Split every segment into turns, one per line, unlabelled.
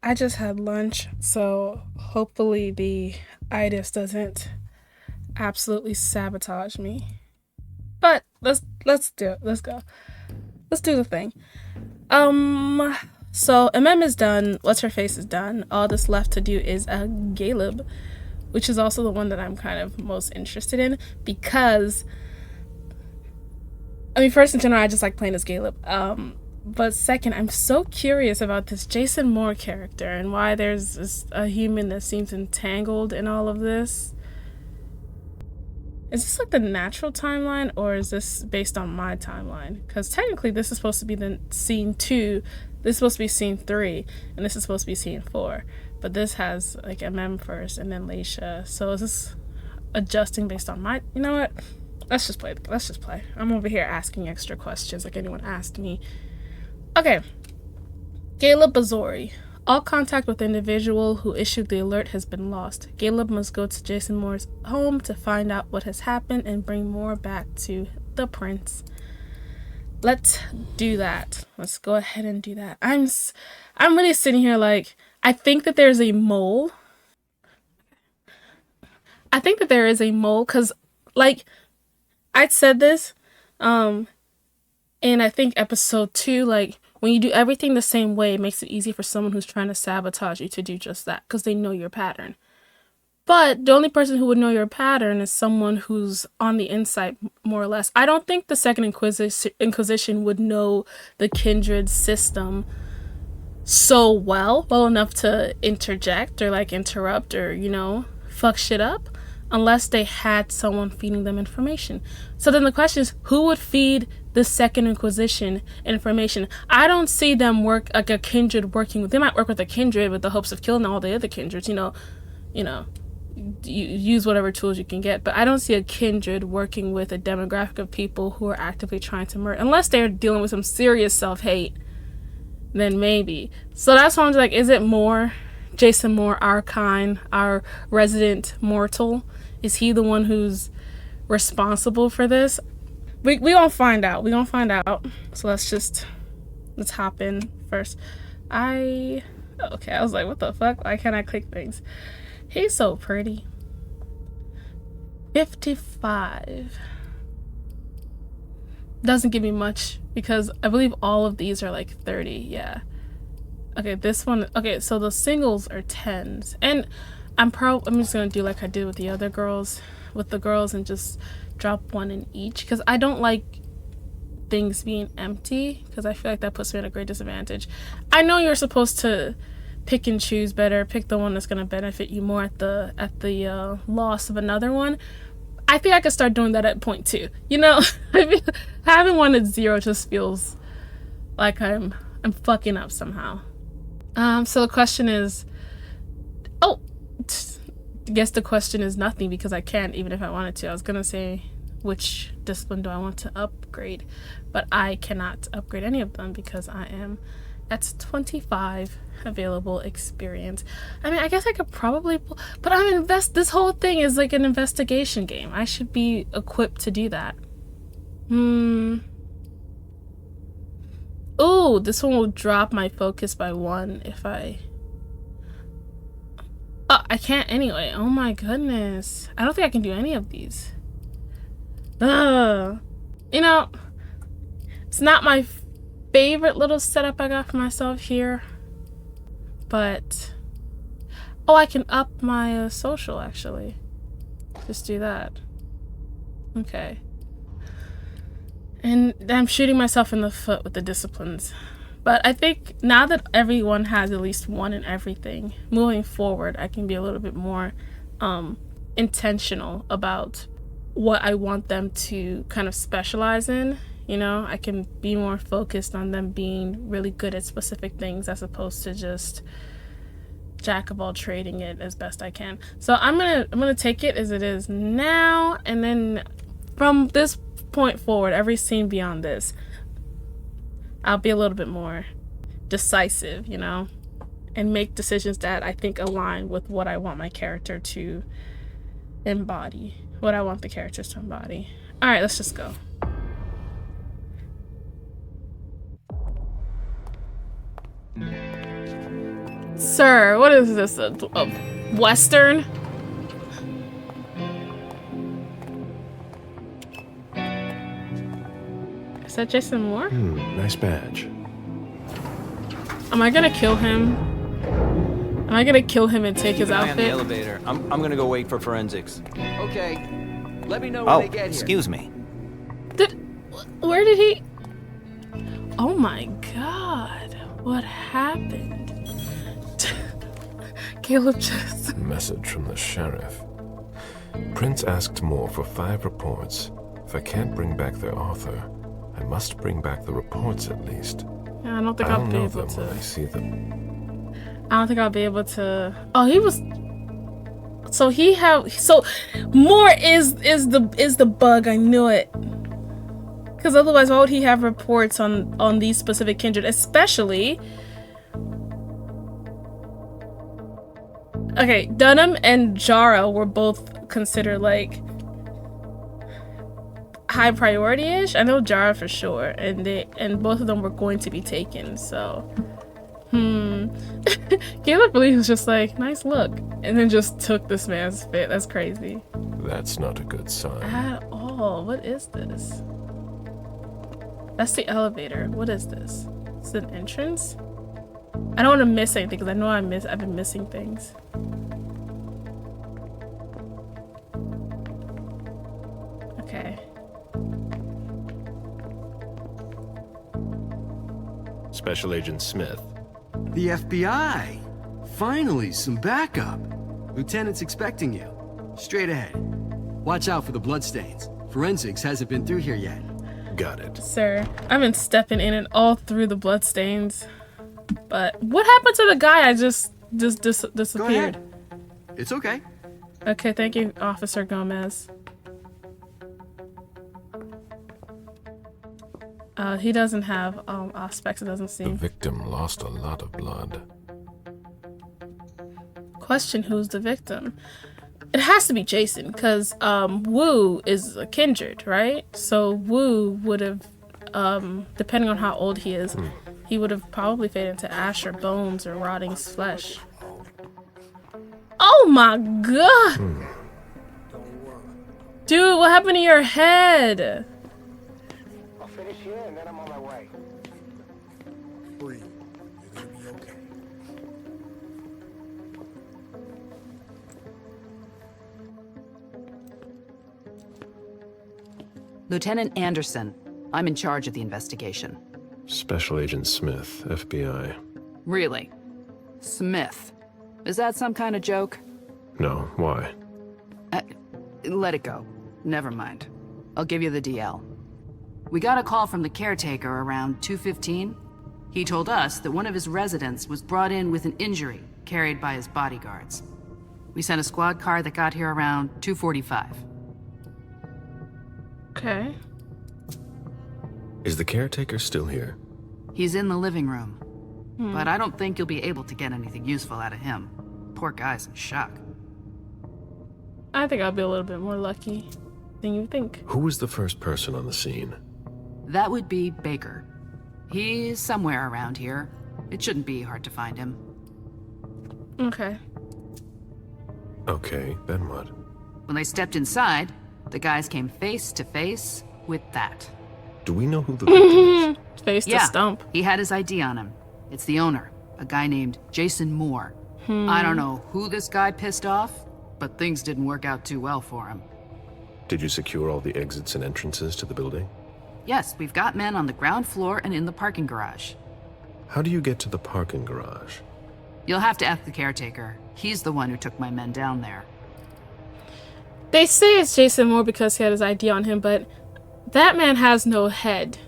I just had lunch, so hopefully the itis doesn't absolutely sabotage me. But let's do it. Let's go. Let's do the thing. So is done. What's her face is done. All that's left to do is a Galab, which is also the one that I'm kind of most interested in because, I mean, first in general, I just like playing as Galab. But second, I'm so curious about this Jason Moore character and why there's a human that seems entangled in all of this. Is this like the natural timeline, or is this based on my timeline? Because technically this is supposed to be the scene 2, this is supposed to be scene 3, and this is supposed to be scene 4. But this has like first and then Leisha. So is this adjusting based on my... You know what? Let's just play. Let's just play. I'm over here asking extra questions like anyone asked me. Okay. Galab Bazori. All contact with the individual who issued the alert has been lost. Galab must go to Jason Moore's home to find out what has happened and bring Moore back to the prince. Let's do that. Let's go ahead and do that. I'm really sitting here like, I think that there's a mole. I think that there is a mole because, like, I said this in I think episode 2, like, when you do everything the same way, it makes it easy for someone who's trying to sabotage you to do just that because they know your pattern. But the only person who would know your pattern is someone who's on the inside, more or less. I don't think the Second Inquisition would know the kindred system so well enough to interject or like interrupt or, you know, fuck shit up unless they had someone feeding them information. So then the question is, who would feed the Second Inquisition information? I don't see them work like a kindred working with... They might work with a kindred with the hopes of killing all the other kindreds, you use whatever tools you can get, but I don't see a kindred working with a demographic of people who are actively trying to murder, unless they're dealing with some serious self-hate, then maybe. So that's why I'm like, is it Moore? Jason Moore, our kind, our resident mortal? Is he the one who's responsible for this? We gonna find out. We gonna find out. So let's hop in first. Okay, I was like, what the fuck? Why can't I click things? He's so pretty. 55. Doesn't give me much because I believe all of these are like 30. Yeah. Okay, this one. Okay, so the singles are 10s, and I'm just gonna do like I did with the other girls, and just drop one in each because I don't like things being empty because I feel like that puts me at a great disadvantage. I know you're supposed to pick and choose better, pick the one that's gonna benefit you more at the loss of another one. I think I could start doing that at point 2. You know, having one at 0 just feels like I'm fucking up somehow. So the question is, I guess the question is nothing because I can't, even if I wanted to. I was gonna say which discipline do I want to upgrade, but I cannot upgrade any of them because I am at 25 available experience. I mean, I guess I could probably, but this whole thing is like an investigation game. I should be equipped to do that. Ooh, this one will drop my focus by 1 if I... Oh, I can't anyway. Oh my goodness. I don't think I can do any of these. You know, it's not my favorite little setup I got for myself here, but... Oh, I can up my social, actually. Just do that. Okay. And I'm shooting myself in the foot with the disciplines. But I think now that everyone has at least 1 in everything, moving forward, I can be a little bit more intentional about what I want them to kind of specialize in. You know, I can be more focused on them being really good at specific things as opposed to just jack of all trading it as best I can. So I'm gonna take it as it is now, and then from this point forward, every scene beyond this, I'll be a little bit more decisive, you know, and make decisions that I think align with what I want my character to embody, what I want the characters to embody. All right, let's just go. Sir, what is this? A Western? Is that Jason Moore?
Nice badge.
Am I gonna kill him? Am I gonna kill him and take his
On the
outfit?
elevator. I'm gonna go wait for forensics.
Okay. Let me know when they get here.
Excuse me.
Where did he? Oh my god. What happened? Caleb just...
Message from the sheriff. Prince asked more for 5 reports. If I can't bring back their author, I must bring back the reports at least.
Yeah, I don't think I'll be able to.
When I see them.
I don't think I'll be able to. Oh, he was. So he have. So more is the bug. I knew it. Because otherwise, why would he have reports on these specific kindred, especially? Okay, Dunham and Jara were both considered like high priority-ish. I know Jara for sure, and both of them were going to be taken. So, Caleb really was just like, nice look, and then just took this man's fit. That's crazy.
That's not a good sign.
At all. What is this? That's the elevator. What is this? Is it an entrance? I don't want to miss anything because I know I've been missing things. Okay.
Special Agent Smith.
The FBI. Finally, some backup. Lieutenant's expecting you. Straight ahead. Watch out for the bloodstains. Forensics hasn't been through here yet.
Got it.
Sir, I've been stepping in and all through the bloodstains. But what happened to the guy I just disappeared?
Go ahead. It's okay.
Okay, thank you, Officer Gomez. He doesn't have aspects, it doesn't
The
seem.
victim lost a lot of blood.
Question, who's the victim? It has to be Jason, because Wu is a kindred, right? So Wu would have, depending on how old he is, he would have probably faded into ash or bones or rotting flesh. Oh my god! Dude, what happened to your head?
I'll finish here and then I'm on my way.
Breathe. You're gonna be okay.
Lieutenant Anderson, I'm in charge of the investigation.
Special Agent Smith, FBI.
Really? Smith. Is that some kind of joke?
No, why?
Let it go. Never mind. I'll give you the DL. We got a call from the caretaker around 2:15. He told us that one of his residents was brought in with an injury carried by his bodyguards. We sent a squad car that got here around 2:45.
Okay.
Is the caretaker still here?
He's in the living room. But I don't think you'll be able to get anything useful out of him. Poor guy's in shock.
I think I'll be a little bit more lucky than you think.
Who was the first person on the scene?
That would be Baker. He's somewhere around here. It shouldn't be hard to find him.
Okay.
Okay, then what?
When they stepped inside, the guys came face to face with that.
Do we know who the victim is?
Face to stump.
He had his ID on him. It's the owner, a guy named Jason Moore. I don't know who this guy pissed off, but things didn't work out too well for him.
Did you secure all the exits and entrances to the building?
Yes, we've got men on the ground floor and in the parking garage.
How do you get to the parking garage?
You'll have to ask the caretaker. He's the one who took my men down there.
They say it's Jason Moore because he had his ID on him, but that man has no head,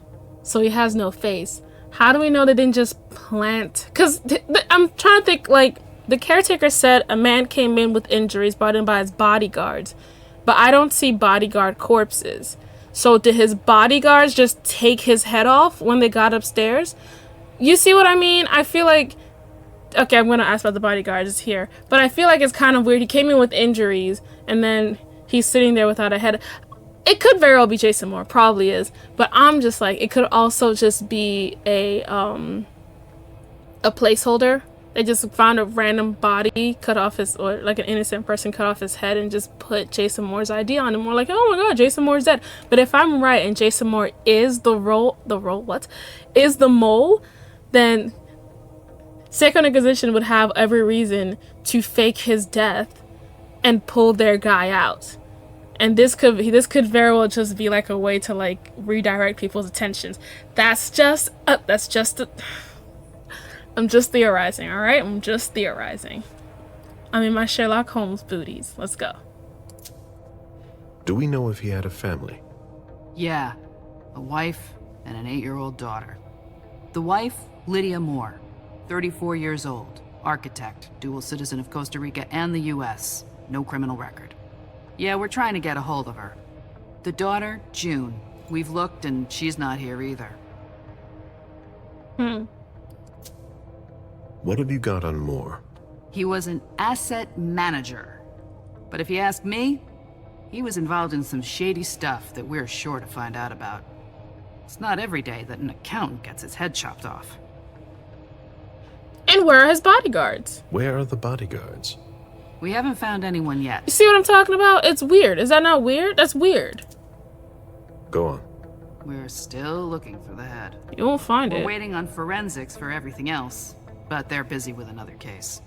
so he has no face. How do we know they didn't just plant? Because I'm trying to think, like, the caretaker said a man came in with injuries brought in by his bodyguards, but I don't see bodyguard corpses. So did his bodyguards just take his head off when they got upstairs? You see what I mean? I feel like, okay, I'm going to ask about the bodyguards here, but I feel like it's kind of weird. He came in with injuries and then he's sitting there without a head. It could very well be Jason Moore, probably is, but I'm just like, it could also just be a placeholder They just found a random body cut off his, or like an innocent person cut off his head and just put Jason Moore's ID on him. We're like, oh my god, Jason Moore's dead. But if I'm right and Jason Moore is the mole, then Second Inquisition would have every reason to fake his death and pull their guy out. And this could very well just be like a way to like redirect people's attentions. I'm just theorizing, all right? I'm just theorizing. I'm in my Sherlock Holmes booties. Let's go.
Do we know if he had a family?
Yeah, a wife and an 8-year-old daughter. The wife, Lydia Moore, 34 years old, architect, dual citizen of Costa Rica and the US, no criminal record. Yeah, we're trying to get a hold of her. The daughter, June. We've looked and she's not here either.
What have you got on Moore?
He was an asset manager. But if you ask me, he was involved in some shady stuff that we're sure to find out about. It's not every day that an accountant gets his head chopped off.
And where are his bodyguards?
Where are the bodyguards?
We haven't found anyone yet.
You see what I'm talking about? It's weird. Is that not weird? That's weird.
Go on.
We're still looking for the head.
You won't find
We're
it.
waiting on forensics for everything else, but they're busy with another case.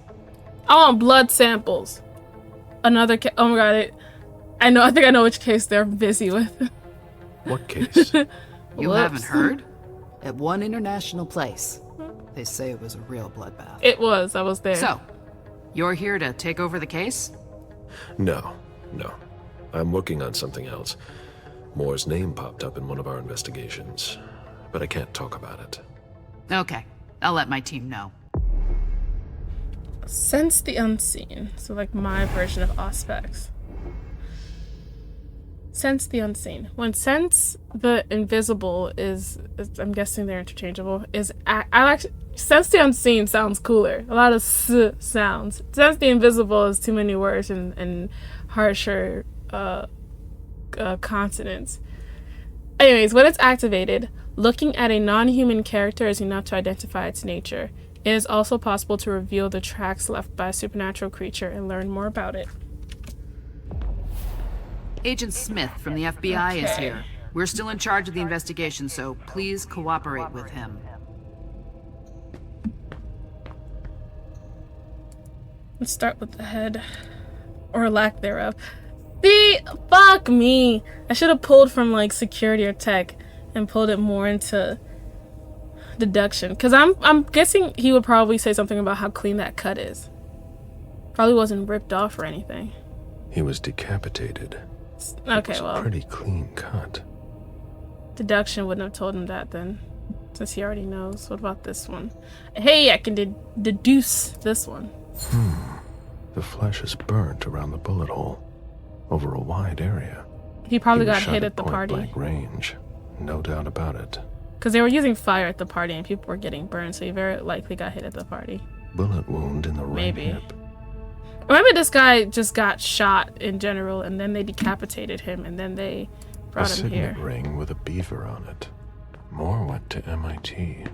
I want blood samples. Another case. Oh my god. I think I know which case they're busy with.
What case?
You haven't heard? At one international place. They say it was a real bloodbath.
It was. I was there.
So, you're here to take over the case?
No. I'm working on something else. Moore's name popped up in one of our investigations, but I can't talk about it.
Okay, I'll let my team know.
Sense the unseen. So like my version of Auspex. Sense the unseen. When sense the invisible is I'm guessing they're interchangeable, I like sense the unseen sounds cooler. A lot of s sounds. Sense the invisible is too many words and harsher consonants. Anyways, when it's activated, looking at a non-human character is enough to identify its nature. It is also possible to reveal the tracks left by a supernatural creature and learn more about it.
Agent Smith from the FBI is here. We're still in charge of the investigation, so please cooperate with him.
Let's start with the head. Or lack thereof. See? Fuck me! I should have pulled from like security or tech and pulled it more into deduction. Because I'm guessing he would probably say something about how clean that cut is. Probably wasn't ripped off or anything.
He was decapitated.
Okay,
It was
well.
a pretty clean cut.
Deduction wouldn't have told him that then, since he already knows. What about this one? Hey, I can deduce this one.
The flesh is burnt around the bullet hole, over a wide area.
He probably
He was
got
shot
hit at the party.
point-blank range, no doubt about it.
Because they were using fire at the party and people were getting burned, so he very likely got hit at the party.
Bullet wound in the right
Maybe.
hip.
Or maybe this guy just got shot in general and then they decapitated him and then they
A
brought him
signet
here.
ring with a beaver on it. Moore went to MIT.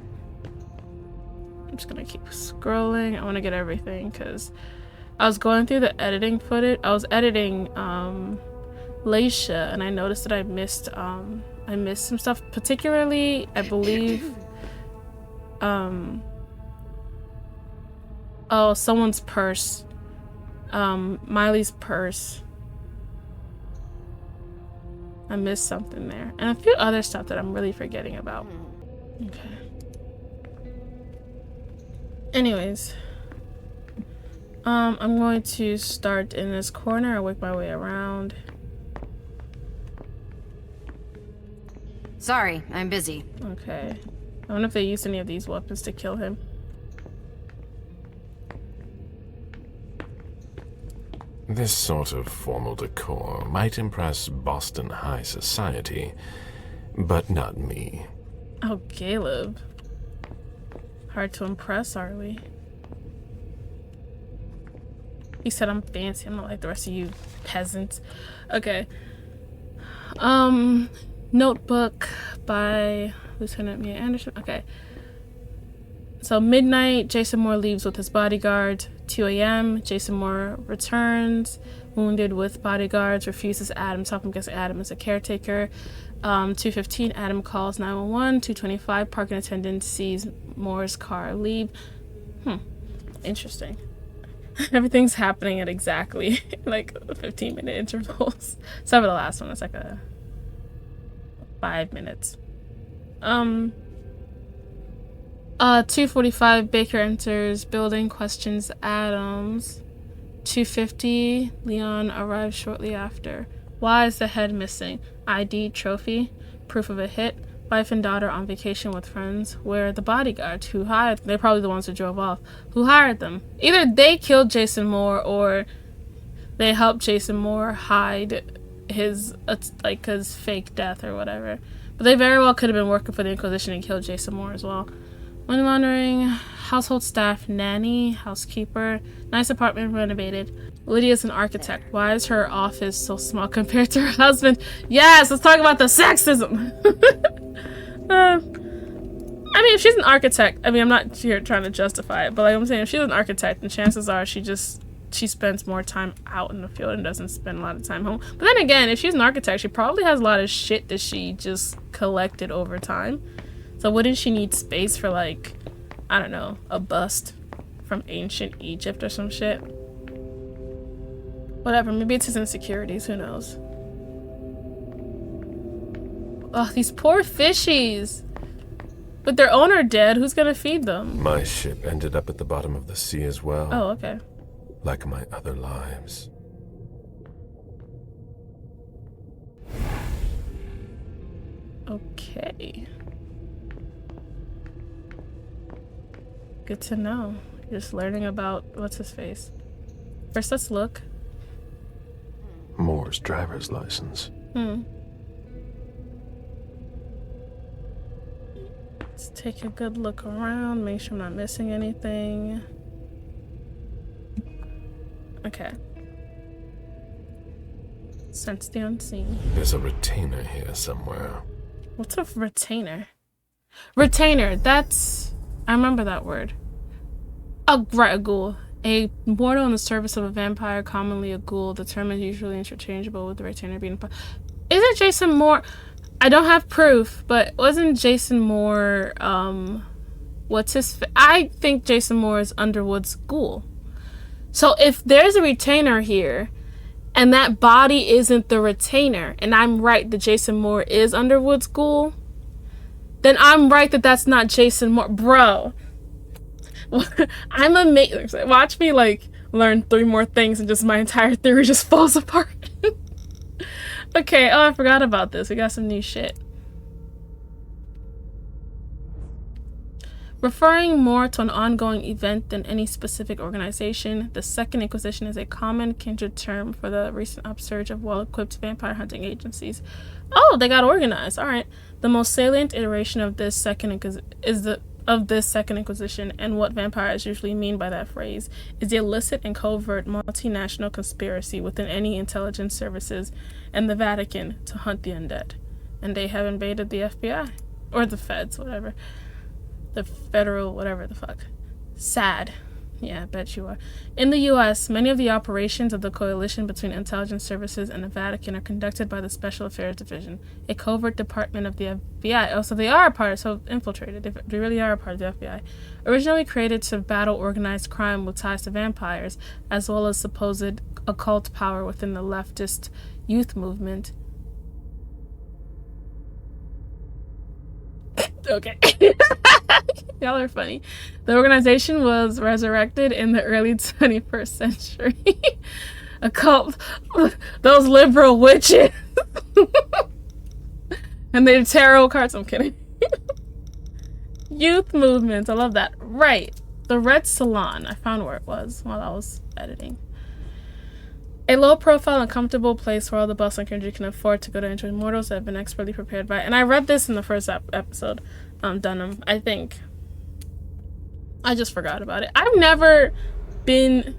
I'm just gonna keep scrolling. I want to get everything because I was going through the editing footage. I was editing Laisha and I noticed that I missed some stuff, particularly I believe oh, someone's purse. Miley's purse. I missed something there. And a few other stuff that I'm really forgetting about. Okay. Anyways. I'm going to start in this corner and work my way around.
Sorry, I'm busy.
Okay. I wonder if they used any of these weapons to kill him.
This sort of formal decor might impress Boston high society, but not me.
Oh, Galab. Hard to impress, are we? He said I'm fancy. I'm not like the rest of you peasants. Okay. Notebook by Lieutenant Mia Anderson. Okay. So midnight, Jason Moore leaves with his bodyguard. 2 a.m., Jason Moore returns, wounded with bodyguards, refuses Adam's help. I'm guessing Adam is a caretaker. 2:15, Adam calls 911. 2:25, parking attendant sees Moore's car leave. Interesting. Everything's happening at exactly like 15-minute intervals. Except for the last one, it's like a 5 minutes. 2:45, Baker enters building, questions Adams. 2:50, Leon arrives shortly after. Why is the head missing? ID, trophy, proof of a hit. Wife and daughter on vacation with friends. Where are the bodyguards who hired? They're probably the ones who drove off. Who hired them? Either they killed Jason Moore or they helped Jason Moore hide his fake death or whatever. But they very well could have been working for the Inquisition and killed Jason Moore as well. Money laundering, household staff, nanny, housekeeper, nice apartment renovated. Lydia's an architect. Why is her office so small compared to her husband? Yes, let's talk about the sexism. I mean, if she's an architect, I mean, I'm not here trying to justify it, but like I'm saying, if she's an architect, then chances are she spends more time out in the field and doesn't spend a lot of time home. But then again, if she's an architect, she probably has a lot of shit that she just collected over time. So wouldn't she need space for, like, I don't know, a bust from ancient Egypt or some shit? Whatever, maybe it's his insecurities, who knows? Oh, these poor fishies! With their owner dead, who's gonna feed them?
My ship ended up at the bottom of the sea as well.
Oh, okay.
Like my other lives.
Okay. Good to know. Just learning about what's his face. First, let's look.
Moore's driver's license.
Let's take a good look around, make sure I'm not missing anything. Okay. Sense the unseen.
There's a retainer here somewhere.
What's a retainer? Retainer, that's... I remember that word. Oh, right, a ghoul. A mortal in the service of a vampire, commonly a ghoul. The term is usually interchangeable with the retainer being... Isn't Jason Moore... I don't have proof, but wasn't Jason Moore, what's his... I think Jason Moore is Underwood's ghoul. So if there's a retainer here, and that body isn't the retainer, and I'm right that Jason Moore is Underwood's ghoul, then I'm right that that's not Jason Moore. Bro. I'm amazing. Watch me, like, learn 3 more things and just my entire theory just falls apart. Okay, oh, I forgot about this. We got some new shit. Referring more to an ongoing event than any specific organization, the Second Inquisition is a common kindred term for the recent upsurge of well-equipped vampire hunting agencies. Oh, they got organized. All right. The most salient iteration of this Second Inquisition, and what vampires usually mean by that phrase, is the illicit and covert multinational conspiracy within any intelligence services and the Vatican to hunt the undead. And they have invaded the FBI. Or the feds, whatever. The federal, whatever the fuck. Sad. Yeah, I bet you are. In the U.S., many of the operations of the coalition between intelligence services and the Vatican are conducted by the Special Affairs Division, a covert department of the FBI. Oh, so they are a part, so infiltrated. They really are a part of the FBI. Originally created to battle organized crime with ties to vampires, as well as supposed occult power within the leftist youth movement. Okay. Y'all are funny. The organization was resurrected in the early 21st century. A cult. Those liberal witches. And they tarot cards. I'm kidding. Youth movement. I love that. Right. The Red Salon. I found where it was while I was editing. A low-profile and comfortable place where all the bus and country can afford to go to enjoy mortals that have been expertly prepared by... And I read this in the first episode, Dunham, I think. I just forgot about it. I've never been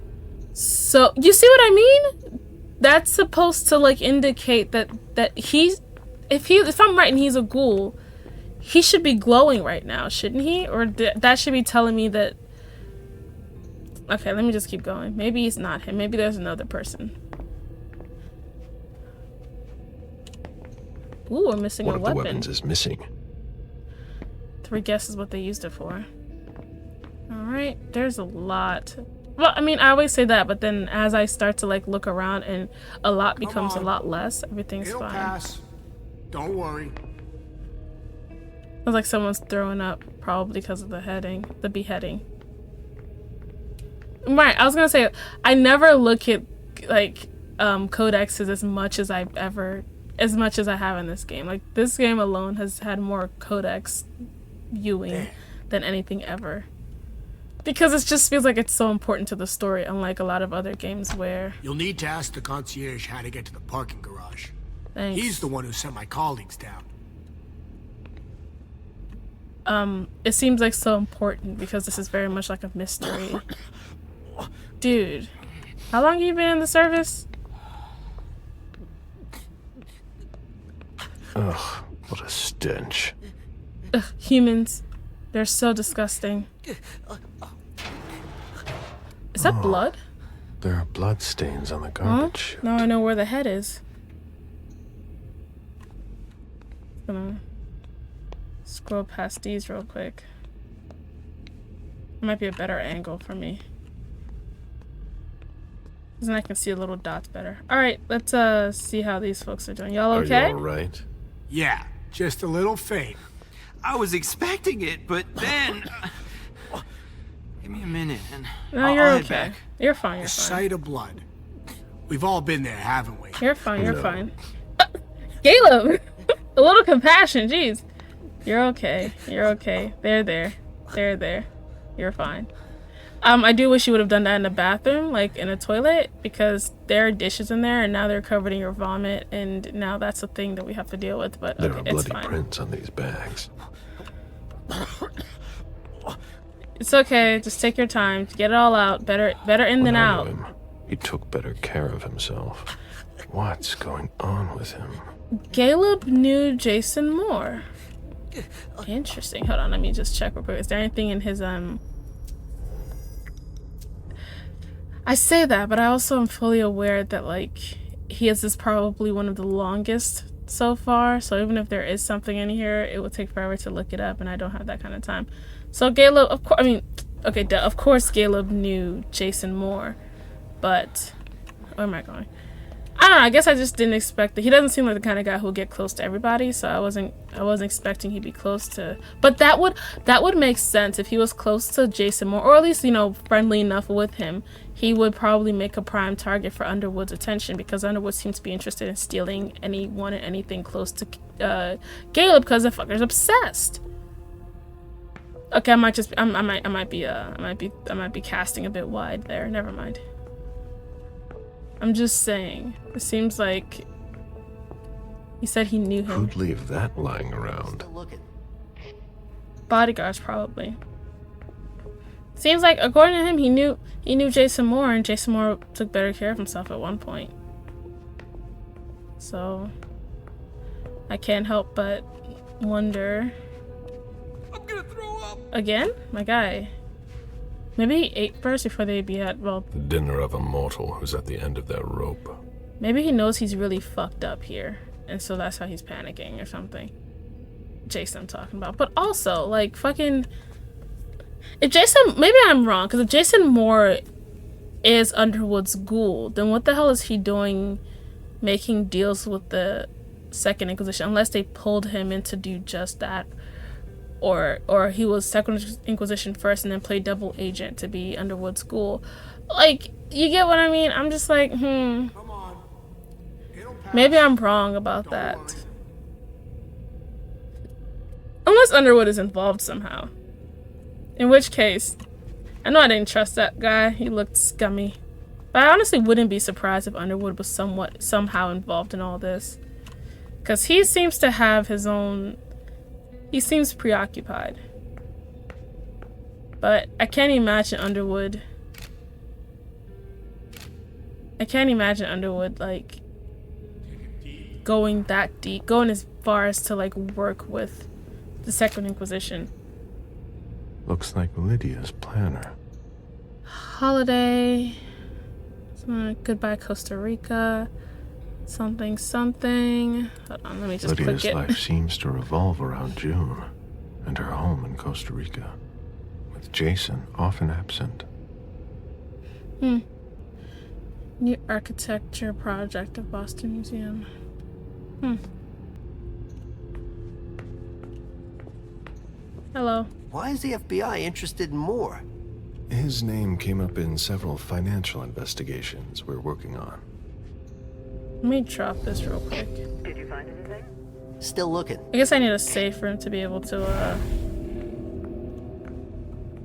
so... You see what I mean? That's supposed to, like, indicate that he's... If I'm right and he's a ghoul, he should be glowing right now, shouldn't he? Or that should be telling me that... Okay, let me just keep going. Maybe he's not him. Maybe there's another person. Ooh, we're missing a weapon.
One of the weapons is missing.
3 guesses what they used it for. Alright, there's a lot. Well, I mean, I always say that, but then as I start to like look around and a lot becomes a lot less, everything's
It'll
fine.
pass. Don't worry.
It's like someone's throwing up, probably because of the beheading. Right, I was gonna say, I never look at like codexes as much as I have in this game. Like, this game alone has had more codex viewing than anything ever. Because it just feels like it's so important to the story, unlike a lot of other games where...
You'll need to ask the concierge how to get to the parking garage.
Thanks.
He's the one who sent my colleagues down.
It seems like so important because this is very much like a mystery. Dude, how long have you been in the service?
Ugh, what a stench.
Ugh, humans. They're so disgusting. Is that blood?
There are blood stains on the garbage chute.
Now I know where the head is. Gonna scroll past these real quick. It might be a better angle for me. Then I can see the little dots better. Alright, let's see how these folks are doing. Y'all okay?
Are you alright?
Yeah, just a little faint.
I was expecting it, but then... Give me a minute and
No, you're
I'll head
okay.
back.
You're fine,
The
you're fine.
sight of blood. We've all been there, haven't we?
You're fine, you're
No.
fine. Caleb! A little compassion, jeez. You're okay. You're okay. There. You're fine. I do wish you would have done that in the bathroom, like in a toilet, because there are dishes in there and now they're covered in your vomit and now that's a thing that we have to deal with, but
There
okay,
are
it's
bloody
fine.
prints on these bags.
It's okay, just take your time. Get it all out. Better in than
When I
out.
knew him, he took better care of himself. What's going on with him?
Galab knew Jason Moore. Interesting. Hold on, let me just check real quick. Is there anything in his I say that, but I also am fully aware that like his is probably one of the longest so far. So even if there is something in here, it will take forever to look it up, and I don't have that kind of time. So Galab, of course, of course Galab knew Jason Moore, but where am I going? I don't know, I guess I just didn't expect that. He doesn't seem like the kind of guy who would get close to everybody, so I wasn't expecting he'd be close to, but that would make sense if he was close to Jason Moore, or at least, you know, friendly enough with him. He would probably make a prime target for Underwood's attention, because Underwood seems to be interested in stealing anyone and anything close to Galab, because the fucker's obsessed. Okay, I might be casting a bit wide there. Never mind. I'm just saying. It seems like he said he knew him.
Who'd leave that lying around?
Bodyguards, probably. Seems like, according to him, he knew Jason Moore, and Jason Moore took better care of himself at one point. So I can't help but wonder.
I'm gonna throw up.
Again? My guy. Maybe he ate first before they'd be at, well,
The dinner of a mortal who's at the end of their rope.
maybe he knows he's really fucked up here, and so that's how he's panicking or something. Jason I'm talking about. But also, like, fucking... If Jason... Maybe I'm wrong, because if Jason Moore is Underwood's ghoul, then what the hell is he doing making deals with the Second Inquisition? Unless they pulled him in to do just that. Or he was Second Inquisition first and then played double agent to be Underwood's ghoul. Like, you get what I mean? I'm just like,
Come on. It'll pass.
maybe I'm wrong about
Don't
that.
worry.
Unless Underwood is involved somehow. In which case, I know I didn't trust that guy. He looked scummy. But I honestly wouldn't be surprised if Underwood was somehow involved in all this. Because he seems to have his own... He seems preoccupied. But I can't imagine Underwood... like, going that deep. Going as far as to, like, work with the Second Inquisition.
Looks like Lydia's planner.
Holiday. Goodbye, Costa Rica. Something, something. Hold on, let me just
Lydia's
click it.
life seems to revolve around June and her home in Costa Rica, with Jason often absent.
New architecture project of Boston Museum. Hello.
Why is the FBI interested in more?
His name came up in several financial investigations we're working on.
Let me drop this real quick.
Did you find anything?
Still looking.
I guess I need a safe room to be able to,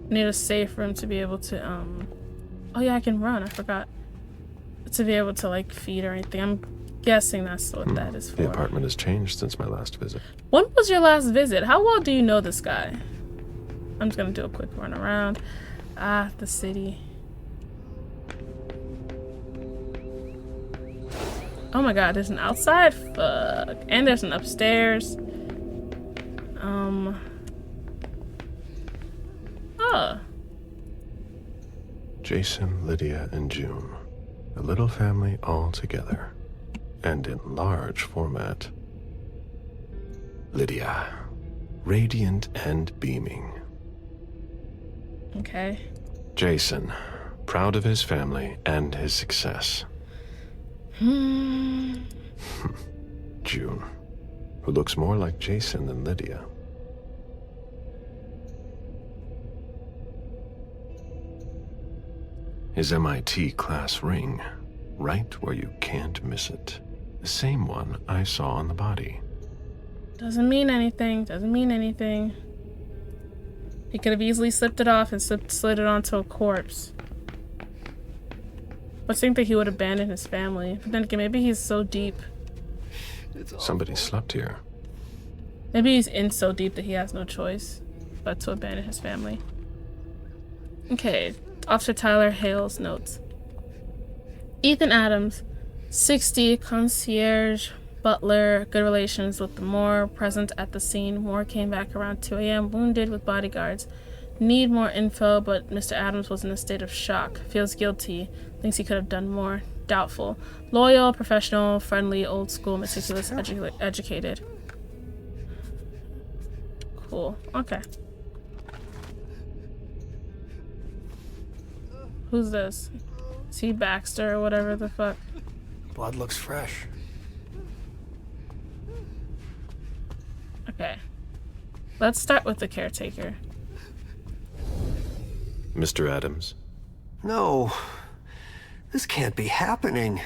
need a safe room to be able to, oh yeah, I can run, I forgot. To be able to, like, feed or anything. I'm guessing that's what that is for.
The apartment has changed since my last visit.
When was your last visit? How well do you know this guy? I'm just gonna do a quick run around. Ah, the city. Oh my god, there's an outside? Fuck. And there's an upstairs.
Jason, Lydia, and June. A little family all together. And in large format. Lydia. Radiant and beaming.
Okay.
Jason. Proud of his family and his success. June. Who looks more like Jason than Lydia. His MIT class ring, right where you can't miss it. The same one I saw on the body.
Doesn't mean anything. Doesn't mean anything. He could have easily slipped it off and slid it onto a corpse. But I think that he would abandon his family. But then again, maybe he's so deep.
Somebody slept here.
Maybe he's in so deep that he has no choice but to abandon his family. Okay. Officer Tyler Hale's notes. Ethan Adams, 60, concierge, butler, good relations with the Moore, present at the scene. Moore came back around 2 a.m., wounded with bodyguards. Need more info, but Mr. Adams was in a state of shock. Feels guilty. Thinks he could have done more. Doubtful. Loyal, professional, friendly, old school, meticulous, educated. Cool. Okay. Who's this? Is he Baxter or whatever the fuck?
Blood looks fresh.
Okay. Let's start with the caretaker.
Mr. Adams.
No. This can't be happening.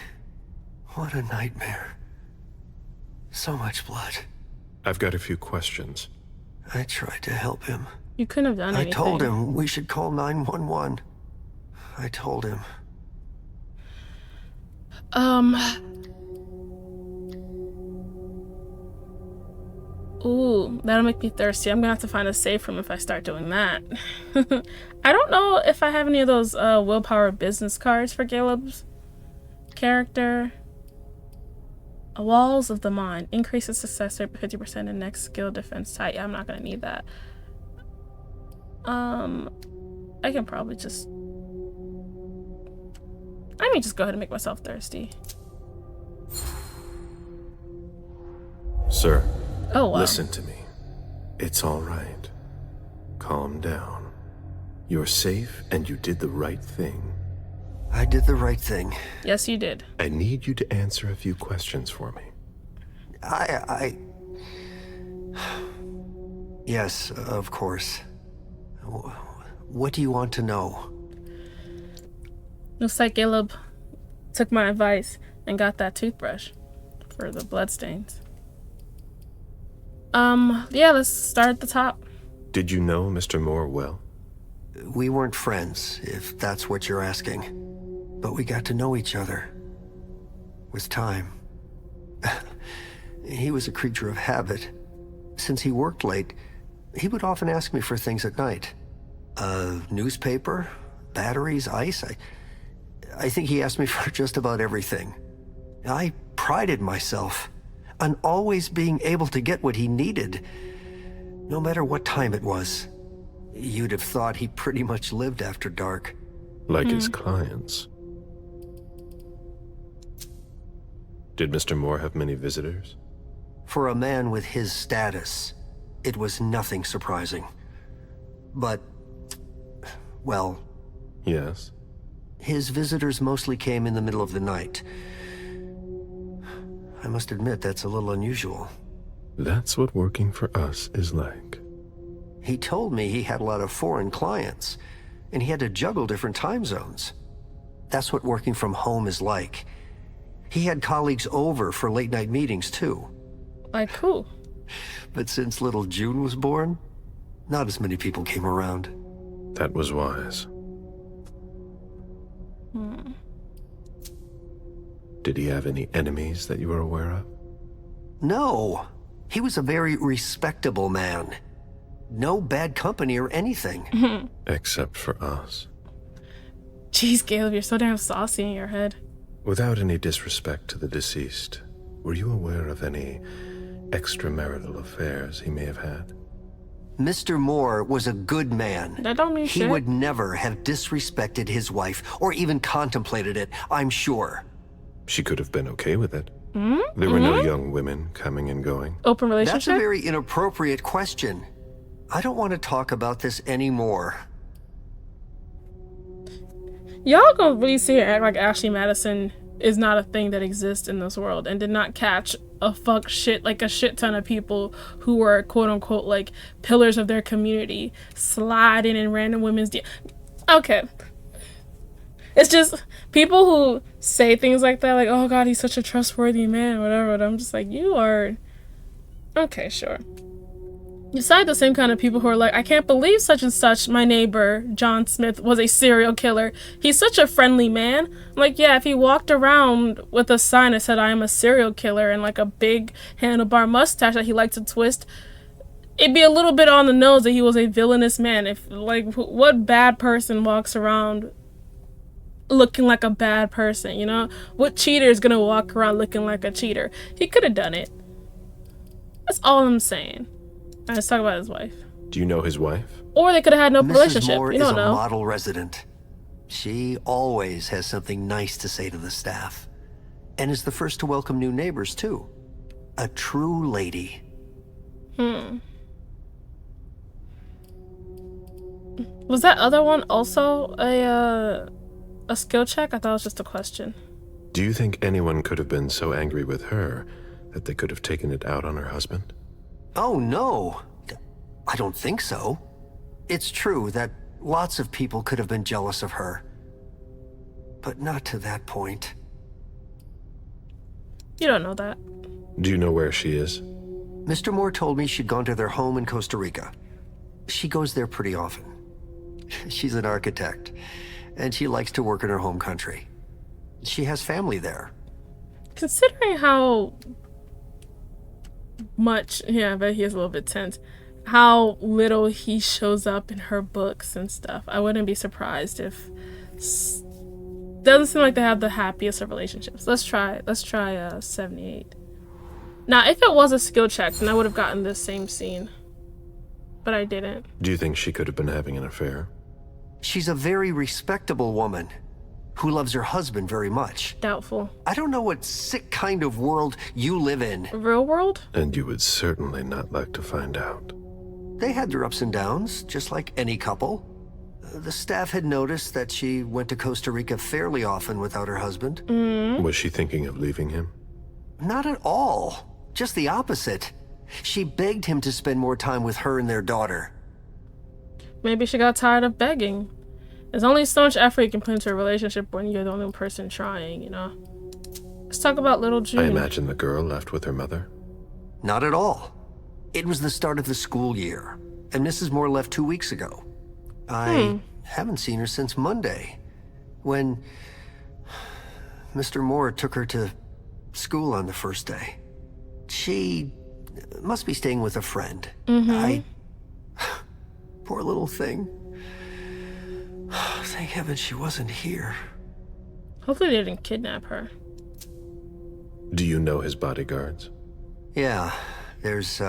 What a nightmare. So much blood.
I've got a few questions.
I tried to help him.
You couldn't have done anything.
I told him we should call 911. I told him.
Ooh, that'll make me thirsty. I'm gonna have to find a safe room if I start doing that. I don't know if I have any of those willpower business cards for Galab's character. Walls of the Mind. Increases success rate by 50% in next skill defense type. Yeah, I'm not gonna need that. I can probably just... I may just go ahead and make myself thirsty.
Sir.
Oh, wow.
Listen to me. It's all right. Calm down. You're safe and you did the right thing.
I did the right thing.
Yes, you did.
I need you to answer a few questions for me.
Yes, of course. What do you want to know?
Looks like Galab took my advice and got that toothbrush for the bloodstains. Yeah, let's start at the top.
Did you know Mr. Moore well?
We weren't friends, if that's what you're asking. But we got to know each other. With time. He was a creature of habit. Since he worked late, he would often ask me for things at night. A newspaper, batteries, ice. I think he asked me for just about everything. I prided myself on always being able to get what he needed. No matter what time it was, you'd have thought he pretty much lived after dark.
Like his clients. Did Mr. Moore have many visitors?
For a man with his status, it was nothing surprising. But, well...
Yes?
His visitors mostly came in the middle of the night. I must admit, that's a little unusual.
That's what working for us is like.
He told me he had a lot of foreign clients, and he had to juggle different time zones. That's what working from home is like. He had colleagues over for late-night meetings, too.
Like who?
But since little June was born, not as many people came around.
That was wise. Did he have any enemies that you were aware of?
No. He was a very respectable man. No bad company or anything.
Except for us.
Jeez, Galab, you're so damn saucy in your head.
Without any disrespect to the deceased, were you aware of any extramarital affairs he may have had?
Mr. Moore was a good man.
That don't mean
He
shit.
would never have disrespected his wife, or even contemplated it, I'm sure.
She could have been okay with it. There were no young women coming and going.
Open
That's
relationship?
a very inappropriate question. I don't want to talk about this anymore.
Y'all gonna really sit here and act like Ashley Madison is not a thing that exists in this world and did not catch a shit ton of people who were quote unquote like pillars of their community sliding in random women's okay. It's just people who say things like that, like, oh god, he's such a trustworthy man, whatever, and I'm just like, you are okay, sure. Beside the same kind of people who are like, I can't believe such and such, my neighbor, John Smith, was a serial killer. He's such a friendly man. I'm like, yeah, if he walked around with a sign that said, I am a serial killer, and like a big handlebar mustache that he liked to twist, it'd be a little bit on the nose that he was a villainous man. If, like, what bad person walks around looking like a bad person, you know? What cheater is gonna walk around looking like a cheater? He could have done it. That's all I'm saying. Let's talk about his wife.
Do you know his wife?
Or they could have had no
Mrs.
relationship.
Moore
You don't
is a
know.
model resident. She always has something nice to say to the staff. And is the first to welcome new neighbors, too. A true lady.
Was that other one also a skill check? I thought it was just a question.
Do you think anyone could have been so angry with her that they could have taken it out on her husband?
Oh, no. I don't think so. It's true that lots of people could have been jealous of her. But not to that point.
You don't know that.
Do you know where she is?
Mr. Moore told me she'd gone to their home in Costa Rica. She goes there pretty often. She's an architect, and she likes to work in her home country. She has family there.
Considering how much, yeah, I bet he is a little bit tense, how little he shows up in her books and stuff, I wouldn't be surprised if doesn't seem like they have the happiest of relationships. Let's try 78. Now, if it was a skill check, then I would have gotten this same scene. But I didn't.
Do you think she could have been having an affair?
She's a very respectable woman who loves her husband very much.
Doubtful.
I don't know what sick kind of world you live in.
Real world?
And you would certainly not like to find out.
They had their ups and downs, just like any couple. The staff had noticed that she went to Costa Rica fairly often without her husband.
Was she thinking of leaving him?
Not at all. Just the opposite. She begged him to spend more time with her and their daughter.
Maybe she got tired of begging. There's only so much effort you can put into a relationship when you're the only person trying, you know? Let's talk about little June.
I imagine the girl left with her mother.
Not at all. It was the start of the school year, and Mrs. Moore left 2 weeks ago. I haven't seen her since Monday, when Mr. Moore took her to school on the first day. She must be staying with a friend. Poor little thing. Thank heaven she wasn't here.
Hopefully they didn't kidnap her.
Do you know his bodyguards?
Yeah, there's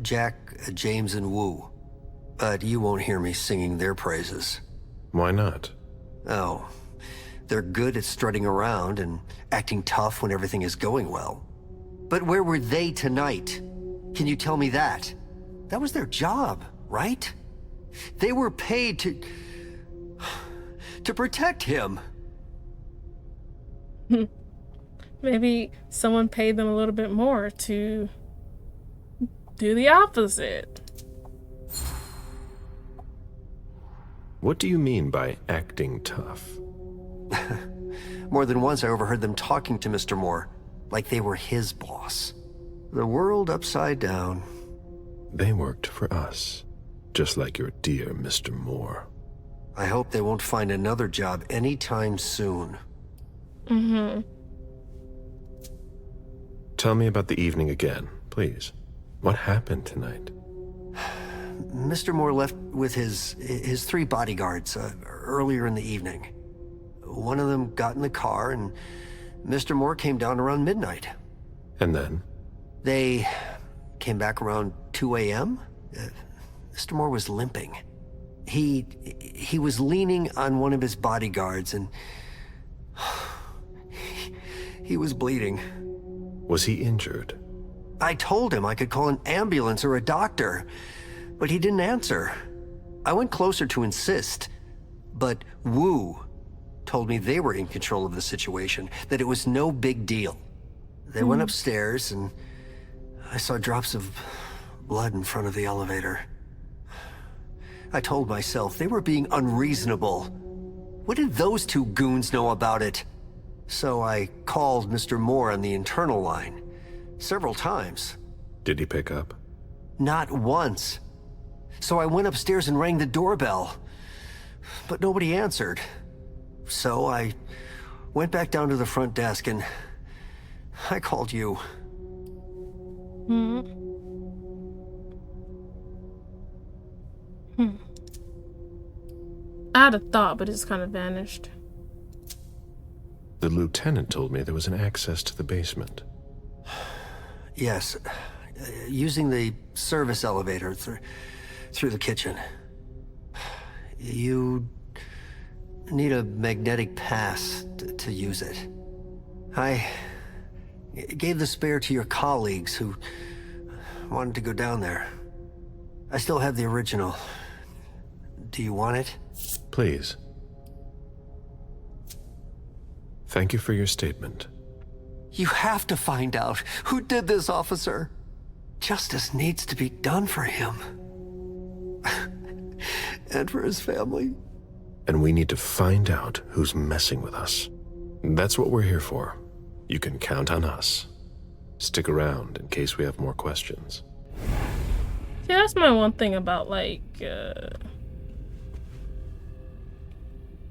Jack, James, and Wu. But you won't hear me singing their praises.
Why not?
Oh, they're good at strutting around and acting tough when everything is going well. But where were they tonight? Can you tell me that? That was their job, right? They were paid to protect him.
Maybe someone paid them a little bit more to do the opposite.
What do you mean by acting tough?
More than once I overheard them talking to Mr. Moore, like they were his boss. The world upside down.
They worked for us, just like your dear Mr. Moore.
I hope they won't find another job anytime soon.
Tell me about the evening again, please. What happened tonight?
Mr. Moore left with his 3 bodyguards earlier in the evening. One of them got in the car, and Mr. Moore came down around midnight.
And then?
They came back around 2 a.m. Mr. Moore was limping. He was leaning on one of his bodyguards, and he was bleeding.
Was he injured?
I told him I could call an ambulance or a doctor, but he didn't answer. I went closer to insist, but Wu told me they were in control of the situation, that it was no big deal. They went upstairs, and I saw drops of blood in front of the elevator. I told myself they were being unreasonable. What did those 2 goons know about it? So I called Mr. Moore on the internal line several times.
Did he pick up?
Not once. So I went upstairs and rang the doorbell, but nobody answered. So I went back down to the front desk and I called you.
I had a thought, but it just kind of vanished.
The lieutenant told me there was an access to the basement.
Yes, using the service elevator through the kitchen. You need a magnetic pass to use it. I gave the spare to your colleagues who wanted to go down there. I still have the original. Do you want it?
Please. Thank you for your statement.
You have to find out who did this, officer. Justice needs to be done for him. And for his family.
And we need to find out who's messing with us. That's what we're here for. You can count on us. Stick around in case we have more questions.
See, that's my one thing about, like,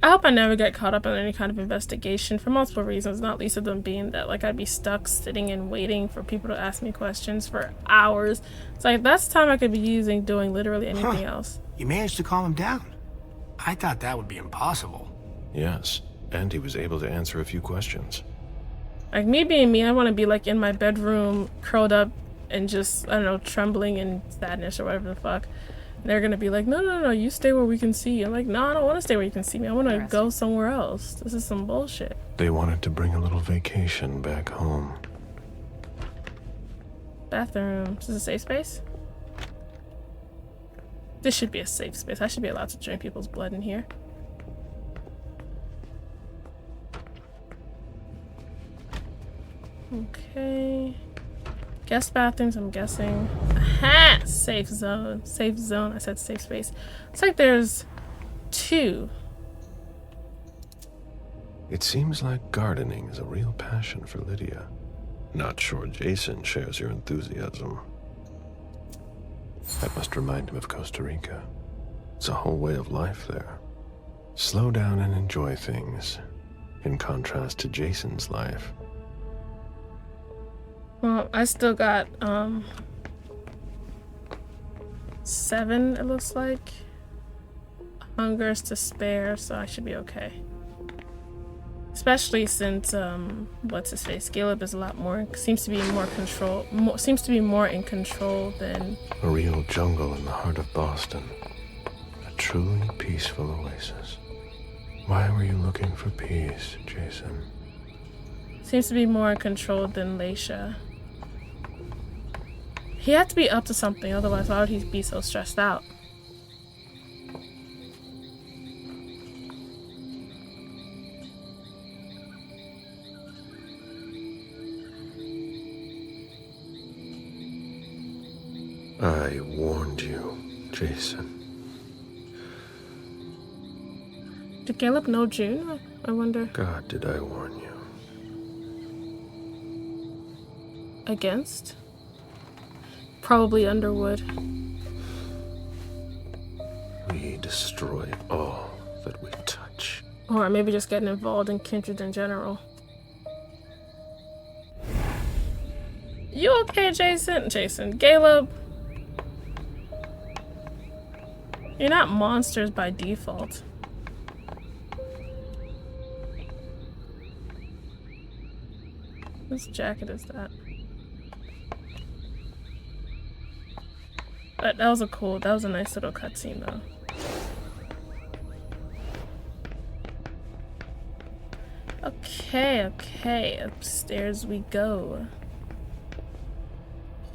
I hope I never get caught up in any kind of investigation for multiple reasons, not least of them being that, like, I'd be stuck sitting and waiting for people to ask me questions for hours. It's like, that's time I could be using doing literally anything else.
You managed to calm him down. I thought that would be impossible.
Yes, and he was able to answer a few questions.
Like, me being me, I want to be, like, in my bedroom, curled up, and just, I don't know, trembling in sadness or whatever the fuck. They're gonna be like, no, you stay where we can see you. I'm like, no, I don't want to stay where you can see me. I want to go somewhere else. This is some bullshit.
They wanted to bring a little vacation back home.
Bathroom. Is this a safe space? This should be a safe space. I should be allowed to drink people's blood in here. Okay. Guest bathrooms, I'm guessing. Aha! Safe zone. Safe zone. I said safe space. It's like there's 2.
It seems like gardening is a real passion for Lydia. Not sure Jason shares your enthusiasm. That must remind him of Costa Rica. It's a whole way of life there. Slow down and enjoy things, in contrast to Jason's life.
Well, I still got 7, it looks like. Hungers to spare, so I should be okay. Especially since what's his face? Galab is a lot more seems to be more in control than
A real jungle in the heart of Boston. A truly peaceful oasis. Why were you looking for peace, Jason?
seems to be more in control than Leisha. He had to be up to something, otherwise why would he be so stressed out?
I warned you, Jason.
Did Galab know June? I wonder.
God, did I warn you?
Against? Probably Underwood.
We destroy all that we touch.
Or maybe just getting involved in kindred in general. You okay, Jason? Galab. You're not monsters by default. Whose jacket is that? That was a nice little cutscene though. Okay, upstairs we go.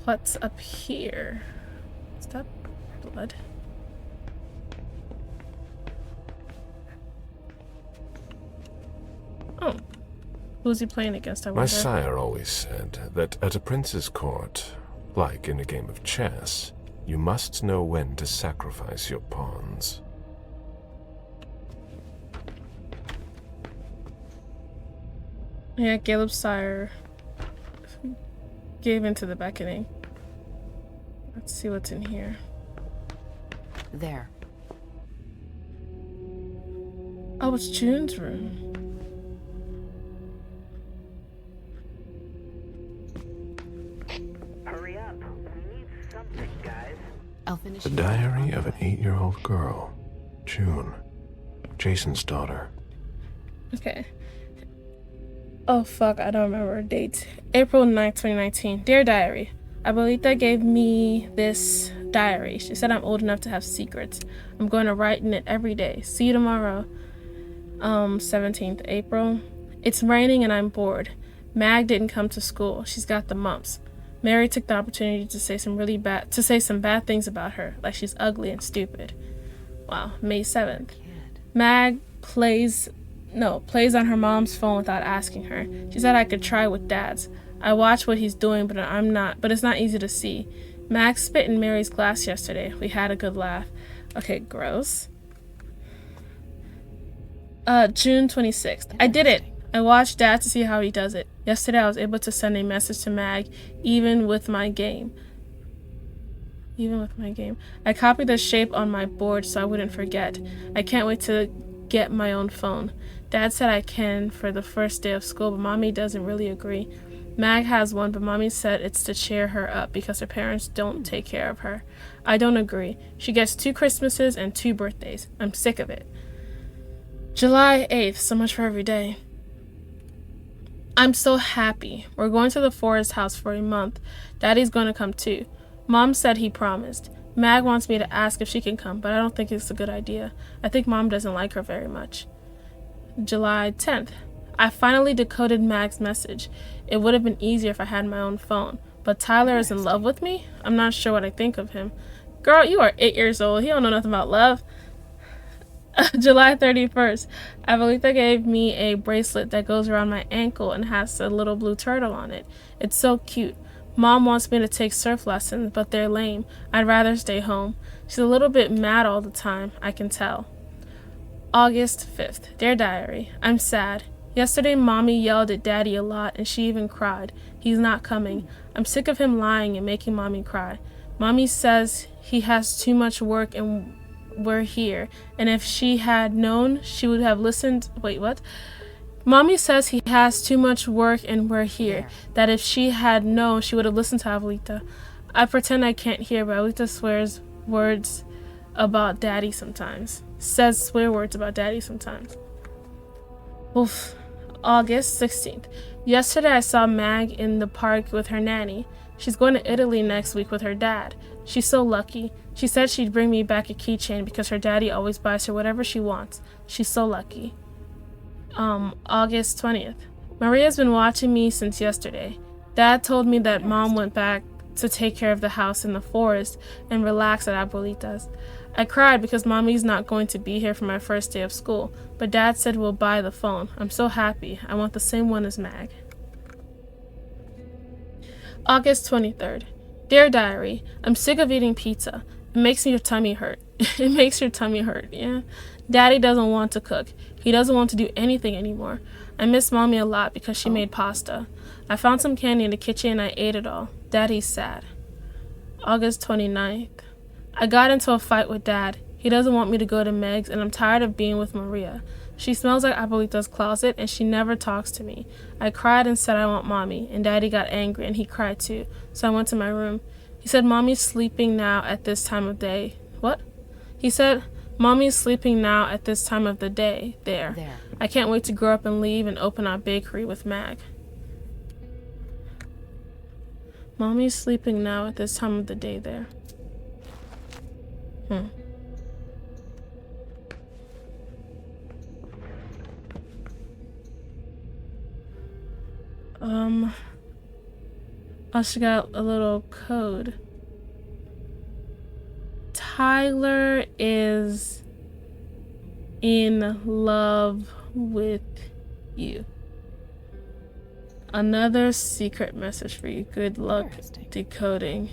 What's up here? Is that blood? Oh. Who's he playing against, I wonder?
My sire always said that at a prince's court, like in a game of chess, you must know when to sacrifice your pawns.
Yeah, Galab's sire gave into the beckoning. Let's see what's in here.
There.
Oh, it's June's room.
Hurry up. We need something, guys.
I'll finish.
The diary of an 8-year-old girl, June, Jason's daughter.
Okay. Oh fuck, I don't remember her date. April 9th, 2019. Dear Diary, Abuelita gave me this diary. She said I'm old enough to have secrets. I'm going to write in it every day. See you tomorrow. 17th April. It's raining and I'm bored. Mag didn't come to school. She's got the mumps. Mary took the opportunity to say some bad things about her, like she's ugly and stupid. Wow, May 7th. Mag plays on her mom's phone without asking her. She said I could try with Dad's. I watch what he's doing, but it's not easy to see. Mag spit in Mary's glass yesterday. We had a good laugh. Okay, gross. June 26th. I did it. I watched Dad to see how he does it. Yesterday I was able to send a message to Mag, even with my game. I copied the shape on my board so I wouldn't forget. I can't wait to get my own phone. Dad said I can for the first day of school, but Mommy doesn't really agree. Mag has one, but Mommy said it's to cheer her up because her parents don't take care of her. I don't agree. She gets 2 Christmases and 2 birthdays. I'm sick of it. July 8th. So much for every day. I'm so happy. We're going to the Forest house for a month. Daddy's going to come too. Mom said he promised. Mag wants me to ask if she can come, but I don't think it's a good idea. I think Mom doesn't like her very much. July 10th. I finally decoded Mag's message. It would have been easier if I had my own phone, but Tyler is in love with me? I'm not sure what I think of him. Girl, you are 8 years old. He don't know nothing about love. July 31st. Abuelita gave me a bracelet that goes around my ankle and has a little blue turtle on it. It's so cute. Mom wants me to take surf lessons, but they're lame. I'd rather stay home. She's a little bit mad all the time, I can tell. August 5th. Dear Diary, I'm sad. Yesterday, Mommy yelled at Daddy a lot, and she even cried. He's not coming. I'm sick of him lying and making Mommy cry. Mommy says he has too much work and we're here, and if she had known, she would have listened. Wait, what? Mommy says he has too much work and we're here, that if she had known, she would have listened to Abuelita. I pretend I can't hear, but Abuelita swears words about Daddy sometimes. Says swear words about Daddy sometimes. Oof. August 16th. Yesterday I saw Mag in the park with her nanny. She's going to Italy next week with her dad. She's so lucky. She said she'd bring me back a keychain because her daddy always buys her whatever she wants. She's so lucky. August 20th. Maria's been watching me since yesterday. Dad told me that Mom went back to take care of the house in the forest and relax at Abuelita's. I cried because Mommy's not going to be here for my first day of school, but Dad said we'll buy the phone. I'm so happy. I want the same one as Mag. August 23rd. Dear Diary, I'm sick of eating pizza. It makes your tummy hurt. It makes your tummy hurt, yeah? Daddy doesn't want to cook. He doesn't want to do anything anymore. I miss Mommy a lot because she made pasta. I found some candy in the kitchen and I ate it all. Daddy's sad. August 29th. I got into a fight with Dad. He doesn't want me to go to Meg's and I'm tired of being with Maria. She smells like Abuelita's closet and she never talks to me. I cried and said I want Mommy, and Daddy got angry and he cried too, so I went to my room. He said Mommy's sleeping now at this time of day. What? He said Mommy's sleeping now at this time of the day. There. I can't wait to grow up and leave and open our bakery with Mag. Mommy's sleeping now at this time of the day. There. Oh, she got a little code. Tyler is in love with you. Another secret message for you. Good luck decoding.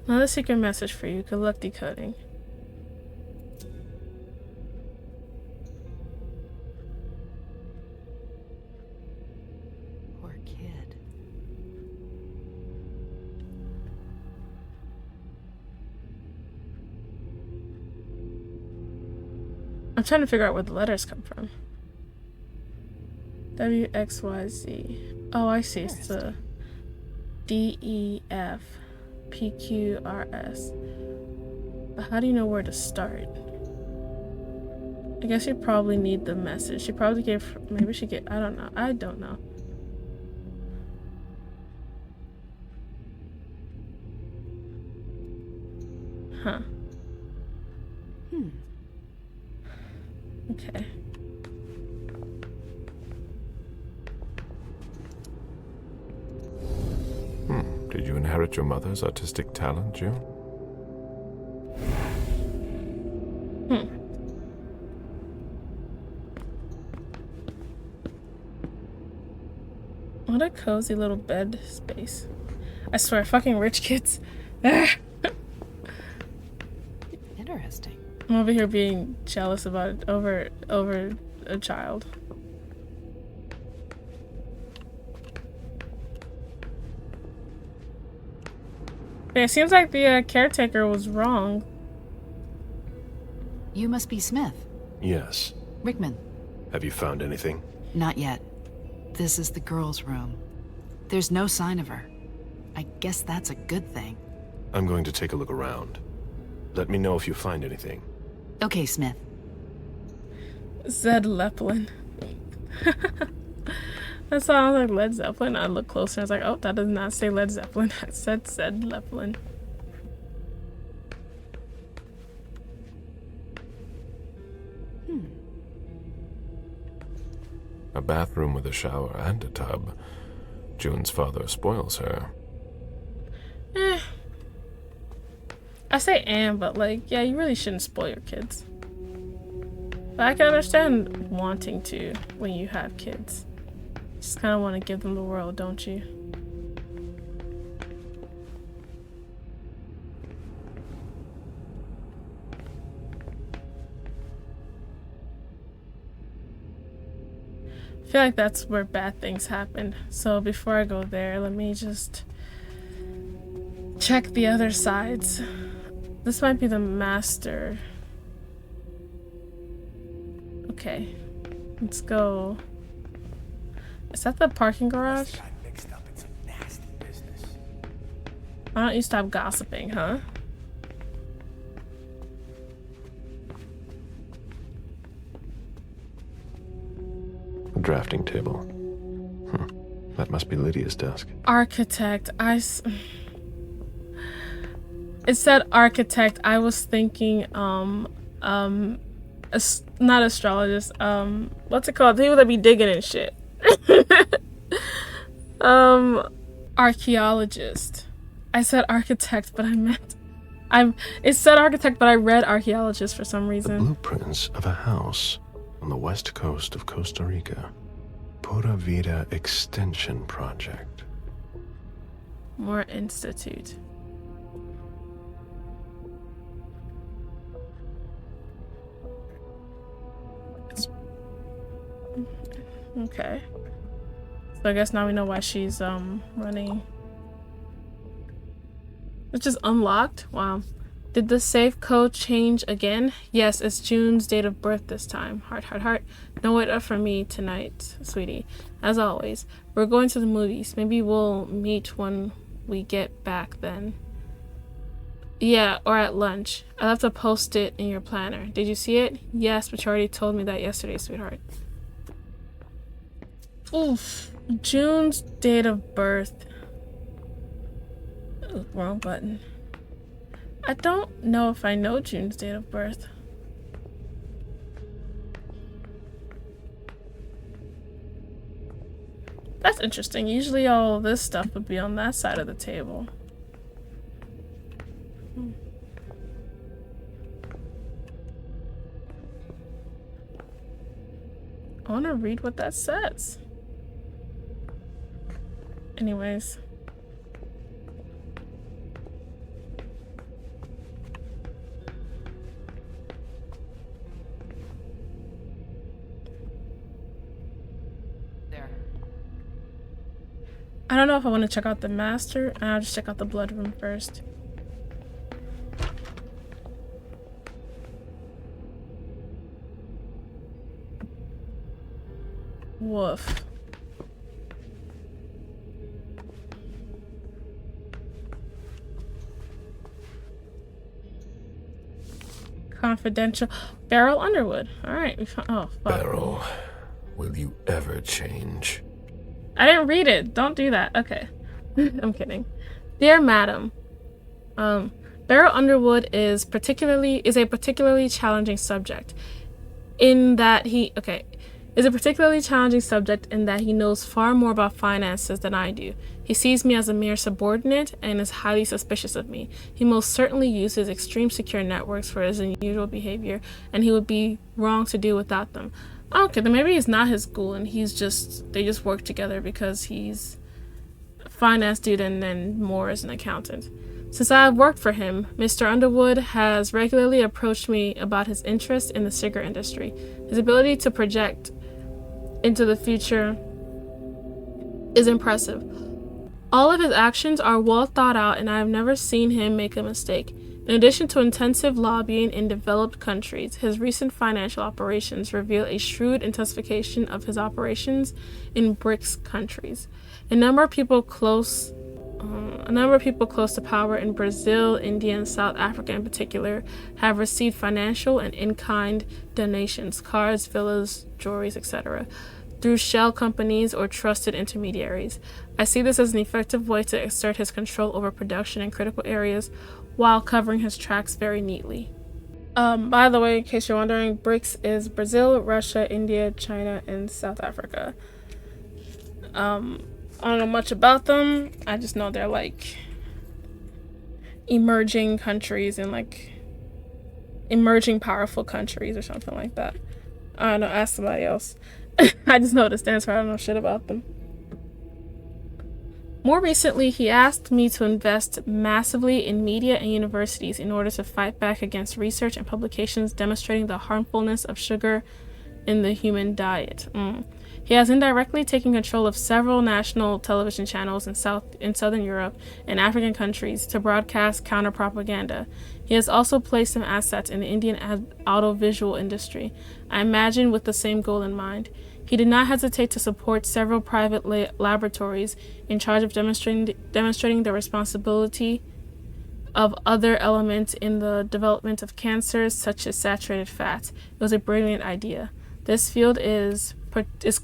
Another secret message for you. Good luck decoding.
Poor kid.
I'm trying to figure out where the letters come from. WXYZ. Oh, I see. It's the DEF. PQRS. But how do you know where to start? I guess you probably need the message. She probably gave, maybe she get, I don't know. I don't know. Huh. Okay.
Did you inherit your mother's artistic talent, June?
What a cozy little bed space. I swear, fucking rich kids.
Interesting.
I'm over here being jealous about it over a child. Yeah, it seems like the caretaker was wrong.
You must be Smith.
Yes.
Rickman.
Have you found anything?
Not yet. This is the girl's room. There's no sign of her. I guess that's a good thing.
I'm going to take a look around. Let me know if you find anything.
Okay, Smith.
Zed Leplin. That sounds like Led Zeppelin. I looked closer. I was like, oh, that does not say Led Zeppelin. It said Zed Leplin.
A bathroom with a shower and a tub. June's father spoils her.
I say but like, yeah, you really shouldn't spoil your kids. But I can understand wanting to when you have kids. Just kind of want to give them the world, don't you? I feel like that's where bad things happen. So before I go there, let me just check the other sides. This might be the master. Okay, let's go. Is that the parking garage? Why don't you stop gossiping, huh?
drafting table. That must be Lydia's desk.
Architect. It said architect. I was thinking, not astrologist. What's it called? People that be digging and shit. Archaeologist. I said architect, but I meant it said architect, but I read archaeologist for some
The
reason.
blueprints of a house on the west coast of Costa Rica. Pura Vida Extension Project.
More institute. Okay. So I guess now we know why she's running. It's just unlocked? Wow. Did the safe code change again? Yes, it's June's date of birth this time. Heart, heart, heart. No wait up for me tonight, sweetie. As always, we're going to the movies. Maybe we'll meet when we get back then. Yeah, or at lunch. I'll have to post it in your planner. Did you see it? Yes, but you already told me that yesterday, sweetheart. Oof. June's date of birth. Ooh, wrong button. I don't know if I know June's date of birth. That's interesting. Usually all this stuff would be on that side of the table. I want to read what that says. Anyways.
There.
I don't know if I want to check out the master. I'll just check out the blood room first. Woof. Confidential. Berel Underwood. Alright. Oh, fuck.
Berel, will you ever change?
I didn't read it. Don't do that. Okay. I'm kidding. Dear Madam, Berel Underwood is a particularly challenging subject in that he knows far more about finances than I do. He sees me as a mere subordinate and is highly suspicious of me. He most certainly uses extreme secure networks for his unusual behavior, and he would be wrong to do without them. Okay, then maybe he's not his ghoul and they just work together because he's a finance dude and then Moore is an accountant. Since I have worked for him, Mr. Underwood has regularly approached me about his interest in the cigarette industry. His ability to project into the future is impressive. All of his actions are well thought out and I have never seen him make a mistake. In addition to intensive lobbying in developed countries, his recent financial operations reveal a shrewd intensification of his operations in BRICS countries. A number of people close to power in Brazil, India, and South Africa in particular have received financial and in-kind donations, cars, villas, jewelries, etc., through shell companies or trusted intermediaries. I see this as an effective way to exert his control over production in critical areas while covering his tracks very neatly. By the way, in case you're wondering, BRICS is Brazil, Russia, India, China, and South Africa. I don't know much about them. I just know they're like emerging countries and like emerging powerful countries or something like that. I don't know, ask somebody else. I just know what it stands for. I don't know shit about them. More recently, he asked me to invest massively in media and universities in order to fight back against research and publications demonstrating the harmfulness of sugar in the human diet. He has indirectly taken control of several national television channels in Southern Europe and African countries to broadcast counter-propaganda. He has also placed some assets in the Indian audiovisual industry, I imagine with the same goal in mind. He did not hesitate to support several private laboratories in charge of demonstrating the responsibility of other elements in the development of cancers such as saturated fats. It was a brilliant idea. This field is is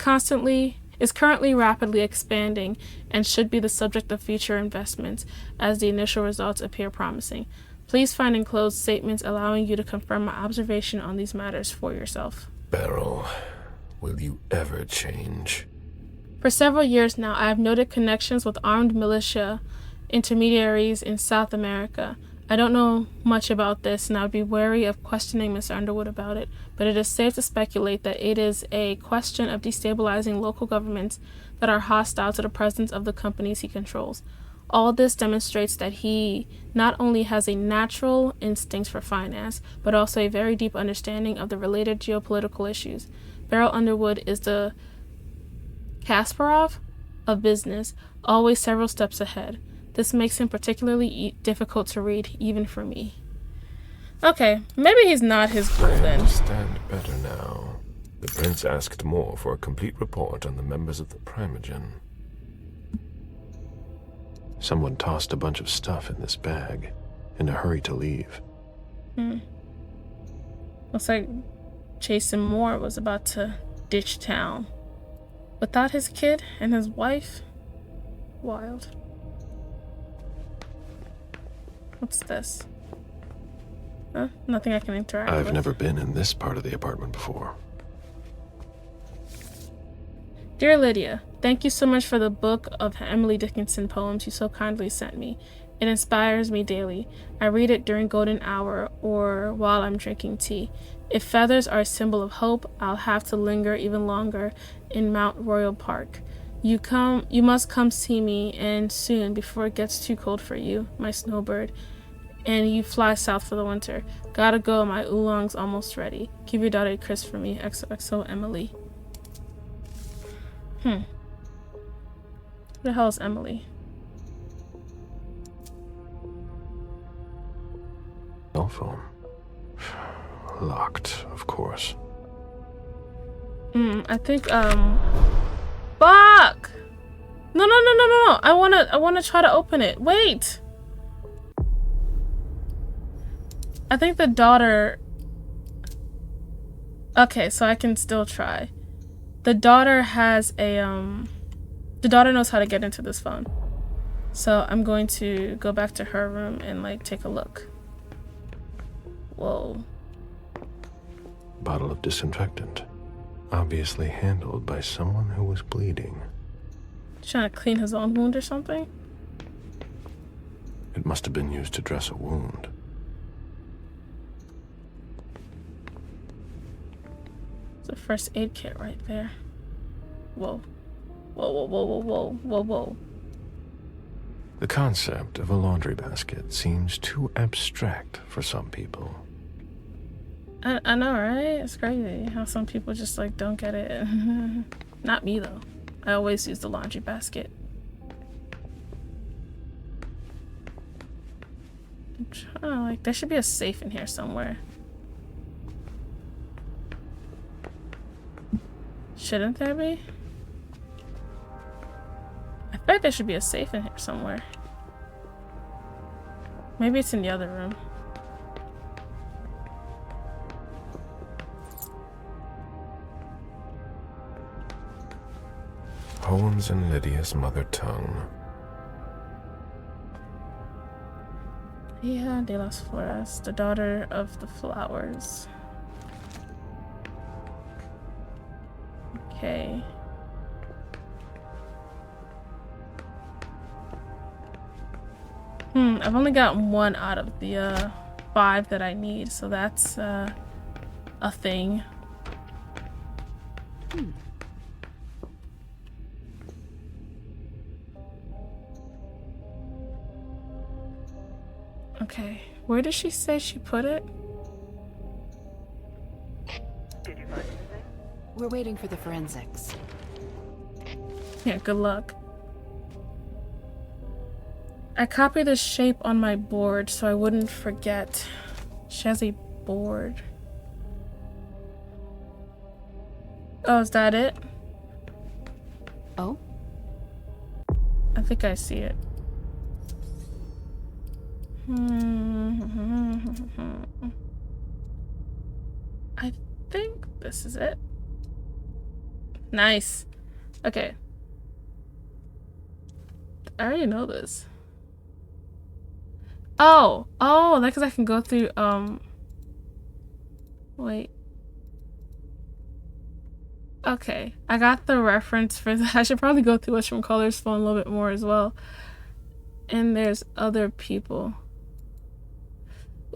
currently rapidly expanding and should be the subject of future investments as the initial results appear promising. Please find enclosed statements allowing you to confirm my observation on these matters for yourself.
Berel, will you ever change?
For several years now, I have noted connections with armed militia intermediaries in South America. I don't know much about this, and I would be wary of questioning Miss Underwood about it, but it is safe to speculate that it is a question of destabilizing local governments that are hostile to the presence of the companies he controls. All this demonstrates that he not only has a natural instinct for finance, but also a very deep understanding of the related geopolitical issues. Berel Underwood is the Kasparov of business, always several steps ahead. This makes him particularly difficult to read, even for me. Okay, maybe he's not his Ghoul
I
then.
understand better now. The prince asked more for a complete report on the members of the Primogen. Someone tossed a bunch of stuff in this bag, in a hurry to leave.
Looks like Jason Moore was about to ditch town. Without his kid and his wife? Wild. What's this? Huh? Nothing I can interact with.
I've never been in this part of the apartment before.
Dear Lydia, thank you so much for the book of Emily Dickinson poems you so kindly sent me. It inspires me daily. I read it during golden hour or while I'm drinking tea. If feathers are a symbol of hope, I'll have to linger even longer in Mount Royal Park. You must come see me, and soon, before it gets too cold for you, my snowbird, and you fly south for the winter. Gotta go, my oolong's almost ready. Give your daughter a kiss for me. XOXO Emily. Who the hell is Emily?
Cell phone. Locked, of course.
I think, fuck! No. I wanna try to open it. Wait! I think the daughter... Okay, so I can still try. The daughter has a, the daughter knows how to get into this phone. So I'm going to go back to her room and, like, take a look. Whoa.
Bottle of disinfectant. Obviously handled by someone who was bleeding.
Trying to clean his own wound or something?
It must have been used to dress a wound.
It's a first aid kit right there. Whoa. Whoa.
The concept of a laundry basket seems too abstract for some people.
I know, right? It's crazy how some people just, like, don't get it. Not me, though. I always use the laundry basket. I'm trying to, like, there should be a safe in here somewhere. Shouldn't there be? I bet there should be a safe in here somewhere. Maybe it's in the other room.
Poems in Lydia's mother tongue.
Hija de las Flores, the daughter of the flowers. Okay. I've only got one out of the 5 that I need, so that's a thing. Okay, where did she say she put it?
Did you find anything?
We're waiting for the forensics.
Yeah, good luck. I copied the shape on my board so I wouldn't forget. She has a board. Oh, is that it?
Oh?
I think I see it. I think this is it. Nice. Okay. I already know this. Oh, that's because I can go through, wait. Okay, I got the reference for that. I should probably go through What's from Color's phone a little bit more as well. And there's other people.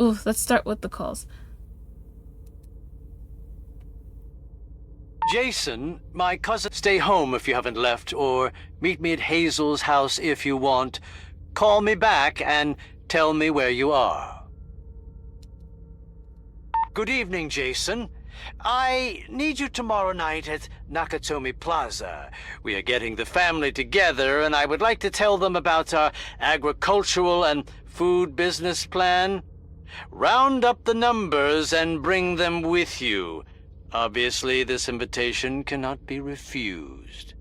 Ooh, let's start with the calls.
Jason, my cousin, stay home if you haven't left, or meet me at Hazel's house if you want. Call me back and tell me where you are. Good evening, Jason. I need you tomorrow night at Nakatomi Plaza. We are getting the family together, and I would like to tell them about our agricultural and food business plan. Round up the numbers and bring them with you. Obviously, this invitation cannot be refused.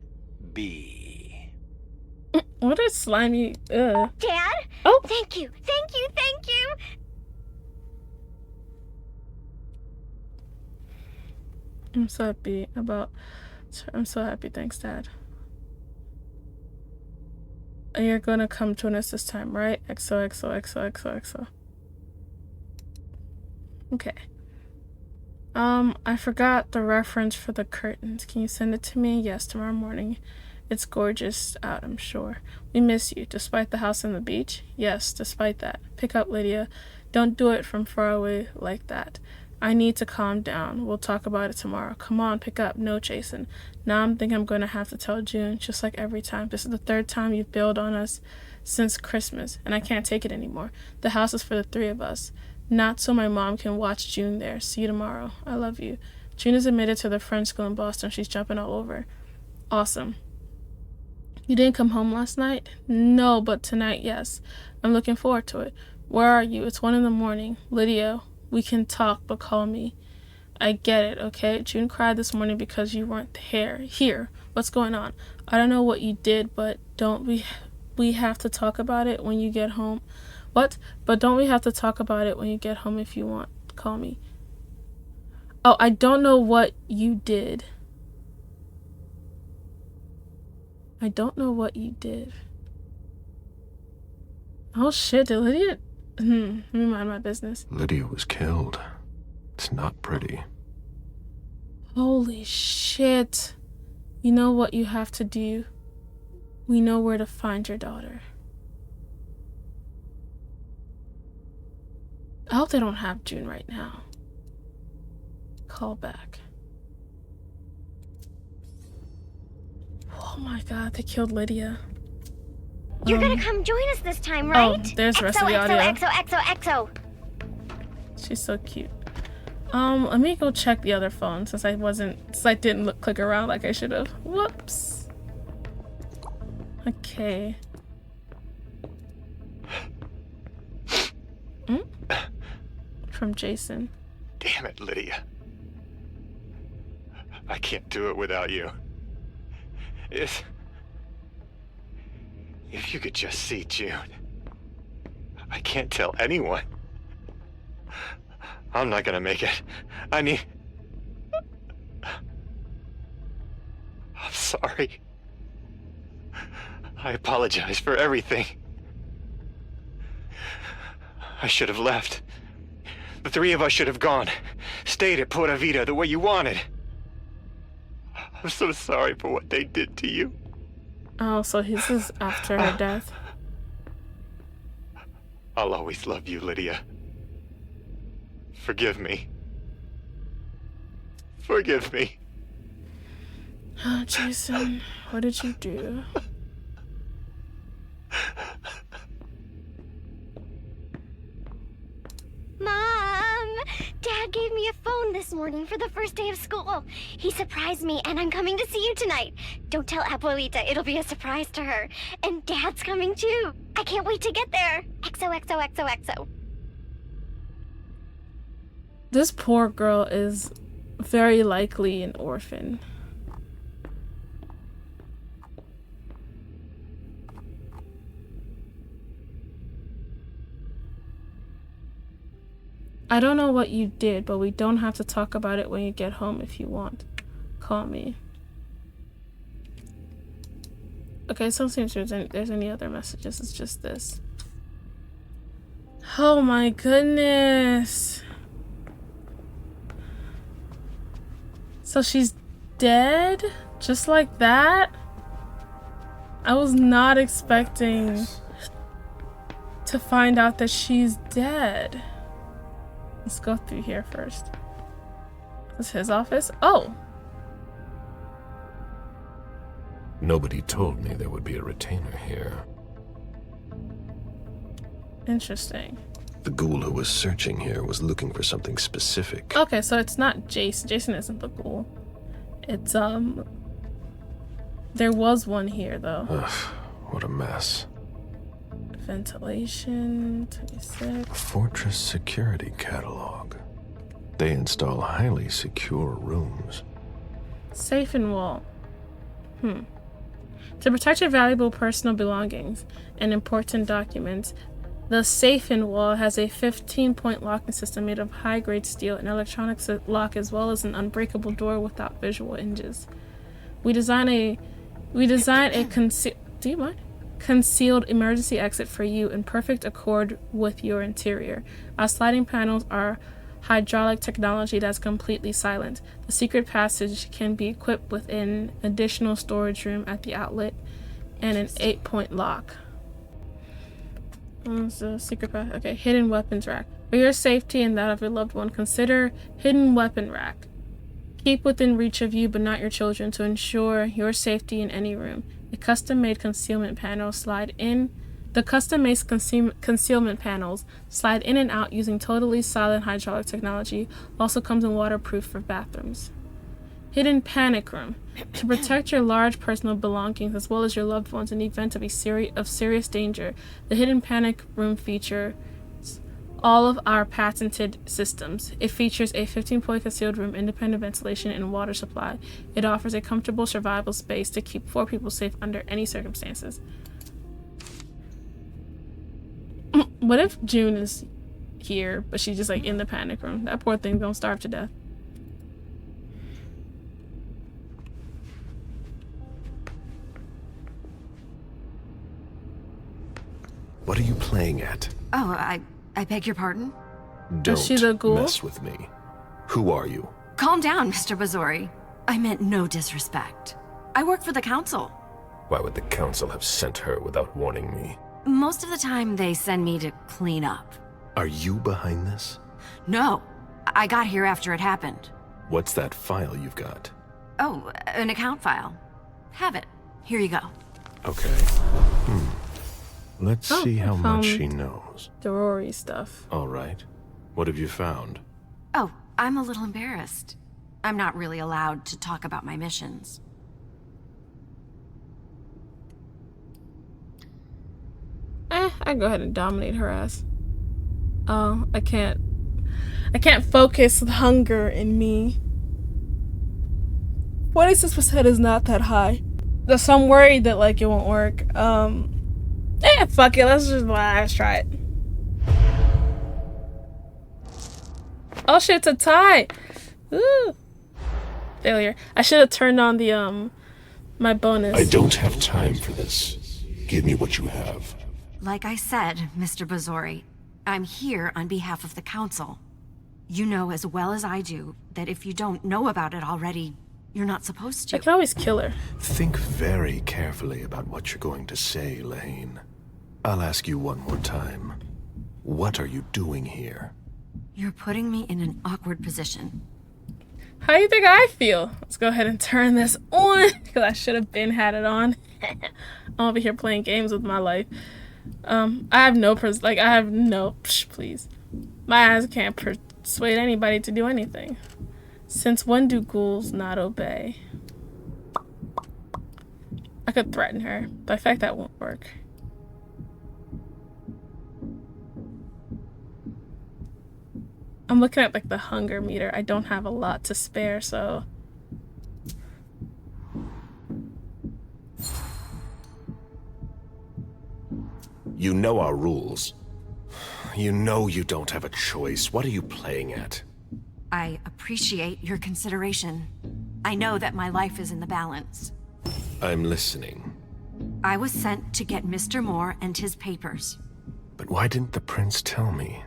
B.
What a slimy,
Dad?
Oh!
Thank you, thank you, thank you!
I'm so happy about... I'm so happy, thanks, Dad. You're gonna come join us this time, right? XOXOXOXOXO. Okay. I forgot the reference for the curtains. Can you send it to me? Yes, tomorrow morning. It's gorgeous out, I'm sure. We miss you, despite the house and the beach. Yes, despite that. Pick up, Lydia. Don't do it from far away like that. I need to calm down. We'll talk about it tomorrow. Come on, pick up. No chasing. Now I'm thinking I'm going to have to tell June, just like every time. This is the third time you've bailed on us since Christmas, and I can't take it anymore. The house is for the three of us. Not so my mom can watch June there. See you tomorrow. I love you. June is admitted to the French school in Boston. She's jumping all over. Awesome. You didn't come home last night? No, but tonight, yes. I'm looking forward to it. Where are you? It's 1 a.m. Lydia, we can talk, but call me. I get it, okay? June cried this morning because you weren't here. What's going on? I don't know what you did, but don't we have to talk about it when you get home? What? But don't we have to talk about it when you get home if you want? Call me. Oh, I don't know what you did. I don't know what you did. Oh shit, did Lydia? Let me mind my business.
Lydia was killed. It's not pretty.
Holy shit. You know what you have to do? We know where to find your daughter. I hope they don't have June right now. Call back. Oh my god, they killed Lydia.
You're gonna come join us this time, right?
Oh, there's the rest of the audio.
XOXOXOXO.
She's so cute. Let me go check the other phone since I didn't click around like I should have. Whoops. Okay. From Jason.
Damn it, Lydia. I can't do it without you. If you could just see June. I can't tell anyone. I'm not gonna make it. I'm sorry. I apologize for everything. I should have left. The three of us should have gone. Stayed at Pura Vida the way you wanted. I'm so sorry for what they did to you.
Oh, so this is after her death.
I'll always love you, Lydia. Forgive me. Forgive me.
Oh, Jason, what did you do?
Mom! Dad gave me a phone this morning for the first day of school. He surprised me, and I'm coming to see you tonight. Don't tell Abuelita, it'll be a surprise to her. And Dad's coming too. I can't wait to get there. XOXOXOXO.
This poor girl is very likely an orphan. I don't know what you did, but we don't have to talk about it when you get home if you want. Call me. Okay, so it seems there's any other messages. It's just this. Oh my goodness. So she's dead? Just like that? I was not expecting to find out that she's dead. Let's go through here first. This is his office? Oh.
Nobody told me there would be a retainer here.
Interesting.
The ghoul who was searching here was looking for something specific.
Okay, so it's not Jason. Jason isn't the ghoul. It's, there was one here, though.
Ugh, what a mess.
Ventilation,
A
26.
fortress security catalog. They install highly secure rooms.
Safe and wall. To protect your valuable personal belongings and important documents, the safe and wall has a 15-point locking system made of high-grade steel and electronic lock, as well as an unbreakable door without visual hinges. We design a concealed emergency exit for you in perfect accord with your interior. Our sliding panels are hydraulic technology that's completely silent. The secret passage can be equipped with an additional storage room at the outlet and an 8-point lock. So secret pass. Okay, hidden weapons rack. For your safety and that of your loved one, consider hidden weapon rack. Keep within reach of you but not your children to ensure your safety in any room. The custom-made concealment panels slide in and out using totally silent hydraulic technology. Also comes in waterproof for bathrooms. Hidden panic room. To protect your large personal belongings as well as your loved ones in the event of serious danger, the hidden panic room features all of our patented systems. It features a 15-point concealed room, independent ventilation, and water supply. It offers a comfortable survival space to keep 4 people safe under any circumstances. What if June is here, but she's just like in the panic room? That poor thing's gonna starve to death.
What are you playing at?
Oh, I beg your pardon?
Don't
Is she the ghoul?
mess with me. Who are you?
Calm down, Mr. Bazzori. I meant no disrespect. I work for the council.
Why would the council have sent her without warning me?
Most of the time, they send me to clean up.
Are you behind this?
No, I got here after it happened.
What's that file you've got?
Oh, an account file. Have it. Here you go.
Okay. Let's see how much she knows.
Drory stuff.
All right. What have you found?
Oh, I'm a little embarrassed. I'm not really allowed to talk about my missions.
I can go ahead and dominate her ass. Oh, I can't focus with hunger in me. 26% is not that high. So I'm worried that like it won't work. Fuck it, let's try it. Oh shit, it's a tie. Ooh. Failure. I should have turned on the my bonus.
I don't have time for this. Give me what you have.
Like I said, Mr. Bazzori, I'm here on behalf of the council. You know as well as I do that if you don't know about it already, you're not supposed to.
I can always kill her.
Think very carefully about what you're going to say, Lane. I'll ask you one more time. What are you doing here?
You're putting me in an awkward position.
How do you think I feel? Let's go ahead and turn this on, because I should have had it on. I'm over here playing games with my life. I have no please. My eyes can't persuade anybody to do anything. Since when do ghouls not obey? I could threaten her, but I feel like that won't work. I'm looking at like the hunger meter. I don't have a lot to spare, so
You know our rules. You know you don't have a choice. What are you playing at?
I appreciate your consideration. I know that my life is in the balance.
I'm listening.
I was sent to get Mr. Moore and his papers.
But why didn't the prince tell me?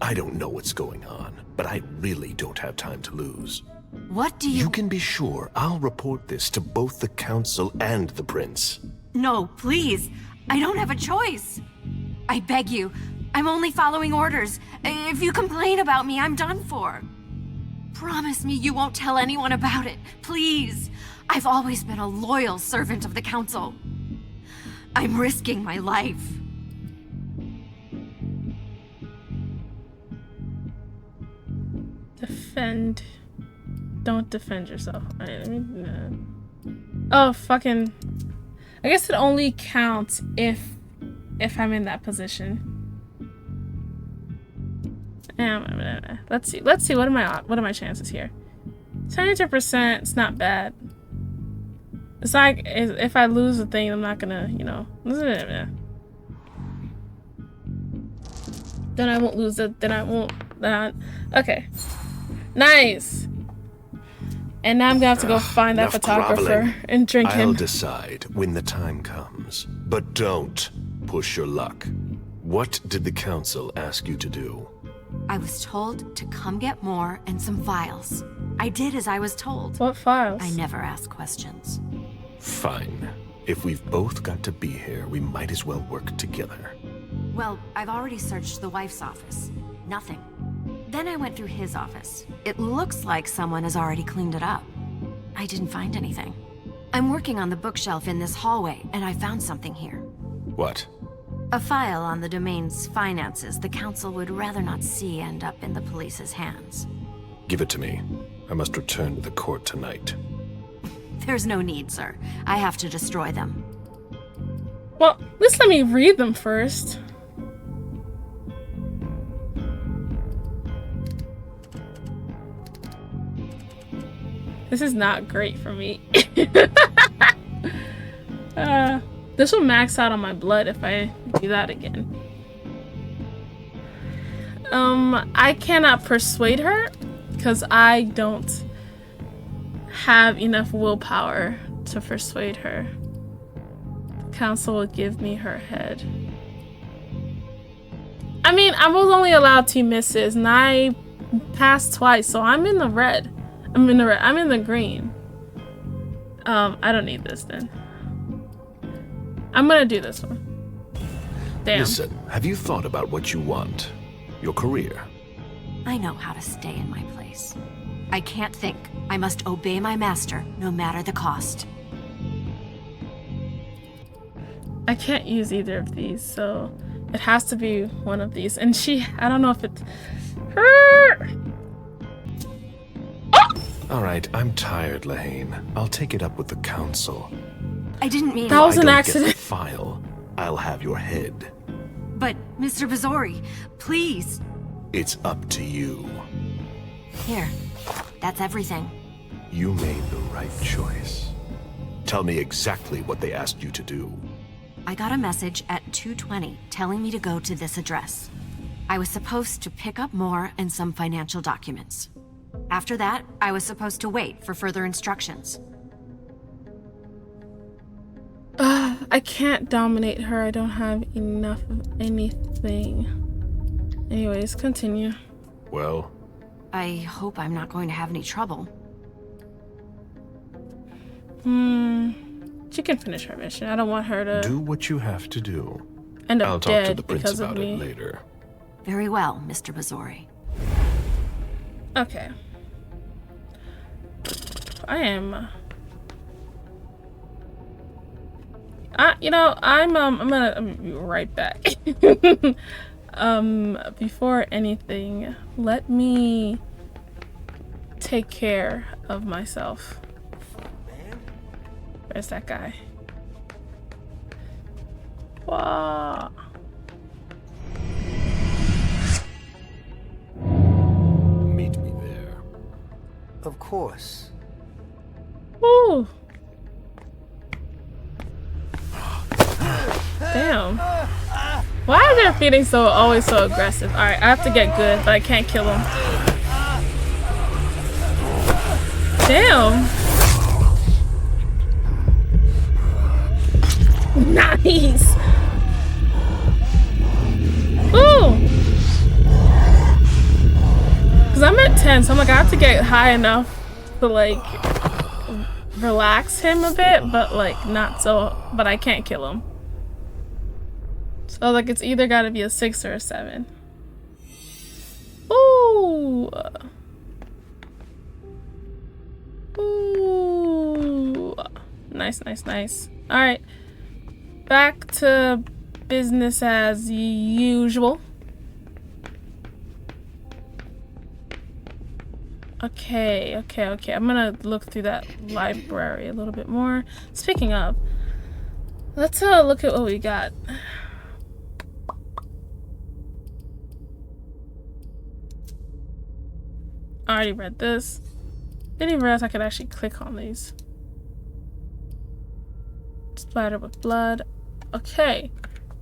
I don't know what's going on, but I really don't have time to lose.
What do you...
You can be sure I'll report this to both the council and the prince.
No, please. I don't have a choice. I beg you. I'm only following orders. If you complain about me, I'm done for. Promise me you won't tell anyone about it, please. I've always been a loyal servant of the council. I'm risking my life.
Defend. Don't defend yourself. Oh, fucking. I guess it only counts if I'm in that position. Let's see. What are my chances here? 72%. It's not bad. It's like if I lose the thing, I'm not gonna, you know. Then I won't lose it. Then I won't. Okay. Nice. And now I'm gonna have to go find that photographer and drink him.
I'll decide when the time comes. But don't push your luck. What did the council ask you to do?
I was told to come get more and some files. I did as I was told.
What files?
I never ask questions.
Fine. If we've both got to be here, we might as well work together.
Well, I've already searched the wife's office. Nothing. Then I went through his office. It looks like someone has already cleaned it up. I didn't find anything. I'm working on the bookshelf in this hallway, and I found something here.
What?
A file on the domain's finances the council would rather not see end up in the police's hands.
Give it to me. I must return to the court tonight.
There's no need, sir. I have to destroy them.
Well, at least let me read them first. This is not great for me. This will max out on my blood if I do that again. I cannot persuade her because I don't have enough willpower to persuade her. The council will give me her head. I mean, I was only allowed 2 misses and I passed twice, so I'm in the red. I'm in the green. I don't need this then. I'm gonna do this one. Damn.
Listen, have you thought about what you want? Your career?
I know how to stay in my place. I can't think. I must obey my master, no matter the cost.
I can't use either of these, so it has to be one of these. And I don't know if it's her.
Alright, I'm tired, Lahane. I'll take it up with the council.
I didn't mean...
That was an
Get
accident.
the file. I'll have your head.
But, Mr. Bazzori, please.
It's up to you.
Here. That's everything.
You made the right choice. Tell me exactly what they asked you to do.
I got a message at 2:20 telling me to go to this address. I was supposed to pick up more and some financial documents. After that, I was supposed to wait for further instructions.
I can't dominate her. I don't have enough of anything. Anyways, continue.
Well?
I hope I'm not going to have any trouble.
She can finish her mission. I don't want her to
do what you have to do.
End up
I'll talk
dead
to the prince
because
about
of me.
it later.
Very well, Mr. Bazzori.
Okay. I am. You know, I'm gonna be right back. Before anything, let me take care of myself. Where's that guy? Wow.
Meet me there.
Of course.
Ooh. Damn. Why are their feeding always so aggressive? Alright, I have to get good, but I can't kill him. Damn. Nice! Ooh! Because I'm at 10, so I'm like, I have to get high enough to, like, relax him a bit, but, like, not so, but I can't kill him. So, like, it's either gotta be a 6 or a 7. Ooh! Ooh! Nice, nice, nice. Alright. Back to business as usual. Okay. I'm gonna look through that library a little bit more. Speaking of, let's look at what we got. I already read this. Didn't even realize I could actually click on these. Splattered with blood. Okay.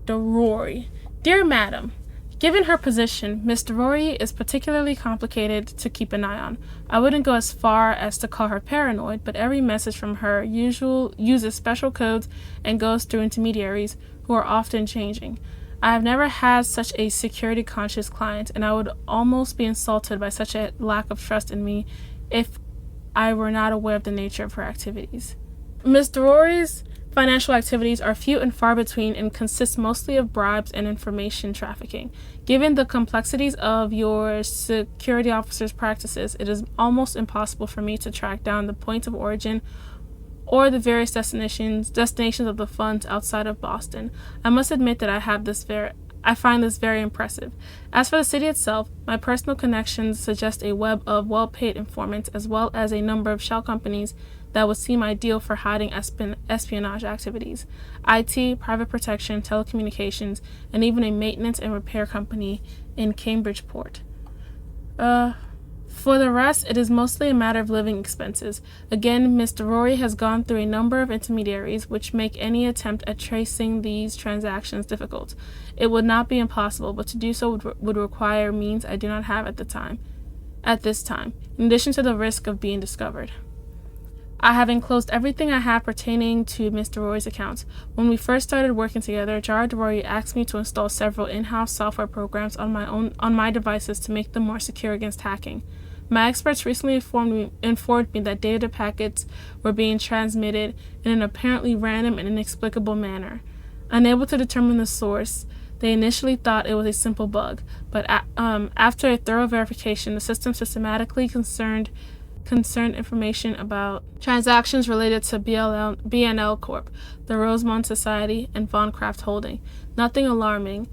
Drory. Dear Madam, given her position, Miss Drory is particularly complicated to keep an eye on. I wouldn't go as far as to call her paranoid, but every message from her uses special codes and goes through intermediaries who are often changing. I have never had such a security-conscious client, and I would almost be insulted by such a lack of trust in me if I were not aware of the nature of her activities. Miss Drory's financial activities are few and far between and consist mostly of bribes and information trafficking. Given the complexities of your security officer's practices, it is almost impossible for me to track down the point of origin or the various destinations of the funds outside of Boston. I must admit that I find this very impressive. As for the city itself, my personal connections suggest a web of well-paid informants as well as a number of shell companies that would seem ideal for hiding espionage activities. IT, private protection, telecommunications, and even a maintenance and repair company in Cambridgeport. For the rest, it is mostly a matter of living expenses. Again, Miss Drory has gone through a number of intermediaries, which make any attempt at tracing these transactions difficult. It would not be impossible, but to do so would require means I do not have at this time, in addition to the risk of being discovered. I have enclosed everything I have pertaining to Miss Drory's accounts. When we first started working together, Jara Drory asked me to install several in-house software programs on my devices to make them more secure against hacking. My experts recently informed me that data packets were being transmitted in an apparently random and inexplicable manner. Unable to determine the source, they initially thought it was a simple bug, but after a thorough verification, the system systematically concerned information about transactions related to BNL Corp., the Rosemont Society, and Von Kraft Holding. Nothing alarming.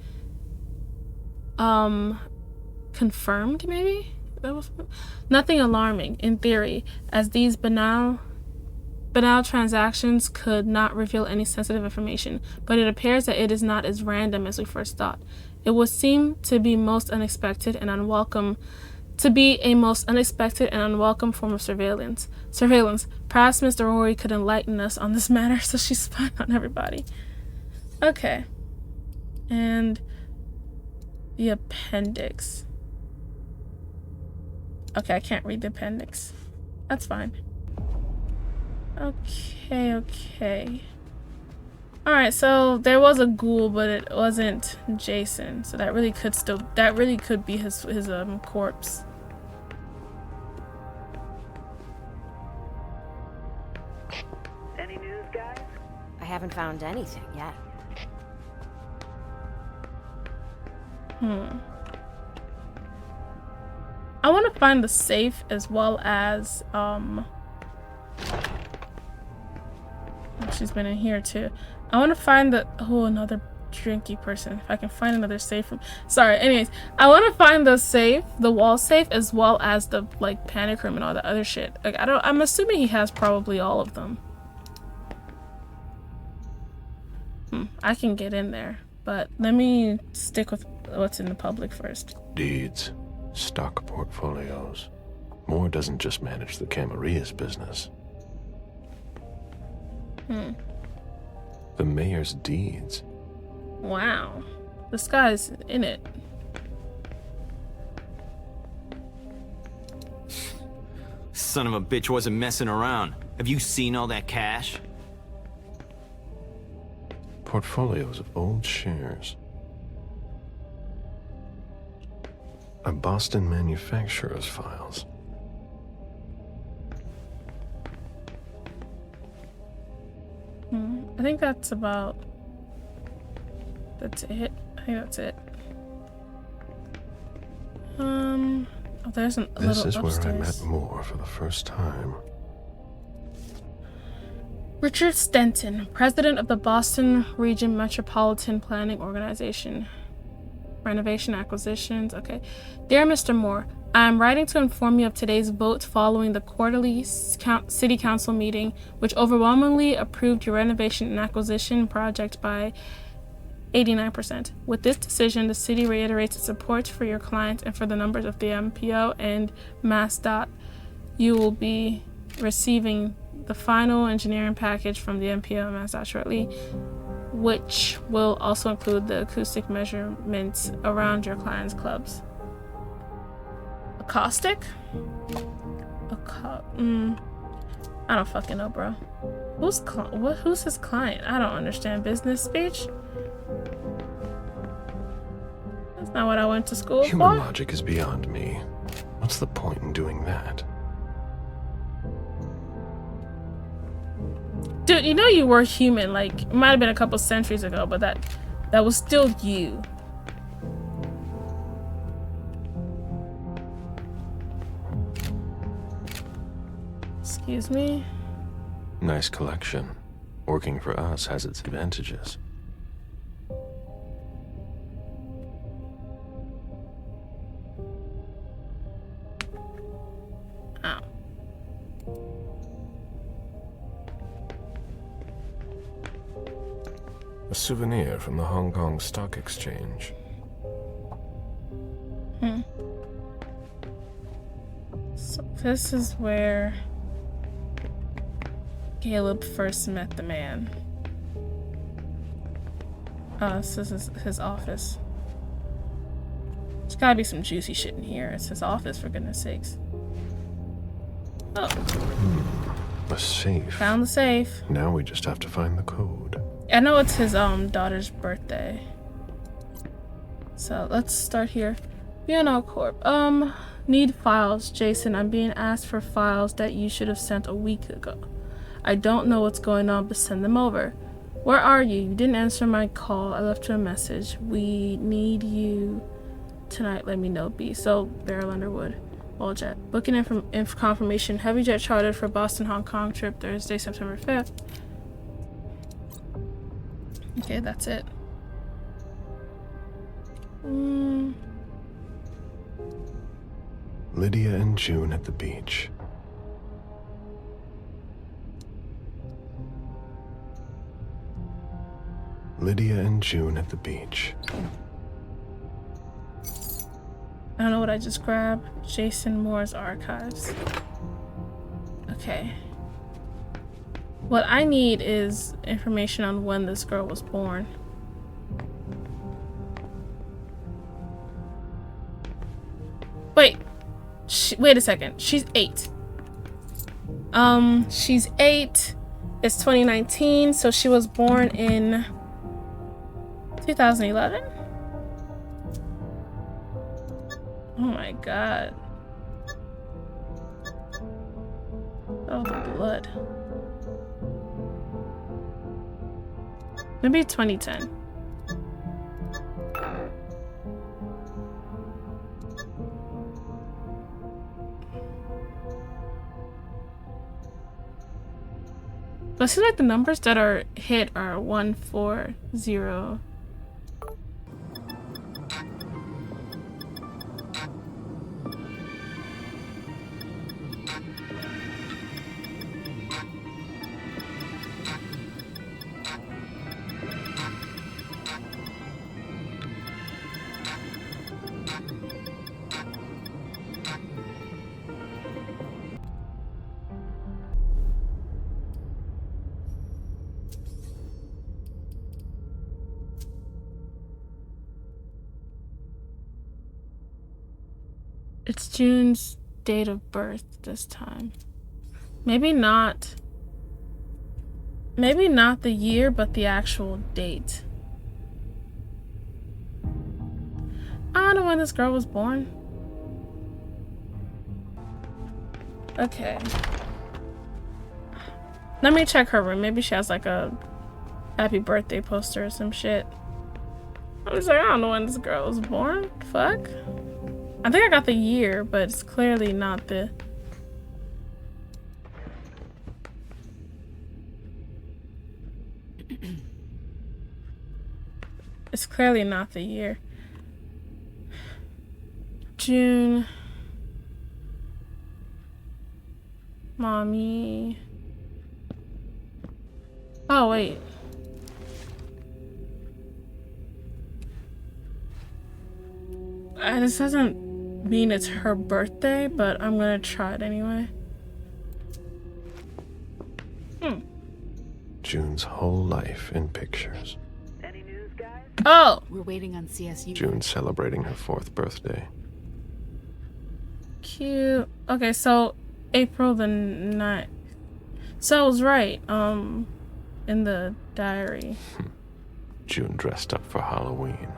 Confirmed, maybe? Nothing alarming, in theory, as these banal transactions could not reveal any sensitive information, but it appears that it is not as random as we first thought. It would seem to be a most unexpected and unwelcome form of surveillance. Perhaps Mr. Drory could enlighten us on this matter, so she's spying on everybody. Okay. And the appendix. Okay, I can't read the appendix. That's fine. Okay. Alright, so there was a ghoul, but it wasn't Jason. So that really could be his corpse.
Any news, guys?
I haven't found anything yet.
I want to find the safe as well as she's been in here too. I want to find another drinky person. If I can find another safe room. Sorry, anyways, I want to find the safe, the wall safe, as well as the like panic room and all the other shit. Like I'm assuming he has probably all of them. I can get in there, but let me stick with what's in the public first.
Deeds, stock portfolios. Moore doesn't just manage the Camaria's business. The mayor's deeds.
Wow. This guy's in it.
Son of a bitch wasn't messing around. Have you seen all that cash?
Portfolios of old shares. A Boston manufacturer's files.
I think that's about... That's it. I think that's it. Oh, there's a
This
little
is
upstairs.
where I met Moore for the first time.
Richard Stenton, president of the Boston Region Metropolitan Planning Organization. Renovation acquisitions. Okay. Dear Mr. Moore, I am writing to inform you of today's vote following the quarterly city council meeting, which overwhelmingly approved your renovation and acquisition project by 89%. With this decision, the city reiterates its support for your client and for the numbers of the MPO and MassDOT. You will be receiving the final engineering package from the MPO and MassDOT shortly, which will also include the acoustic measurements around your client's clubs. Acoustic? I don't fucking know, bro. Who's his client? I don't understand business speech. That's not what I went to school for.
Human logic is beyond me. What's the point in doing that?
Dude, you know you were human, like, it might have been a couple centuries ago, but that was still you. Excuse me?
Nice collection. Working for us has its advantages.
Oh.
A souvenir from the Hong Kong Stock Exchange.
So this is where Galab first met the man. This is his office. There's gotta be some juicy shit in here. It's his office, for goodness sakes. Oh.
A safe.
Found the safe.
Now we just have to find the code.
I know it's his daughter's birthday. So let's start here. B&O Corp. Need files. Jason, I'm being asked for files that you should have sent a week ago. I don't know what's going on, but send them over. Where are you? You didn't answer my call. I left you a message. We need you tonight. Let me know, B. So, Berel, Underwood. All jet. Booking in for confirmation. Heavy jet chartered for Boston, Hong Kong trip Thursday, September 5th. Okay, that's it.
Lydia and June at the beach. Lydia and June at the beach.
I don't know what I just grabbed. Jason Moore's archives. Okay. What I need is information on when this girl was born. Wait. Wait a second. She's 8. She's 8. It's 2019, so she was born in 2011? Oh my god. Oh, the blood. Maybe 2010. But it seems like the numbers that are hit are 140. It's June's date of birth this time. Maybe not. Maybe not the year, but the actual date. I don't know when this girl was born. Okay. Let me check her room. Maybe she has like a happy birthday poster or some shit. I was like, I don't know when this girl was born. Fuck. I think I got the year, but it's clearly not the... It's clearly not the year. June. Mommy. Oh, wait. This doesn't mean it's her birthday, but I'm gonna try it anyway.
June's whole life in pictures.
Any news, guys?
Oh!
We're waiting on CSU.
June celebrating her 4th birthday.
Cute. Okay, so April the 9th. So I was right, in the diary.
June dressed up for Halloween.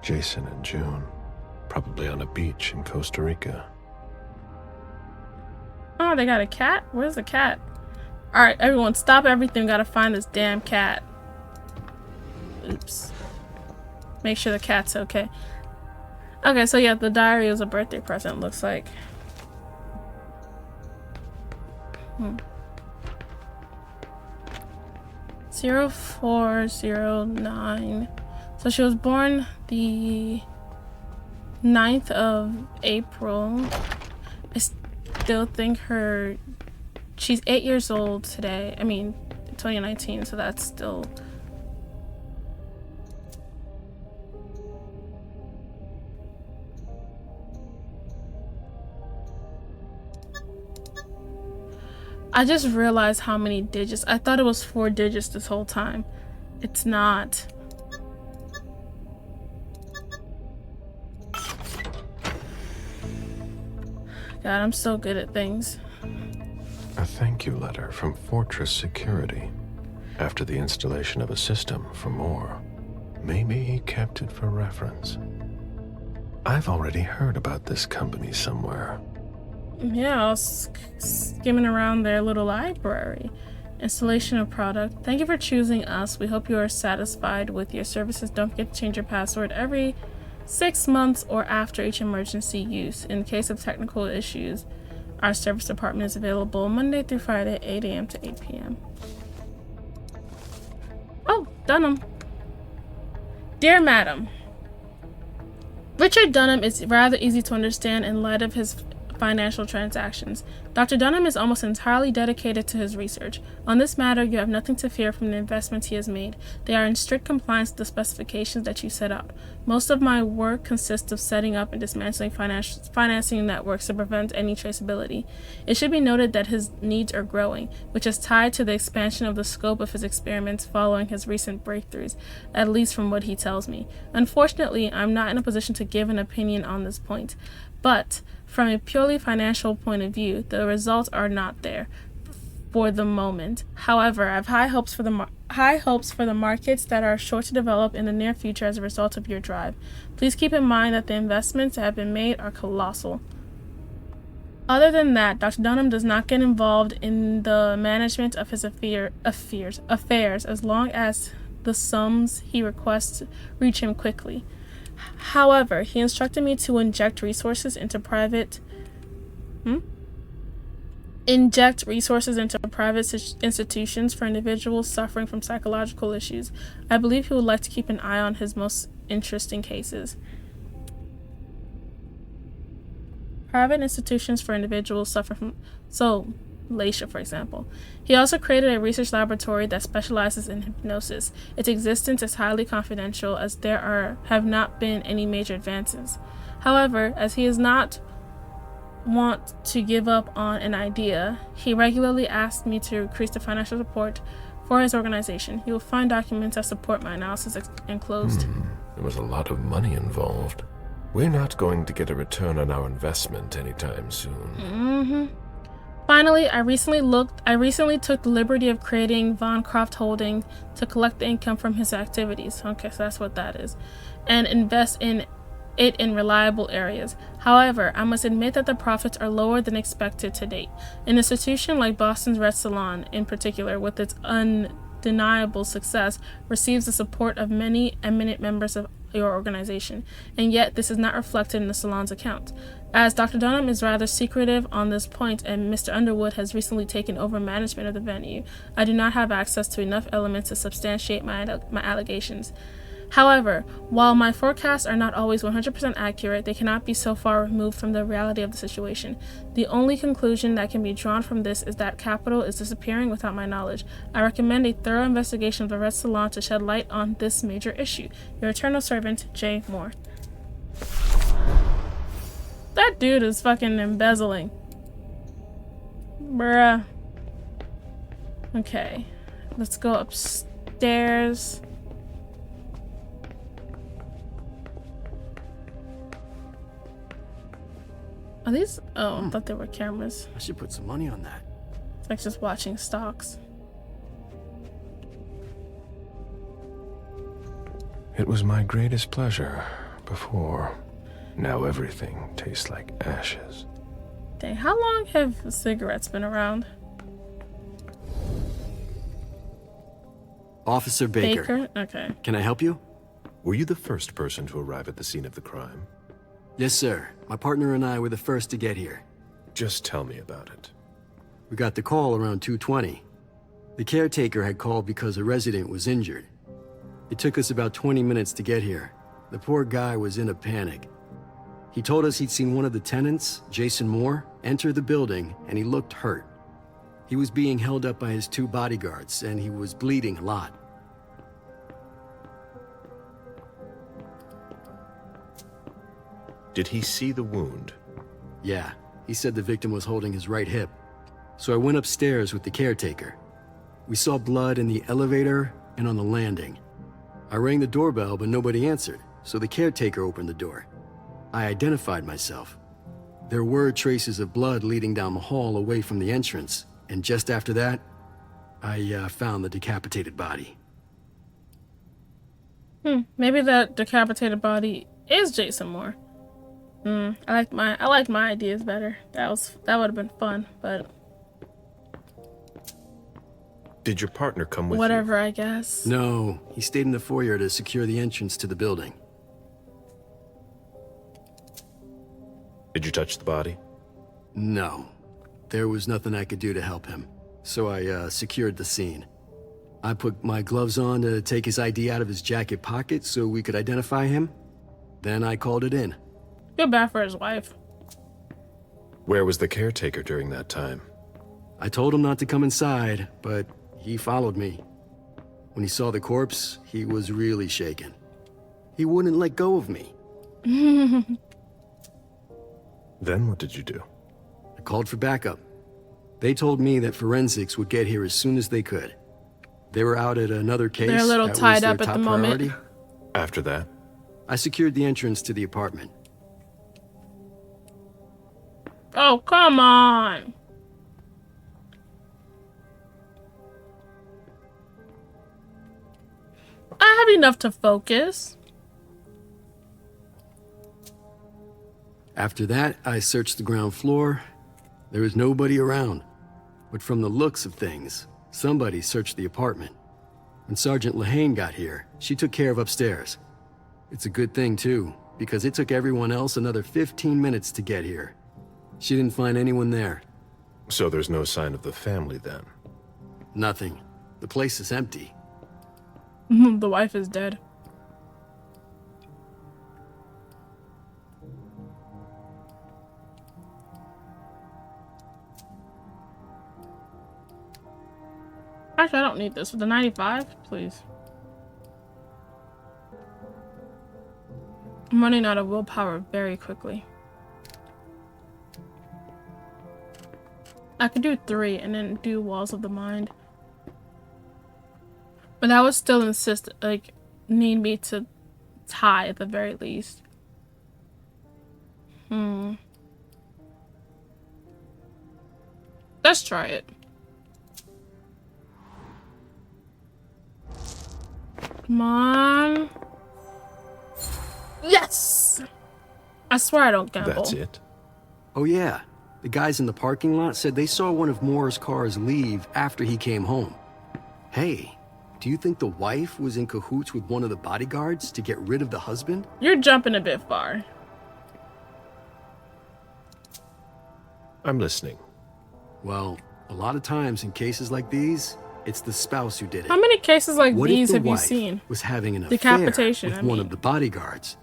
Jason and June, probably on a beach in Costa Rica.
Oh, they got a cat? Where's the cat? Alright, everyone, stop everything. Gotta find this damn cat. Oops. Make sure the cat's okay. Okay, so yeah, the diary was a birthday present, looks like. 0409. So she was born the 9th of April. I still think she's 8 years old today. I mean, 2019, so that's still... I just realized how many digits. I thought it was 4 digits this whole time. It's not. God, I'm so good at things.
A thank you letter from Fortress Security. After the installation of a system for more. Maybe he kept it for reference. I've already heard about this company somewhere.
Yeah, I was skimming around their little library. Installation of product. Thank you for choosing us. We hope you are satisfied with your services. Don't forget to change your password every 6 months or after each emergency use. In case of technical issues, our service department is available Monday through Friday, 8 a.m. to 8 p.m. Oh, Dunham. Dear Madam, Richard Dunham is rather easy to understand in light of his financial transactions. Dr. Dunham is almost entirely dedicated to his research. On this matter, you have nothing to fear from the investments he has made. They are in strict compliance with the specifications that you set up. Most of my work consists of setting up and dismantling financing networks to prevent any traceability. It should be noted that his needs are growing, which is tied to the expansion of the scope of his experiments following his recent breakthroughs, at least from what he tells me. Unfortunately, I'm not in a position to give an opinion on this point, but from a purely financial point of view, the results are not there for the moment. However, I have high hopes for the markets that are sure to develop in the near future as a result of your drive. Please keep in mind that the investments that have been made are colossal. Other than that, Dr. Dunham does not get involved in the management of his affairs as long as the sums he requests reach him quickly. However, he instructed me to inject resources into private institutions for individuals suffering from psychological issues. I believe he would like to keep an eye on his most interesting cases. Private institutions for individuals suffering from Lacia, for example. He also created a research laboratory that specializes in hypnosis. Its existence is highly confidential as there have not been any major advances. However, as he does not want to give up on an idea, he regularly asks me to increase the financial support for his organization. You will find documents that support my analysis enclosed.
There was a lot of money involved. We're not going to get a return on our investment anytime soon.
Finally, I recently took the liberty of creating Von Croft Holding to collect the income from his activities. Okay, so that's what that is. And invest in it in reliable areas. However, I must admit that the profits are lower than expected to date. An institution like Boston's Red Salon, in particular, with its undeniable success, receives the support of many eminent members of your organization, and yet this is not reflected in the salon's account. As Dr. Dunham is rather secretive on this point and Mr. Underwood has recently taken over management of the venue, I do not have access to enough elements to substantiate my allegations. However, while my forecasts are not always 100% accurate, they cannot be so far removed from the reality of the situation. The only conclusion that can be drawn from this is that capital is disappearing without my knowledge. I recommend a thorough investigation of the Red Salon to shed light on this major issue. Your eternal servant, J. Moore. That dude is fucking embezzling. Bruh. Okay. Let's go upstairs. Are these? Oh, I thought they were cameras.
I should put some money on that.
It's like just watching stocks.
It was my greatest pleasure before. Now everything tastes like ashes.
Dang, how long have cigarettes been around?
Officer Baker.
Okay.
Can I help you?
Were you the first person to arrive at the scene of the crime?
Yes, sir. My partner and I were the first to get here.
Just tell me about it.
We got the call around 2:20. The caretaker had called because a resident was injured. It took us about 20 minutes to get here. The poor guy was in a panic. He told us he'd seen one of the tenants, Jason Moore, enter the building and he looked hurt. He was being held up by his 2 bodyguards and he was bleeding a lot.
Did he see the wound?
Yeah, he said the victim was holding his right hip. So I went upstairs with the caretaker. We saw blood in the elevator and on the landing. I rang the doorbell, but nobody answered, so the caretaker opened the door. I identified myself. There were traces of blood leading down the hall away from the entrance, and just after that, I found the decapitated body.
Maybe that decapitated body is Jason Moore. I liked my ideas better. That would have been fun, but
did your partner come with you?
Whatever, I guess.
No, he stayed in the foyer to secure the entrance to the building.
Did you touch the body?
No. There was nothing I could do to help him, so I secured the scene. I put my gloves on to take his ID out of his jacket pocket so we could identify him. Then I called it in.
Feel bad for his wife.
Where was the caretaker during that time?
I told him not to come inside, but he followed me. When he saw the corpse, he was really shaken. He wouldn't let go of me.
Then what did you do?
I called for backup. They told me that forensics would get here as soon as they could. They were out at another case.
They're a little
that
tied
was their
up at
top
the moment.
priority.
After that?
I secured the entrance to the apartment.
Oh, come on. I have enough to focus.
After that, I searched the ground floor. There was nobody around. But from the looks of things, somebody searched the apartment. When Sergeant Lehane got here, she took care of upstairs. It's a good thing, too, because it took everyone else another 15 minutes to get here. She didn't find anyone there.
So there's no sign of the family then?
Nothing. The place is empty.
The wife is dead. Actually, I don't need this. With the 95, please. I'm running out of willpower very quickly. I could do 3 and then do Walls of the Mind. But that would still need me to tie at the very least. Let's try it. Come on. Yes! I swear I don't gamble.
That's it.
Oh yeah, the guys in the parking lot said they saw one of Moore's cars leave after he came home. Hey, do you think the wife was in cahoots with one of the bodyguards to get rid of the husband?
You're jumping a bit far.
I'm listening.
Well, a lot of times in cases like these, it's the spouse who did it.
How many cases like
What
these
if the
have you
wife
seen?
was having an affair
Decapitation,
with one of the bodyguards?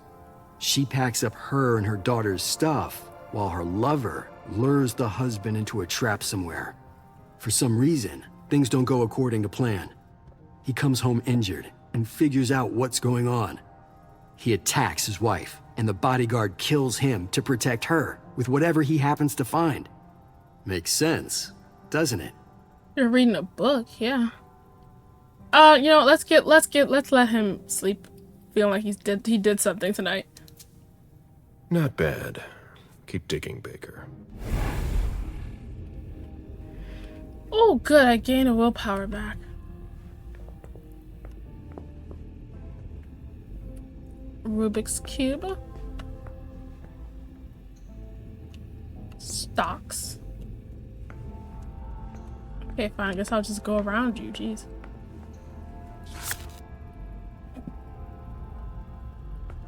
She packs up her and her daughter's stuff while her lover lures the husband into a trap somewhere. For some reason, things don't go according to plan. He comes home injured and figures out what's going on. He attacks his wife, and the bodyguard kills him to protect her with whatever he happens to find. Makes sense, doesn't it?
You're reading a book, yeah. You know, let's let him sleep feeling like he did something tonight.
Not bad. Keep digging, Baker.
Oh, good, I gained a willpower back. Rubik's Cube. Stocks. Okay, fine, I guess I'll just go around you, jeez.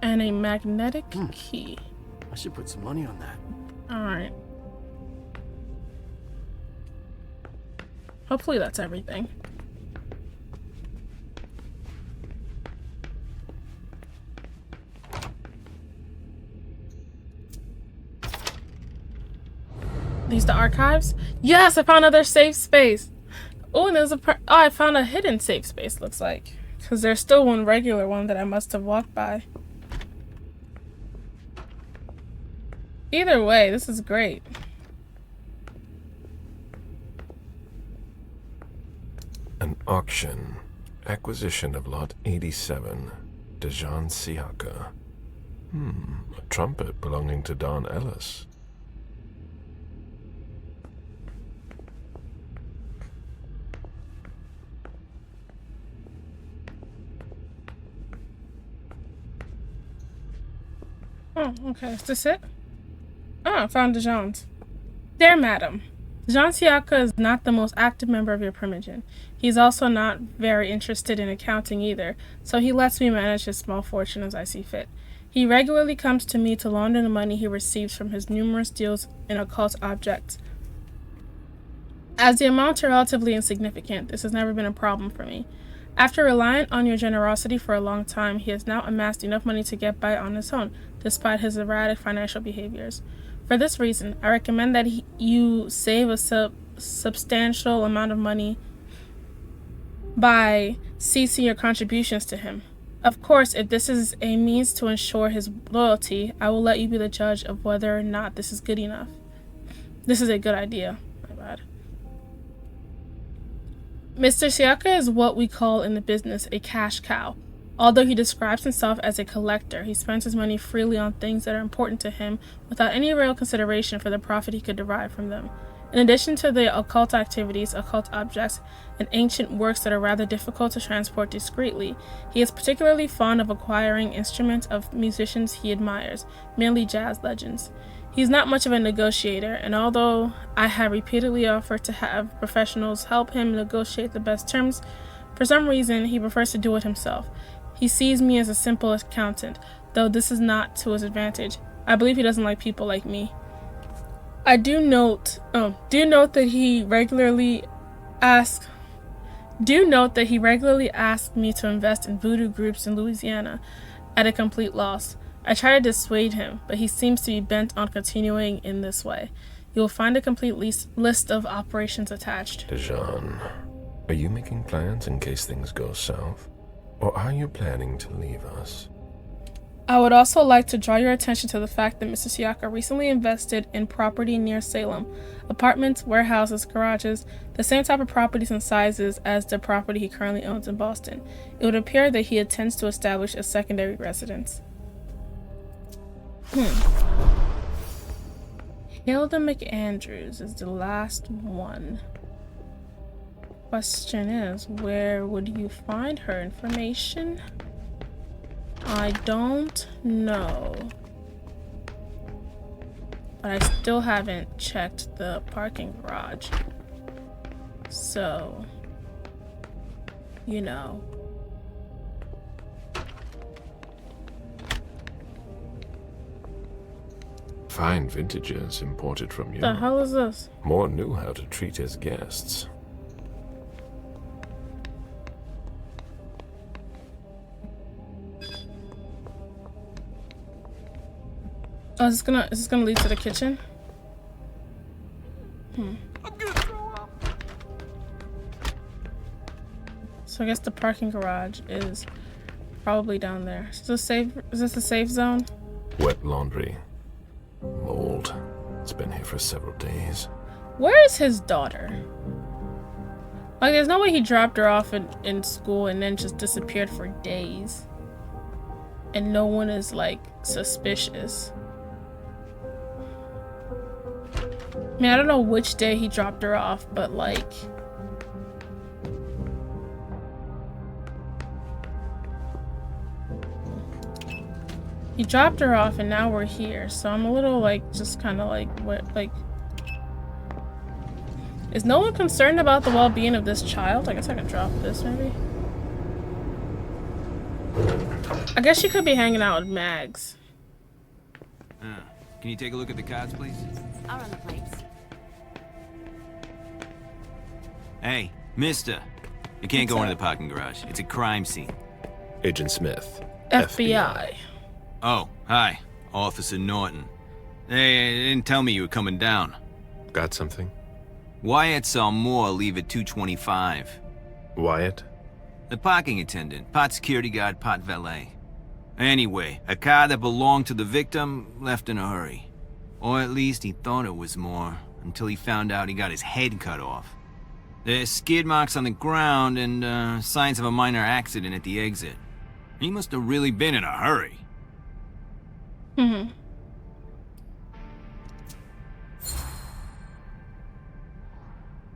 And a magnetic key.
I should put some money on that.
Alright. Hopefully that's everything. These the archives? Yes, I found another safe space. Oh, and there's I found a hidden safe space, looks like. Because there's still one regular one that I must have walked by. Either way, this is great.
An auction. Acquisition of lot 87. Dajan Siaka. A trumpet belonging to Don Ellis.
Oh, okay. Is this it? Oh, I found Dajan's. Dear Madam, Dajan Siaka is not the most active member of your primogen. He's also not very interested in accounting either, so he lets me manage his small fortune as I see fit. He regularly comes to me to launder the money he receives from his numerous deals in occult objects. As the amounts are relatively insignificant, this has never been a problem for me. After relying on your generosity for a long time, he has now amassed enough money to get by on his own, despite his erratic financial behaviors. For this reason, I recommend that you save a substantial amount of money by ceasing your contributions to him. Of course, if this is a means to ensure his loyalty, I will let you be the judge of whether or not this is good enough. This is a good idea. My bad. Mr. Siaka is what we call in the business a cash cow. Although he describes himself as a collector, he spends his money freely on things that are important to him without any real consideration for the profit he could derive from them. In addition to the occult activities, occult objects, and ancient works that are rather difficult to transport discreetly, he is particularly fond of acquiring instruments of musicians he admires, mainly jazz legends. He's not much of a negotiator, and although I have repeatedly offered to have professionals help him negotiate the best terms, for some reason he prefers to do it himself. He sees me as a simple accountant, though this is not to his advantage. I believe he doesn't like people like me. I do note that he regularly asks me to invest in voodoo groups in Louisiana at a complete loss. I try to dissuade him, but he seems to be bent on continuing in this way. You will find a complete list of operations attached.
Dajan, are you making plans in case things go south? Or are you planning to leave us?
I would also like to draw your attention to the fact that Mr. Siaka recently invested in property near Salem. Apartments, warehouses, garages, the same type of properties and sizes as the property he currently owns in Boston. It would appear that he intends to establish a secondary residence. Hilda MacAndrews is the last one. Question is, where would you find her information? I don't know. But I still haven't checked the parking garage. So, you know.
Fine vintages imported from Europe.
The hell is this?
Moore knew how to treat his guests.
Oh, is this gonna lead to the kitchen? So I guess the parking garage is probably down there. Is this a safe zone?
Wet laundry. Mold. It's been here for several days.
Where is his daughter? Like, there's no way he dropped her off in school and then just disappeared for days. And no one is, like, suspicious. I mean, I don't know which day he dropped her off, but, like... He dropped her off and now we're here, so I'm a little, like, just kind of, like, what, like... Is no one concerned about the well-being of this child? I guess I can drop this, maybe? I guess she could be hanging out with Mags.
Can you take a look at the cards, please?
I'll run the plates.
Hey, mister. You can't go into the parking garage. It's a crime scene.
Agent Smith.
FBI.
Oh, hi. Officer Norton. They didn't tell me you were coming down.
Got something?
Wyatt saw Moore leave at 2:25.
Wyatt?
The parking attendant, part security guard, part valet. Anyway, a car that belonged to the victim left in a hurry. Or at least he thought it was Moore, until he found out he got his head cut off. There's skid marks on the ground and signs of a minor accident at the exit. He must have really been in a hurry.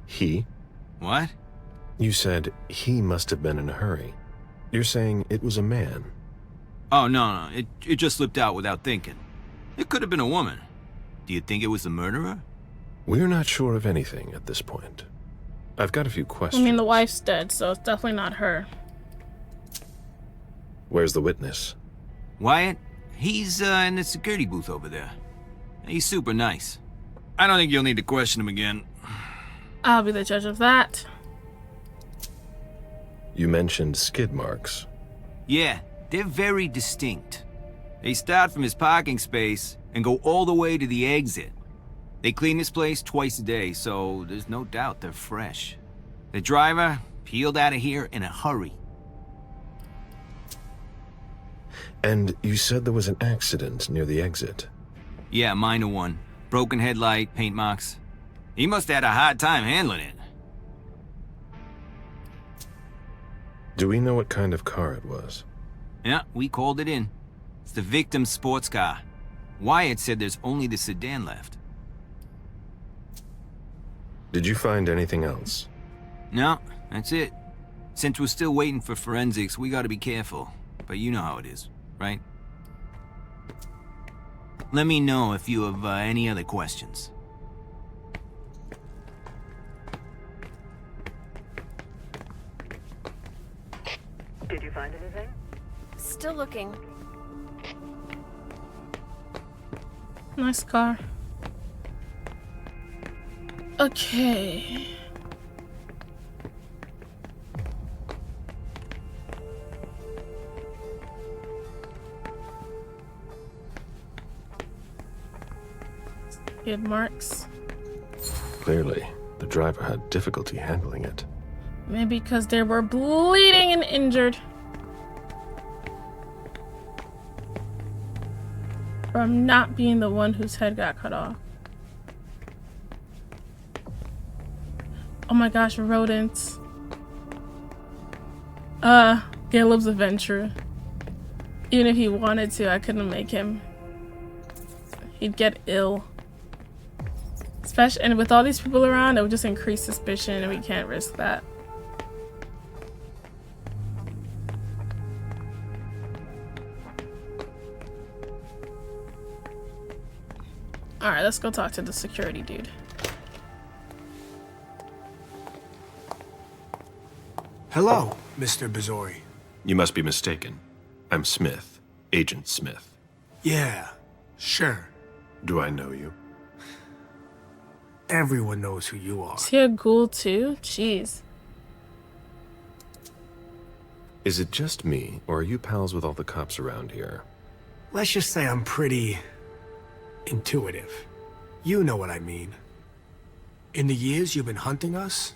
He?
What?
You said he must have been in a hurry. You're saying it was a man?
Oh, no. It just slipped out without thinking. It could have been a woman. Do you think it was the murderer?
We're not sure of anything at this point. I've got a few questions.
I mean, the wife's dead, so it's definitely not her.
Where's the witness?
Wyatt? He's in the security booth over there. He's super nice. I don't think you'll need to question him again.
I'll be the judge of that.
You mentioned skid marks.
Yeah, they're very distinct. They start from his parking space and go all the way to the exit. They clean this place twice a day, so there's no doubt they're fresh. The driver peeled out of here in a hurry.
And you said there was an accident near the exit.
Yeah, minor one. Broken headlight, paint marks. He must have had a hard time handling it.
Do we know what kind of car it was?
Yeah, we called it in. It's the victim's sports car. Wyatt said there's only the sedan left.
Did you find anything else?
No, that's it. Since we're still waiting for forensics, we gotta be careful. But you know how it is, right? Let me know if you have any other questions.
Did you find anything?
Still looking.
Nice car. Okay. Skid marks.
Clearly, the driver had difficulty handling it.
Maybe because they were bleeding and injured. From not being the one whose head got cut off. Oh my gosh, rodents. Galab's adventure. Even if he wanted to, I couldn't make him. He'd get ill. Especially, and with all these people around, it would just increase suspicion, and we can't risk that. Alright, let's go talk to the security dude.
Hello, Mr. Bizori.
You must be mistaken. I'm Smith, Agent Smith.
Yeah, sure.
Do I know you?
Everyone knows who you are.
Is he a ghoul too? Jeez.
Is it just me, or are you pals with all the cops around here?
Let's just say I'm pretty intuitive. You know what I mean. In the years you've been hunting us,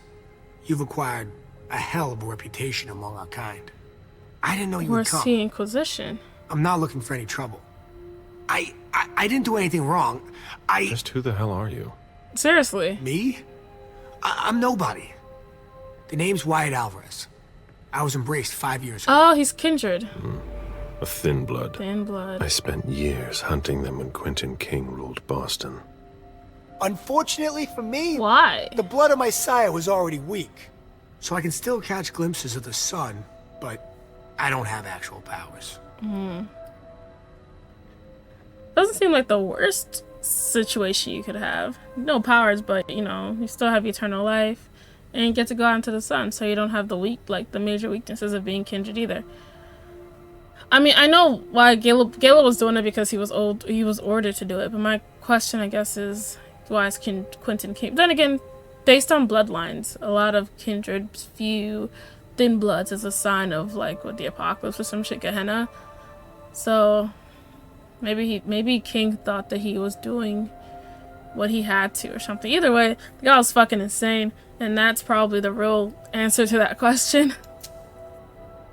you've acquired a hell of a reputation among our kind. I didn't know you would come.
Where's the Inquisition?
I'm not looking for any trouble. I didn't do anything wrong.
Just who the hell are you?
Seriously?
Me? I'm nobody. The name's Wyatt Alvarez. I was embraced 5 years ago.
Oh, he's kindred.
A thin blood.
Thin blood.
I spent years hunting them when Quentin King ruled Boston.
Unfortunately for me,
why?
The blood of my sire was already weak. So I can still catch glimpses of the sun, but I don't have actual powers.
Doesn't seem like the worst situation you could have. No powers, but you know, you still have eternal life, and you get to go out into the sun, so you don't have the major weaknesses of being kindred either. I mean, I know why Galab was doing it because he was old. He was ordered to do it. But my question, I guess, is why is Quentin King? Then again, based on bloodlines, a lot of kindred view thin bloods as a sign of like what the apocalypse or some shit, Gehenna. So maybe King thought that he was doing what he had to or something. Either way, the guy was fucking insane, and that's probably the real answer to that question.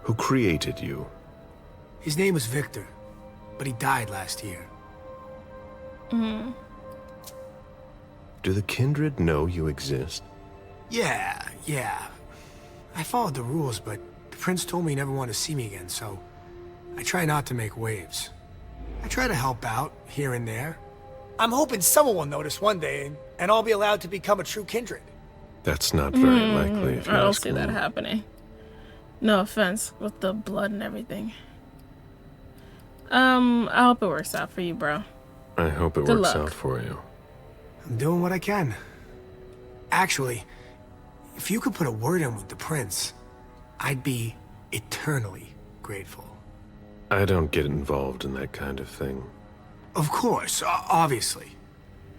Who created you?
His name was Victor, but he died last year.
Do the kindred know you exist?
Yeah. I followed the rules, but the prince told me he never wanted to see me again, so I try not to make waves. I try to help out here and there. I'm hoping someone will notice one day, and I'll be allowed to become a true kindred.
That's not very likely if you
I don't
ask
see
me.
that happening. No offense with the blood and everything. I hope it works out for you, bro.
I hope it
Good
works
luck.
out for you.
I'm doing what I can. Actually, if you could put a word in with the prince, I'd be eternally grateful.
I don't get involved in that kind of thing.
Of course, obviously.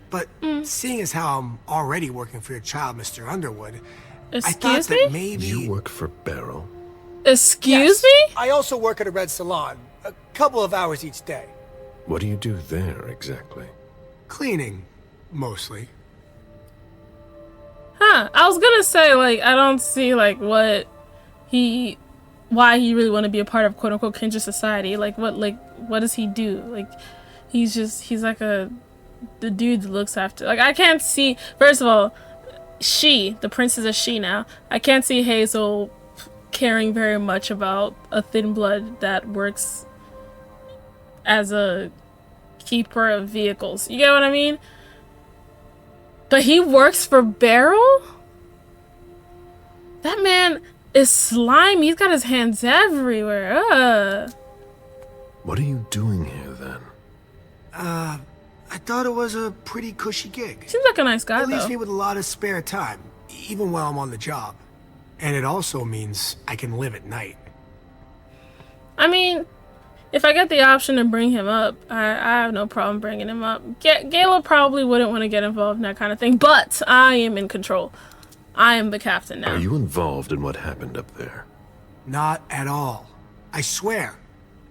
But seeing as how I'm already working for your child, Mr. Underwood, I thought
Excuse
that
me?
maybe...
You work for Berel?
Excuse me?
I also work at a red salon, a couple of hours each day.
What do you do there, exactly?
Cleaning, mostly.
Huh. I was gonna say, like, I don't see, like, why he really want to be a part of quote-unquote kindred society. Like, what does he do? Like, he's like the dude that looks after, like, I can't see, first of all, the prince is a she now. I can't see Hazel caring very much about a thin blood that works as a keeper of vehicles. You get what I mean? But he works for Berel? That man is slimy. He's got his hands everywhere.
What are you doing here, then?
I thought it was a pretty cushy gig.
Seems like a nice guy,
It leaves
though.
me with a lot of spare time, even while I'm on the job. And it also means I can live at night.
I mean, if I get the option to bring him up, I have no problem bringing him up. Galab probably wouldn't want to get involved in that kind of thing, but I am in control. I am the captain now.
Are you involved in what happened up there?
Not at all. I swear.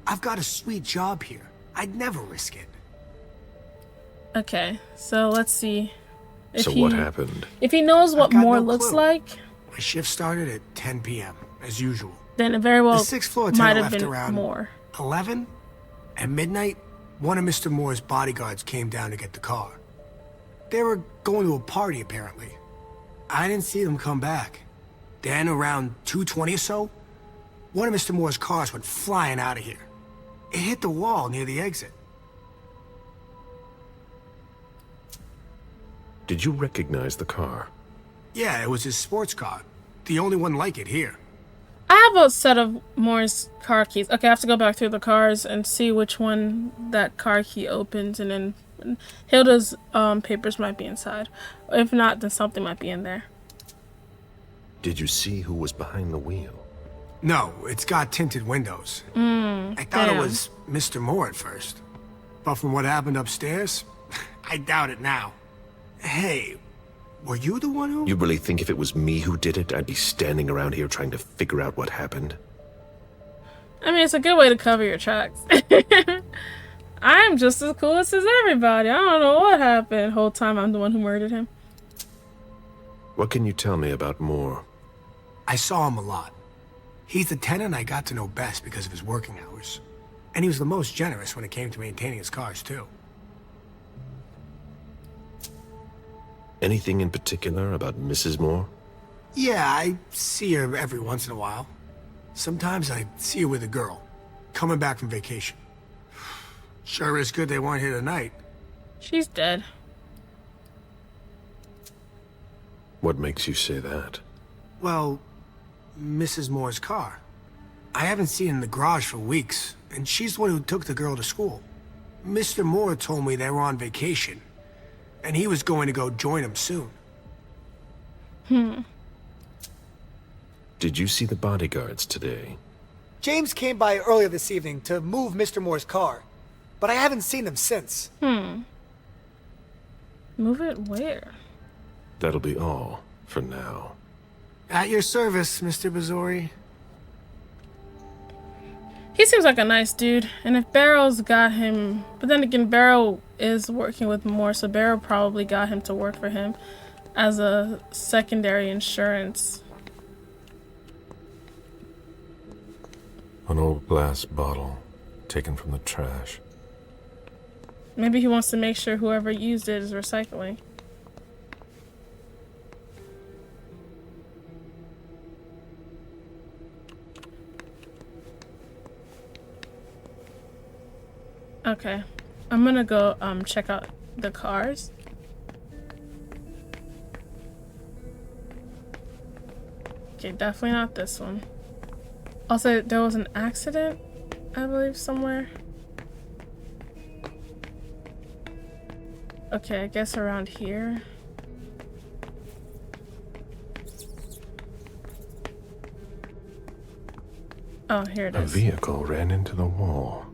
I've got a sweet job here. I'd never risk it.
Okay, so let's see.
So what happened?
If he knows what
I've got
more
no
looks
clue.
like,
My shift started at 10 p.m., as usual.
then it very well
The sixth floor
might
tenant
have
left
been
around
more.
11? At midnight, one of Mr. Moore's bodyguards came down to get the car. They were going to a party, apparently. I didn't see them come back. Then, around 2:20 or so, one of Mr. Moore's cars went flying out of here. It hit the wall near the exit.
Did you recognize the car?
Yeah, it was his sports car. The only one like it here.
I have a set of Moore's car keys. Okay, I have to go back through the cars and see which one that car key opens, and then Hilda's papers might be inside. If not, then something might be in there.
Did you see who was behind the wheel?
No, it's got tinted windows. I thought it was Mr. Moore at first. But from what happened upstairs, I doubt it now. Hey, were you the one who...
You really think if it was me who did it, I'd be standing around here trying to figure out what happened?
I mean, it's a good way to cover your tracks. I'm just as clueless as everybody. I don't know what happened. Whole time I'm the one who murdered him.
What can you tell me about Moore?
I saw him a lot. He's the tenant I got to know best because of his working hours. And he was the most generous when it came to maintaining his cars, too.
Anything in particular about Mrs. Moore?
Yeah, I see her every once in a while. Sometimes I see her with a girl, coming back from vacation. Sure is good they weren't here tonight.
She's dead.
What makes you say that?
Well, Mrs. Moore's car. I haven't seen her in the garage for weeks, and she's the one who took the girl to school. Mr. Moore told me they were on vacation, and he was going to go join them soon.
Did you see the bodyguards today?
James came by earlier this evening to move Mr. Moore's car, but I haven't seen them since.
Move it where?
That'll be all for now.
At your service, Mr. Bazori.
He seems like a nice dude, and if Berel's got him... But then again, Berel is working with Moore, so Berel probably got him to work for him as a secondary insurance.
An old glass bottle taken from the trash.
Maybe he wants to make sure whoever used it is recycling. Okay, I'm gonna go check out the cars. Okay, definitely not this one. Also, there was an accident, I believe, somewhere. Okay, I guess around here. Oh, here it is.
A vehicle ran into the wall.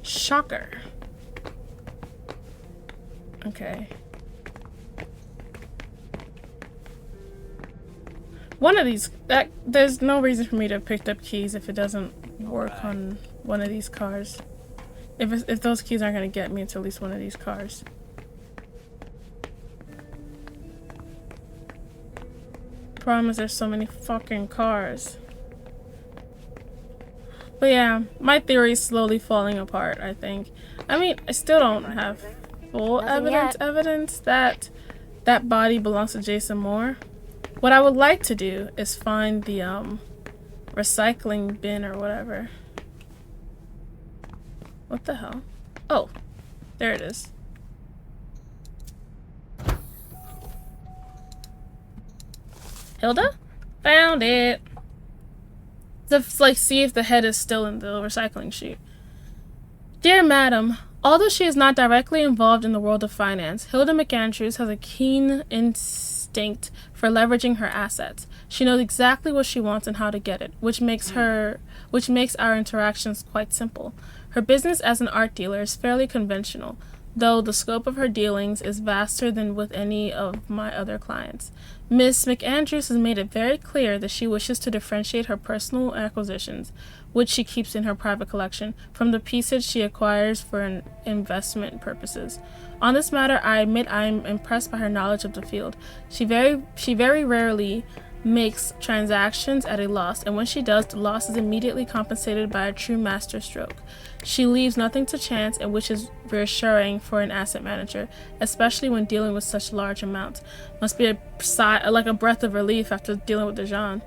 Shocker. Okay. One of these, there's no reason for me to have picked up keys if it doesn't work on one of these cars. If those keys aren't going to get me into at least one of these cars. Problem is there's so many fucking cars. But yeah, my theory is slowly falling apart, I think. I mean, I still don't have full evidence that that body belongs to Jason Moore. What I would like to do is find the recycling bin or whatever. What the hell? Oh, there it is. Hilda? Found it. To like see if the head is still in the recycling chute. Dear Madam, although she is not directly involved in the world of finance, Hilda MacAndrews has a keen instinct for leveraging her assets. She knows exactly what she wants and how to get it, which makes our interactions quite simple. Her business as an art dealer is fairly conventional, though the scope of her dealings is vaster than with any of my other clients. Miss MacAndrews has made it very clear that she wishes to differentiate her personal acquisitions, which she keeps in her private collection, from the pieces she acquires for investment purposes. On this matter, I admit I am impressed by her knowledge of the field. She very rarely makes transactions at a loss, and when she does, the loss is immediately compensated by a true master stroke. She leaves nothing to chance, and which is reassuring for an asset manager, especially when dealing with such large amounts. Must be a sigh, like a breath of relief after dealing with Dajan.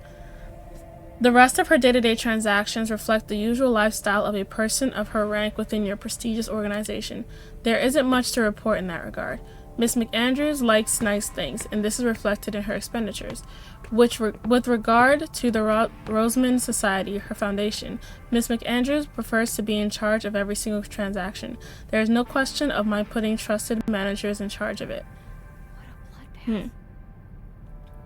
The rest of her day-to-day transactions reflect the usual lifestyle of a person of her rank within your prestigious organization. There isn't much to report in that regard. Miss MacAndrews likes nice things, and this is reflected in her expenditures. With regard to the Rosamond Society, her foundation, Miss MacAndrews prefers to be in charge of every single transaction. There is no question of my putting trusted managers in charge of it.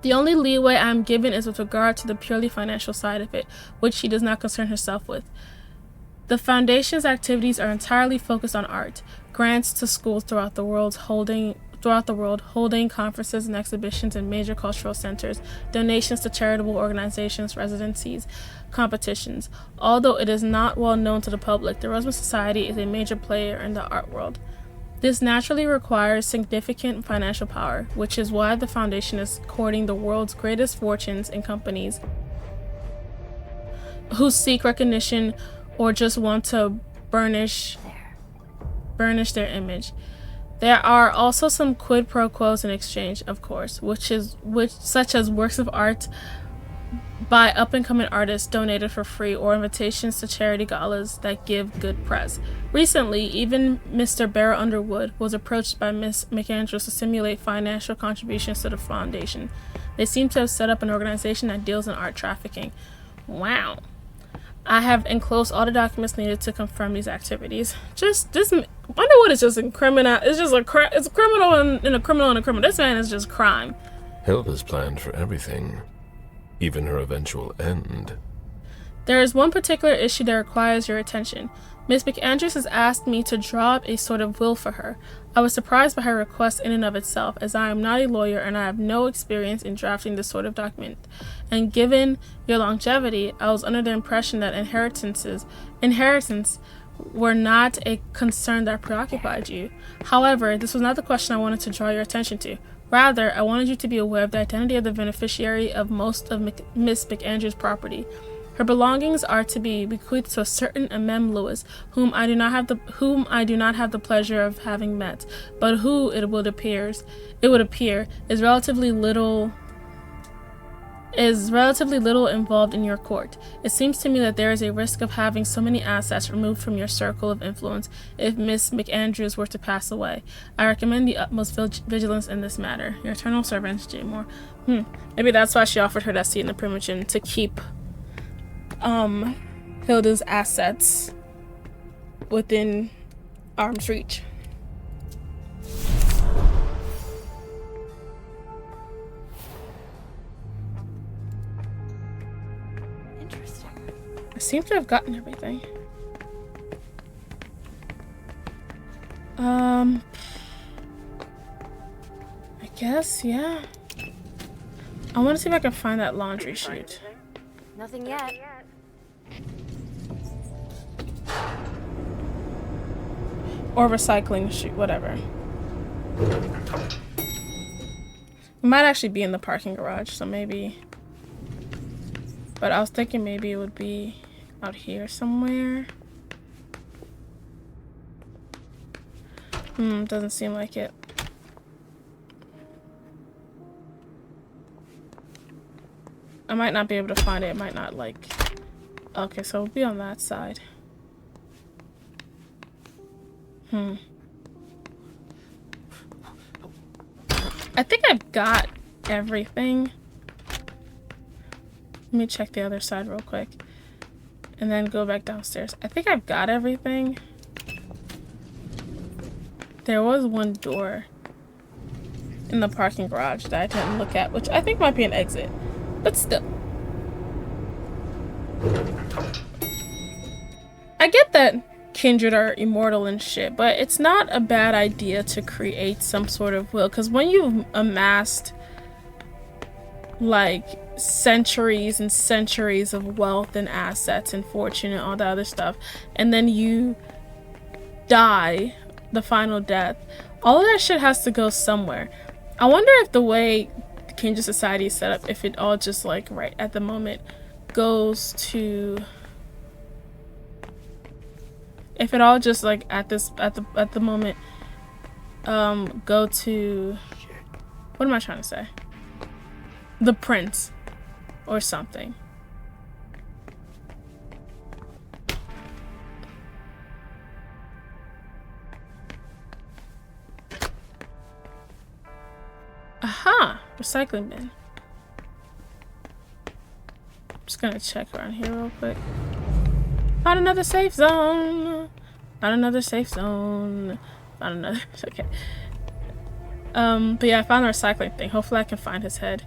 The only leeway I am given is with regard to the purely financial side of it, which she does not concern herself with. The foundation's activities are entirely focused on art, grants to schools throughout the world, holding conferences and exhibitions in major cultural centers, donations to charitable organizations, residencies, competitions. Although it is not well known to the public, the Rosamond Society is a major player in the art world. This naturally requires significant financial power, which is why the foundation is courting the world's greatest fortunes and companies who seek recognition or just want to burnish their image. There are also some quid pro quos in exchange, of course, such as works of art by up-and-coming artists donated for free, or invitations to charity galas that give good press. Recently, even Mr. Berel Underwood was approached by Miss MacAndrews to simulate financial contributions to the foundation. They seem to have set up an organization that deals in art trafficking. Wow. I have enclosed all the documents needed to confirm these activities. Underwood is just a criminal. It's just it's a criminal and a criminal and a criminal. This man is just crime.
Hilda's planned for everything, even her eventual end.
There is one particular issue that requires your attention. Miss MacAndrews has asked me to draw up a sort of will for her. I was surprised by her request in and of itself, as I am not a lawyer and I have no experience in drafting this sort of document. And given your longevity, I was under the impression that inheritance were not a concern that preoccupied you. However, this was not the question I wanted to draw your attention to. Rather, I wanted you to be aware of the identity of the beneficiary of most of Miss MacAndrews' property. Her belongings are to be bequeathed to a certain Mem Lewis, whom I do not have the pleasure of having met, but who it would appear is relatively little involved in your court. It seems to me that there is a risk of having so many assets removed from your circle of influence if Miss MacAndrews were to pass away. I recommend the utmost vigilance in this matter. Your eternal servant, J. Moore. Maybe that's why she offered her that seat in the Primogen, to keep Hilda's assets within arm's reach.
Interesting.
I seem to have gotten everything. I guess, yeah. I want to see if I can find that laundry chute.
Nothing yet.
Or recycling chute, whatever. It might actually be in the parking garage, so maybe. But I was thinking maybe it would be out here somewhere. Doesn't seem like it. I might not be able to find it. It might not like... Okay, so it'll be on that side. I think I've got everything. Let me check the other side real quick. And then go back downstairs. I think I've got everything. There was one door in the parking garage that I didn't look at, which I think might be an exit. But still. I get that kindred are immortal and shit, but it's not a bad idea to create some sort of will, because when you've amassed like centuries and centuries of wealth and assets and fortune and all that other stuff, and then you die the final death, all of that shit has to go somewhere. I wonder if the way the Kindred Society is set up, if it all just like right at the moment goes to, if it all just like at the moment go to, what am I trying to say? The prince or something. Aha! Recycling bin. Just gonna check around here real quick. Found another safe zone. Found another safe zone. Found another. Okay. But yeah, I found the recycling thing. Hopefully I can find his head.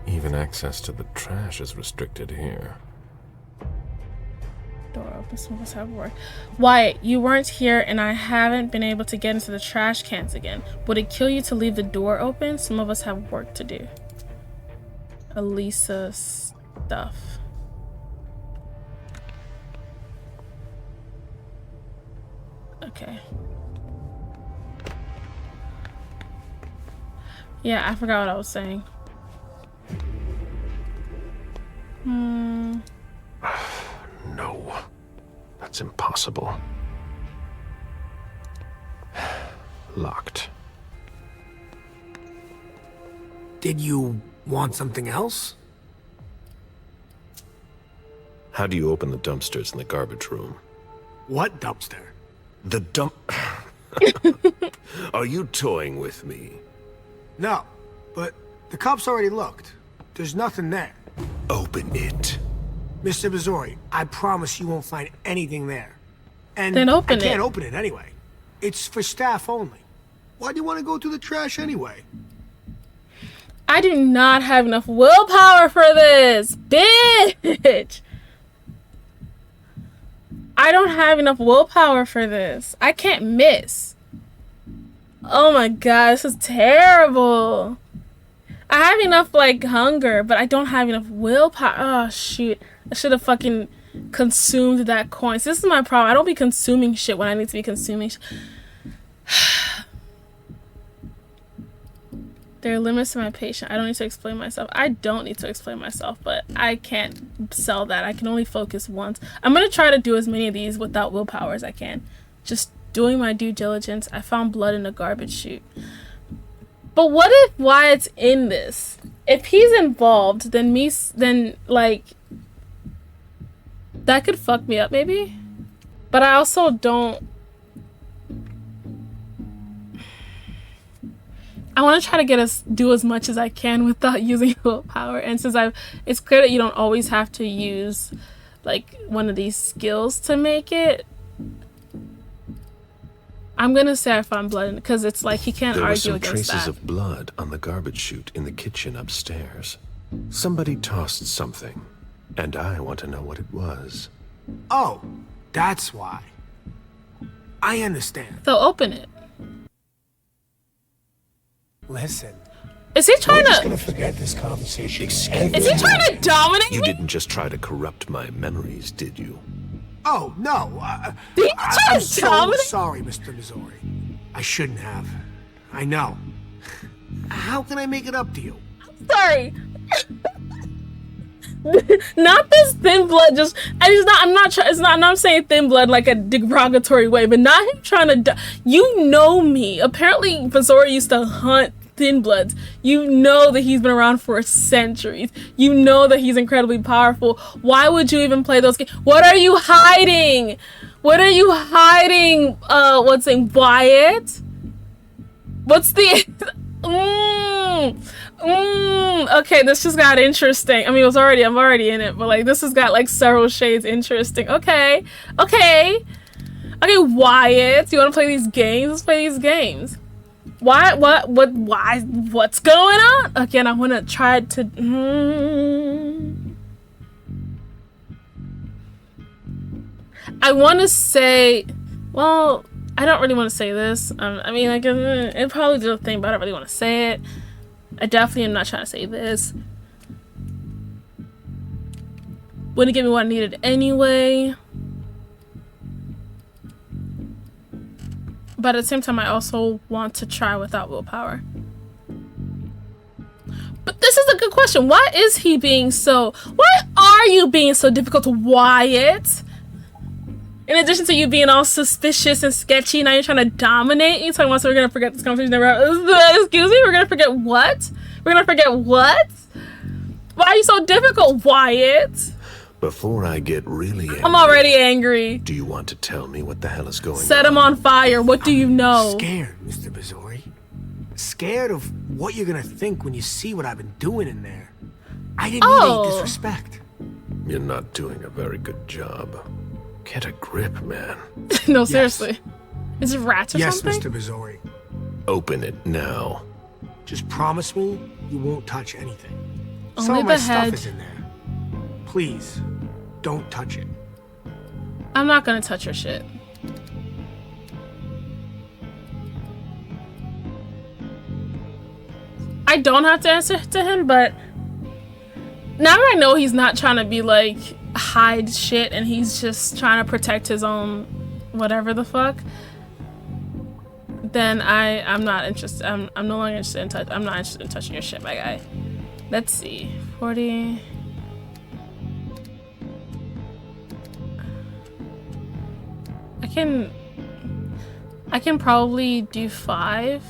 Even access to the trash is restricted here.
Door open, some of us have work. Wyatt, you weren't here and I haven't been able to get into the trash cans again. Would it kill you to leave the door open? Some of us have work to do. Elisa stuff. Okay. Yeah, I forgot what I was saying.
No, that's impossible. Locked.
Did you want something else?
How do you open the dumpsters in the garbage room?
What dumpster?
The dump... Are you toying with me?
No, but the cops already looked. There's nothing there.
Open it.
Mr. Missouri, I promise you won't find anything there. And
then open
I can't open it anyway. It's for staff only. Why do you want to go through the trash anyway?
I do not have enough willpower for this, bitch. I don't have enough willpower for this. I can't miss. Oh my god, this is terrible. I have enough, like, hunger, but I don't have enough willpower. Oh, shoot. I should have fucking consumed that coin. So this is my problem. I don't be consuming shit when I need to be consuming There are limits to my patience. I don't need to explain myself. I don't need to explain myself, but I can't sell that. I can only focus once. I'm going to try to do as many of these without willpower as I can. Just doing my due diligence. I found blood in a garbage chute. But what if Wyatt's in this? If he's involved, then like, that could fuck me up maybe. But I also don't. I want to try to do as much as I can without using willpower. And since it's clear that you don't always have to use like one of these skills to make it. I'm gonna say I found blood because it's like he can't argue against that.
There were some traces of blood on the garbage chute in the kitchen upstairs. Somebody tossed something, and I want to know what it was.
Oh, that's why. I understand.
So open it.
Listen.
Is he trying
to? Gonna forget this conversation.
Is he trying to dominate me?
You didn't just try to corrupt my memories, did you?
Oh, no.
I'm
so sorry, Mr. Missouri. I shouldn't have. I know. How can I make it up to you?
Sorry. Not this thin blood. I'm not saying thin blood like a derogatory way, but not him trying to. You know me. Apparently, Missouri used to hunt thin bloods. You know that he's been around for centuries. You know that he's incredibly powerful. Why would you even play those games? What are you hiding? What are you hiding? What's in Wyatt? What's the? Okay, this just got interesting. I mean, I'm already in it, but like this has got like several shades interesting. Okay, Wyatt, you want to play these games? Let's play these games. Why? What's going on? Again, I want to try to. I want to say, well, I don't really want to say this. I mean, like, it probably did a thing, but I don't really want to say it. I definitely am not trying to say this. Wouldn't give me what I needed anyway. But at the same time, I also want to try without willpower. But this is a good question. Why are you being so difficult to Wyatt? In addition to you being all suspicious and sketchy, now you're trying to dominate. You're talking about, so we're gonna forget this conversation never happened. Excuse me, we're gonna forget what? We're gonna forget what? Why are you so difficult, Wyatt?
Before I get really angry,
I'm already angry.
do you want to tell me what the hell is going on?
Set him on fire. What do you know?
Scared, Mr. Bizori. Scared of what you're gonna think when you see what I've been doing in there. I didn't mean any disrespect.
You're not doing a very good job. Get a grip, man.
No, seriously. Is it rats or something?
Yes, Mr. Bizori.
Open it now.
Just promise me you won't touch anything.
Only
Some of
the
my stuff
head.
is in there. Please, don't touch it.
I'm not gonna touch your shit. I don't have to answer to him, but now I know he's not trying to be like hide shit and he's just trying to protect his own whatever the fuck. Then I'm not interested. I'm no longer interested in touch. I'm not interested in touching your shit, my guy. Let's see. 40. I can probably do 5.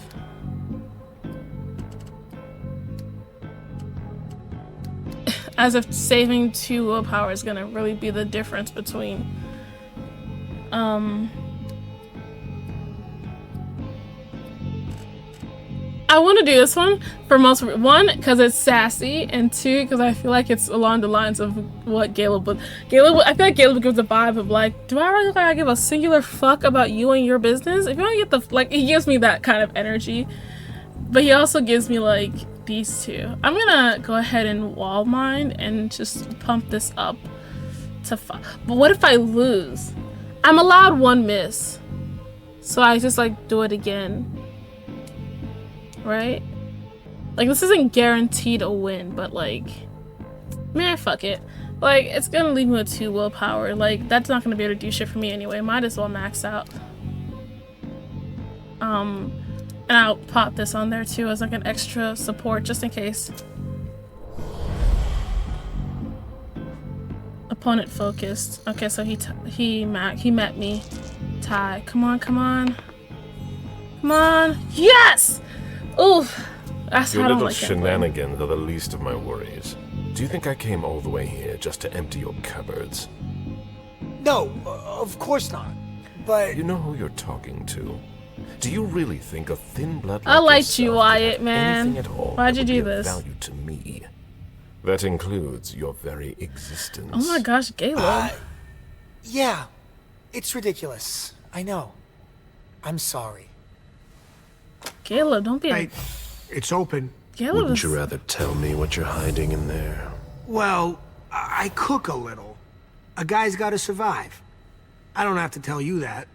As if saving 2 willpower is gonna really be the difference between I want to do this one for most. 1, because it's sassy, and 2, because I feel like it's along the lines of what Galab would. I feel like Galab gives a vibe of like, do I really look like I give a singular fuck about you and your business? If you don't get the like, he gives me that kind of energy, but he also gives me like these two. I'm gonna go ahead and wall mine and just pump this up to 5. But what if I lose? I'm allowed 1 miss, so I just like do it again. Right? Like, this isn't guaranteed a win, but like, man, fuck it. Like, it's gonna leave me with 2 willpower. Like, that's not gonna be able to do shit for me anyway. Might as well max out. And I'll pop this on there too as like an extra support just in case. Opponent focused. Okay, so he met me. Tie. Come on, come on. Come on. Yes! Oof. That's
Your
how I don't
little
like it.
shenanigans are the least of my worries. Do you think I came all the way here just to empty your cupboards?
No, of course not. But
You know who you're talking to. Do you really think a thin blood
I
like
liked you,
yourself
Wyatt,
could have
man.
anything at all
Why'd
that
you
would
do
be of
this?
value to me? That includes your very existence.
Oh my gosh, Galab.
yeah, it's ridiculous. I know. I'm sorry.
Galab, don't be
Hey, it's open.
Galab
Wouldn't
is...
you rather tell me what you're hiding in there?
Well, I cook a little. A guy's gotta survive. I don't have to tell you that.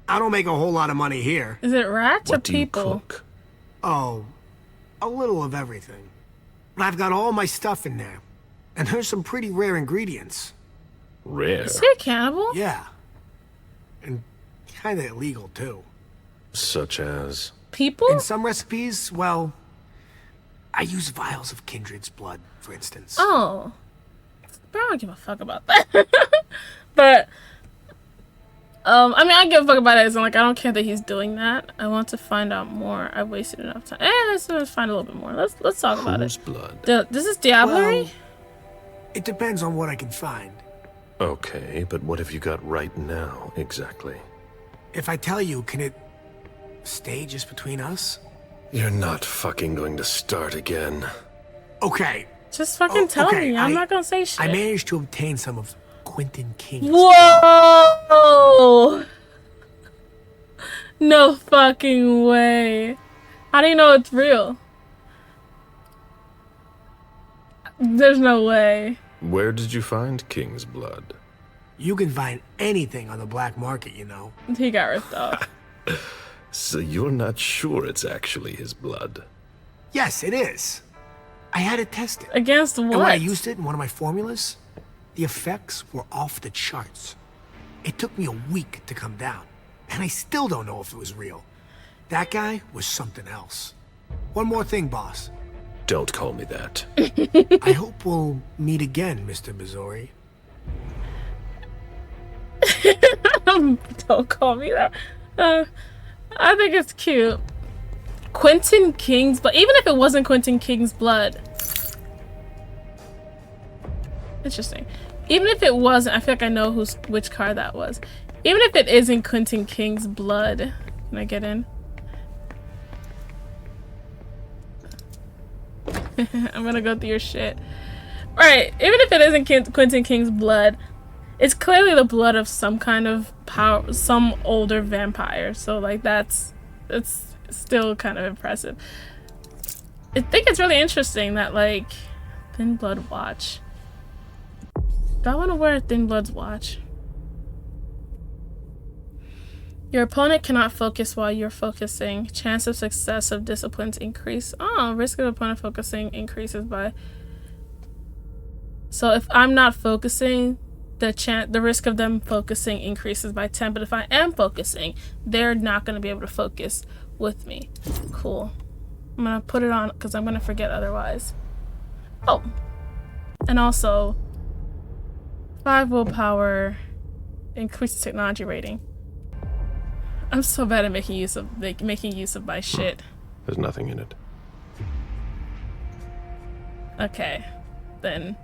I don't make a whole lot of money here.
Is it rats or
What do you
people?
cook?
Oh, a little of everything. But I've got all my stuff in there. And there's some pretty rare ingredients.
Rare?
Is he a cannibal?
Yeah. And kinda illegal, too.
Such as?
People?
In some recipes, well, I use vials of kindred's blood, for instance.
Oh. But I don't give a fuck about that. But, I mean, I give a fuck about it as in, like, I don't care that he's doing that. I want to find out more. I wasted enough time. Let's find a little bit more. Let's talk about it.
Whose blood?
This is Diablerie?
Well, it depends on what I can find.
Okay, but what have you got right now, exactly?
If I tell you, can it stay just between us?
You're not fucking going to start again.
Okay.
Just fucking tell
okay,
me. I'm not gonna say shit.
I managed to obtain some of Quentin King's
Whoa! No fucking way. How do you know it's real? There's no way.
Where did you find King's blood?
You can find anything on the black market, you know.
He got ripped off.
So you're not sure it's actually his blood?
Yes, it is. I had it tested.
Against what?
And when I used it in one of my formulas, the effects were off the charts. It took me a week to come down, and I still don't know if it was real. That guy was something else. One more thing, boss.
Don't call me that.
I hope we'll meet again, Mr. Bizori.
Don't call me that. I think it's cute. Quentin King's blood. Even if it wasn't Quentin King's blood. Interesting. even if it wasn't, I feel like I know which car that was. Even if it isn't Quentin King's blood, can I get in? I'm gonna go through your shit. Right, even if it isn't Quentin King's blood, it's clearly the blood of some kind of power, some older vampire. So like that's still kind of impressive. I think it's really interesting that like Thin Blood watch. Do I want to wear a Thin Blood's watch? Your opponent cannot focus while you're focusing. Chance of success of disciplines increase. Oh, risk of opponent focusing increases by. So if I'm not focusing, the risk of them focusing increases by 10. But if I am focusing, they're not going to be able to focus with me. Cool. I'm going to put it on because I'm going to forget otherwise. Oh. And also, 5 willpower increases technology rating. I'm so bad at making use of my shit.
There's nothing in it.
Okay, then.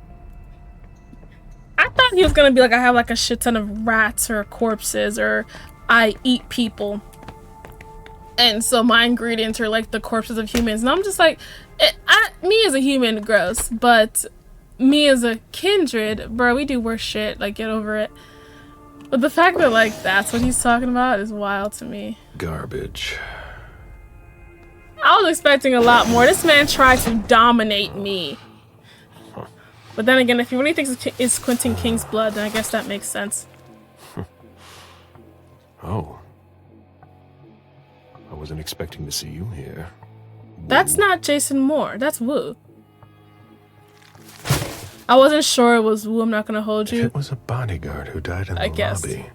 I thought he was gonna be like, I have like a shit ton of rats or corpses, or I eat people, and so my ingredients are like the corpses of humans. And I'm just like, me as a human, gross, but me as a kindred, bro, we do worse shit. Like, get over it. But the fact that, like, that's what he's talking about is wild to me.
Garbage.
I was expecting a lot more. This man tried to dominate me.
Huh.
But then again, if he really thinks it's Quentin King's blood, then I guess that makes sense.
Oh. I wasn't expecting to see you here.
That's not Jason Moore. That's Wu. I wasn't sure it was Wu, I'm not gonna hold you.
If it was a bodyguard who died in the lobby,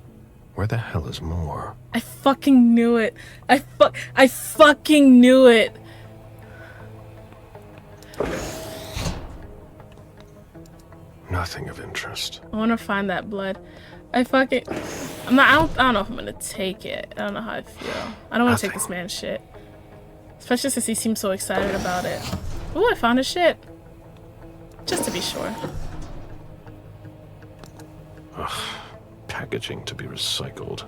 where the hell is Moore?
I fucking knew it. I fucking knew it.
Nothing of interest.
I wanna find that blood. I don't know if I'm gonna take it. I don't know how I feel. I don't wanna take this man's shit. Especially since he seems so excited about it. Ooh, I found his shit. Just to be sure.
Ugh, packaging to be recycled.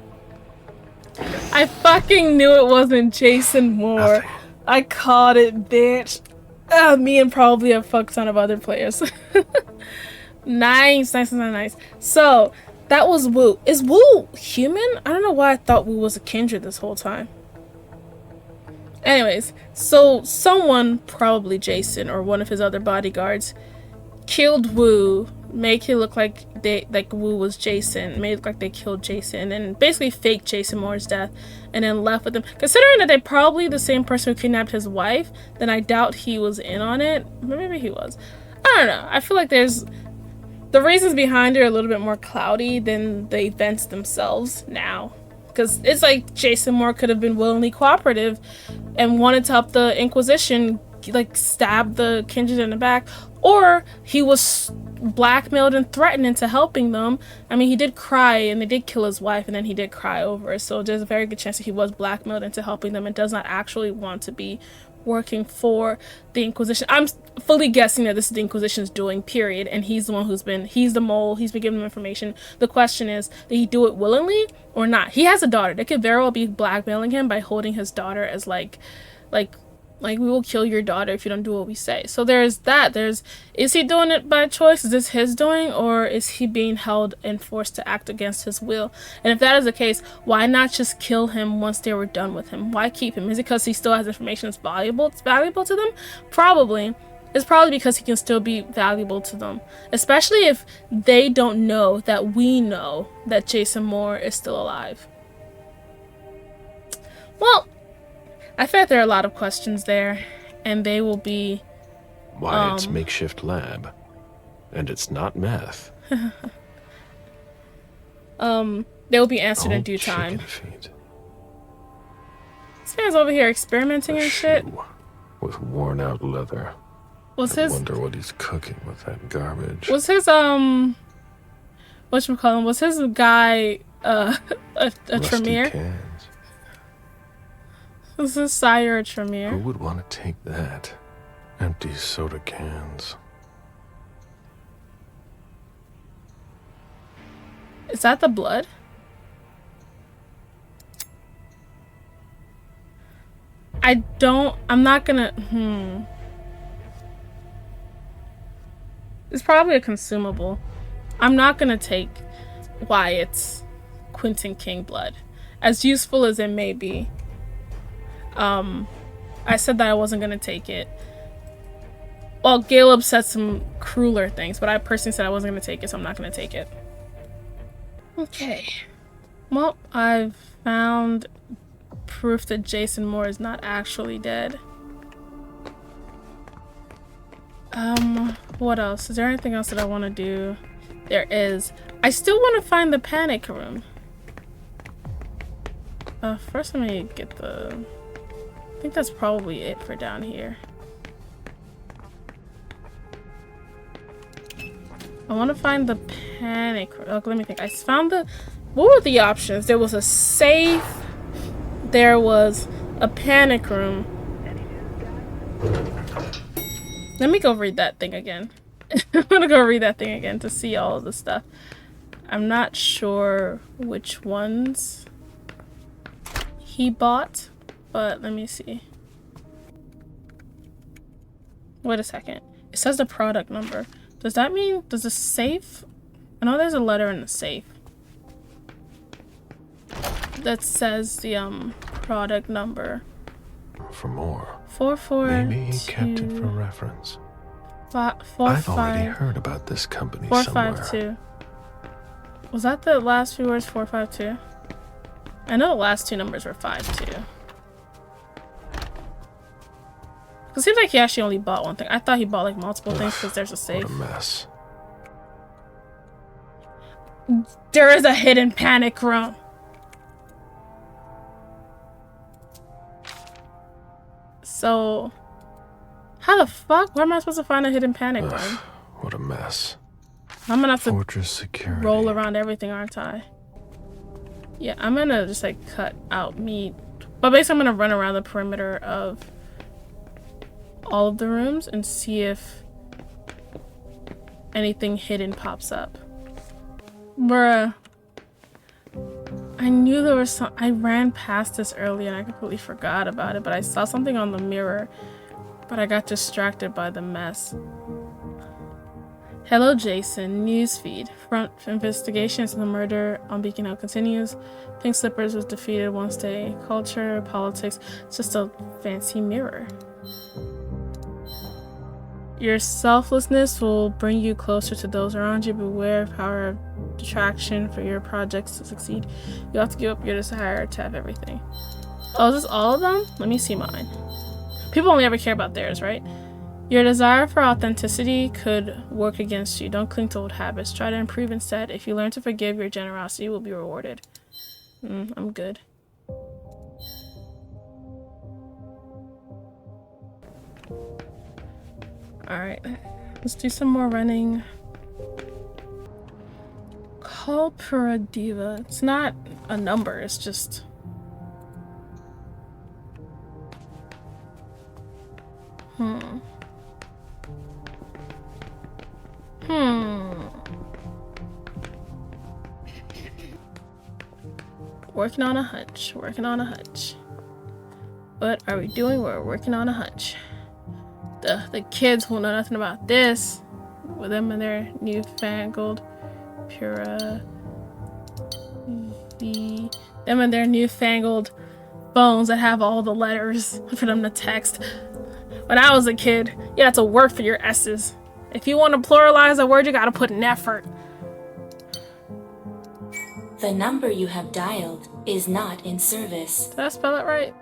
I fucking knew it wasn't Jason Moore.
Nothing.
I called it, bitch. Me and probably a fuck ton of other players. Nice. So, that was Wu. Is Wu human? I don't know why I thought Wu was a kindred this whole time. Anyways, so someone, probably Jason or one of his other bodyguards, killed Wu, make it look like Wu was Jason, made it look like they killed Jason, and basically faked Jason Moore's death, and then left with him. Considering that they're probably the same person who kidnapped his wife, then I doubt he was in on it. Maybe he was. I don't know. I feel like the reasons behind it are a little bit more cloudy than the events themselves now. Because it's like Jason Moore could have been willingly cooperative and wanted to help the Inquisition, like, stab the kindred in the back, or he was blackmailed and threatened into helping them. I mean, he did cry and they did kill his wife, and then he did cry over it, so there's a very good chance that he was blackmailed into helping them and does not actually want to be working for the Inquisition. I'm fully guessing that this is the Inquisition's doing, period, and he's the one he's the mole, he's been giving them information. The question is, did he do it willingly or not? He has a daughter. They could very well be blackmailing him by holding his daughter as like we will kill your daughter if you don't do what we say. So there's that. Is he doing it by choice? Is this his doing? Or is he being held and forced to act against his will? And if that is the case, why not just kill him once they were done with him? Why keep him? Is it because he still has information that's valuable? It's valuable to them? Probably. It's probably because he can still be valuable to them. Especially if they don't know that we know that Jason Moore is still alive. Well, I feel like there are a lot of questions there, and they will be...
Why, it's makeshift lab. And it's not meth.
They will be answered in due time.
Feet.
This man's over here experimenting and shit.
With worn out leather. I wonder what he's cooking with that garbage.
Was his, whatchamacallin', was his guy, a Tremere?
Cans.
Was his sire a Tremere?
Who would want to take that? Empty soda cans.
Is that the blood? I'm not gonna, It's probably a consumable. I'm not gonna take Wyatt's Quentin King blood. As useful as it may be. I said that I wasn't gonna take it. Well, Galab said some crueler things, but I personally said I wasn't gonna take it, so I'm not gonna take it. Okay. Well, I've found proof that Jason Moore is not actually dead. What else? Is there anything else that I want to do? There is. I still want to find the panic room. First let me get the... I think that's probably it for down here. I want to find the panic room. Okay, let me think. I found the... What were the options? There was a safe. There was a panic room. Let me go read that thing again. I'm gonna go read that thing again to see all of the stuff. I'm not sure which ones he bought, but let me see. Wait a second. It says the product number. Does that mean, does the safe? I know there's a letter in the safe that says the product number.
For more.
442.
Maybe he kept it for reference.
452.
I've already heard about this company somewhere.
452. Was that the last few words? 452. I know the last two numbers were 52. It seems like he actually only bought one thing. I thought he bought like multiple things because there's a safe.
What a mess.
There is a hidden panic room. So, how the fuck? Where am I supposed to find a hidden panic room?
What a mess.
I'm gonna have to
Fortress security.
roll around everything, aren't I? Yeah, I'm gonna just like cut out meat. But basically I'm gonna run around the perimeter of all of the rooms and see if anything hidden pops up. Bruh. I knew there was some. I ran past this earlier and I completely forgot about it, but I saw something on the mirror, but I got distracted by the mess. Hello, Jason. Newsfeed. Front investigations into the murder on Beacon Hill continues. Pink Slippers was defeated once day. Culture, politics. It's just a fancy mirror. Your selflessness will bring you closer to those around you. Beware of power of detraction for your projects to succeed. You have to give up your desire to have everything. Oh, is this all of them? Let me see mine. People only ever care about theirs, right? Your desire for authenticity could work against you. Don't cling to old habits. Try to improve instead. If you learn to forgive, your generosity will be rewarded. I'm good. Alright, let's do some more running. Call per a diva. It's not a number, it's just... Working on a hunch, working on a hunch. What are we doing? We're working on a hunch. The kids will know nothing about this. With them and their newfangled them and their newfangled phones that have all the letters for them to text. When I was a kid, you had to work for your S's. If you want to pluralize a word, you gotta put an effort.
The number you have dialed is not in service.
Did I spell it right?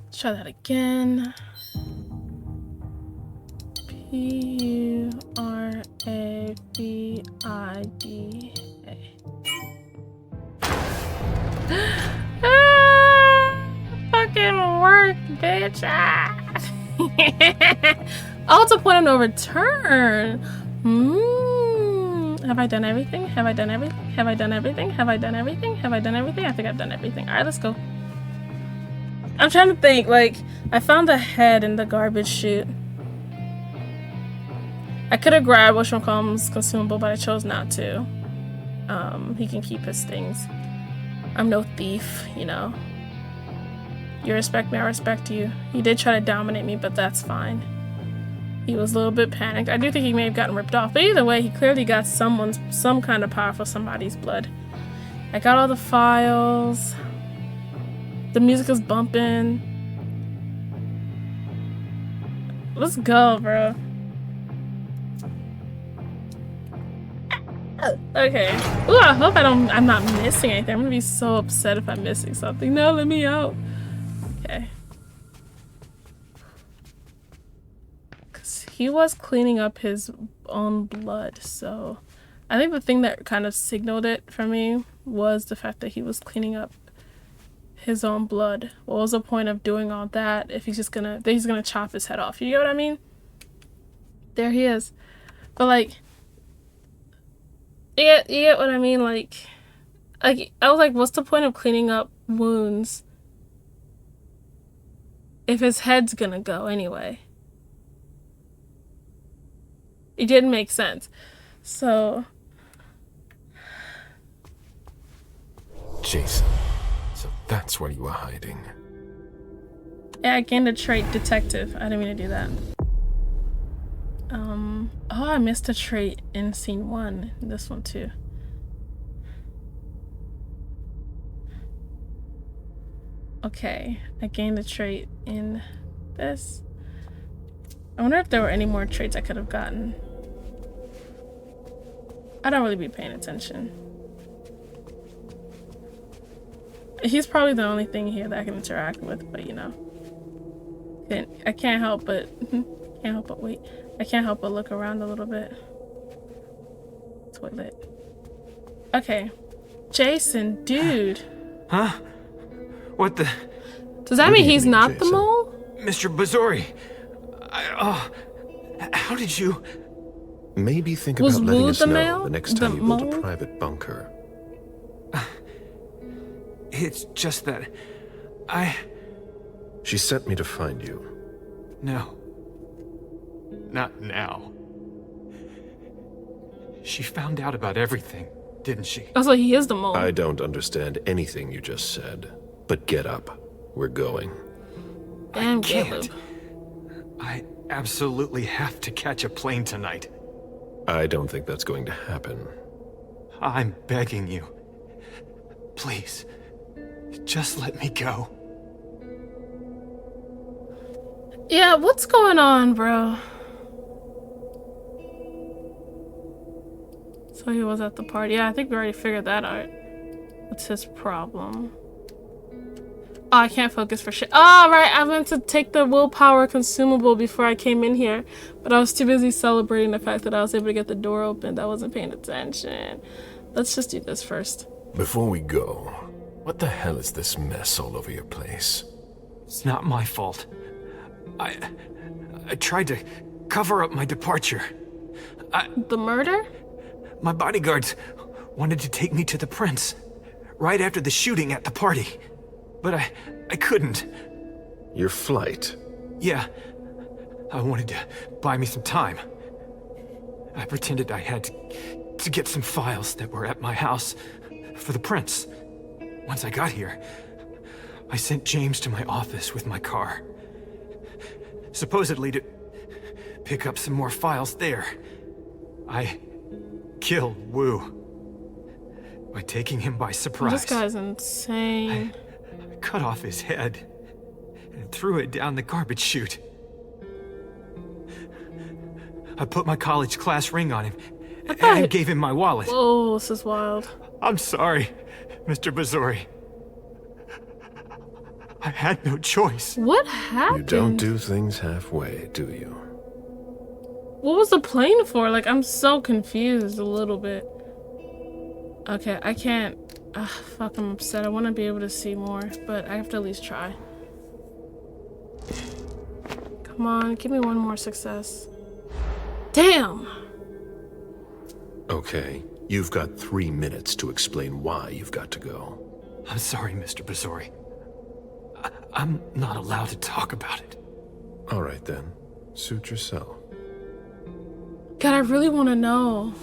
Let's try that again. P-U-R-A-V-I-D-A. Fucking work, bitch. Oh, it's a point of no return. Have I done everything? Have I done everything? Have I done everything? Have I done everything? Have I done everything? I think I've done everything. All right, let's go. I'm trying to think. Like, I found the head in the garbage chute. I could have grabbed whatchamacallit's consumable, but I chose not to. he can keep his things. I'm no thief, you know. You respect me, I respect you. He did try to dominate me, but that's fine. He was a little bit panicked. I do think he may have gotten ripped off, but either way, he clearly got some kind of power for somebody's blood. I got all the files. The music is bumping. Let's go, bro. Okay. Ooh, I hope I'm not missing anything. I'm gonna be so upset if I'm missing something. No, let me out. Okay. Cause he was cleaning up his own blood, so I think the thing that kind of signaled it for me was the fact that he was cleaning up his own blood. What was the point of doing all that if he's gonna chop his head off? You get what I mean? There he is. But like, you get what I mean? Like I was like, what's the point of cleaning up wounds if his head's gonna go anyway? It didn't make sense. So
Jason, so that's where you were hiding.
Yeah, I gained a trait, detective. I didn't mean to do that. Oh, I missed a trait in scene 1. This one too. Okay, I gained a trait in this. I wonder if there were any more traits I could have gotten. I don't really be paying attention. He's probably the only thing here that I can interact with, but you know. I can't help but wait. I can't help but look around a little bit. Toilet. Okay. Jason, dude.
Huh? What the?
Does that mean he's not Jason? The mole?
Mr. Bazori. How did you?
Maybe think about letting us know the next time you build
mole?
a private bunker.
It's just that
She sent me to find you.
No. Not now. She found out about everything, didn't she?
Oh, so he is the mole.
I don't understand anything you just said, but get up. We're going.
Damn,
I can't.
Galab.
I absolutely have to catch a plane tonight.
I don't think that's going to happen.
I'm begging you. Please. Just let me go.
Yeah, what's going on, bro? So he was at the party. Yeah, I think we already figured that out. What's his problem? Oh, I can't focus for shit. Oh, right, I meant to take the willpower consumable before I came in here, but I was too busy celebrating the fact that I was able to get the door open. I wasn't paying attention. Let's just do this first.
Before we go, what the hell is this mess all over your place?
It's not my fault. I tried to cover up my departure.
The murder?
My bodyguards wanted to take me to the prince right after the shooting at the party. But I couldn't.
Your flight?
Yeah. I wanted to buy me some time. I pretended I had to get some files that were at my house for the prince. Once I got here, I sent James to my office with my car. Supposedly to pick up some more files there. I killed Wu by taking him by surprise.
This guy's insane.
I cut off his head and threw it down the garbage chute. I put my college class ring on him and gave him my wallet.
Whoa, this is wild.
I'm sorry, Mr. Bazori. I had no choice.
What happened?
You don't do things halfway, do you?
What was the plane for? Like, I'm so confused a little bit. Okay, I can't. Fuck, I'm upset. I want to be able to see more, but I have to at least try. Come on, give me one more success. Damn!
Okay, you've got 3 minutes to explain why you've got to go.
I'm sorry, Mr. Bazori. I'm not allowed to talk about it.
All right then, suit yourself.
God, I really want to know.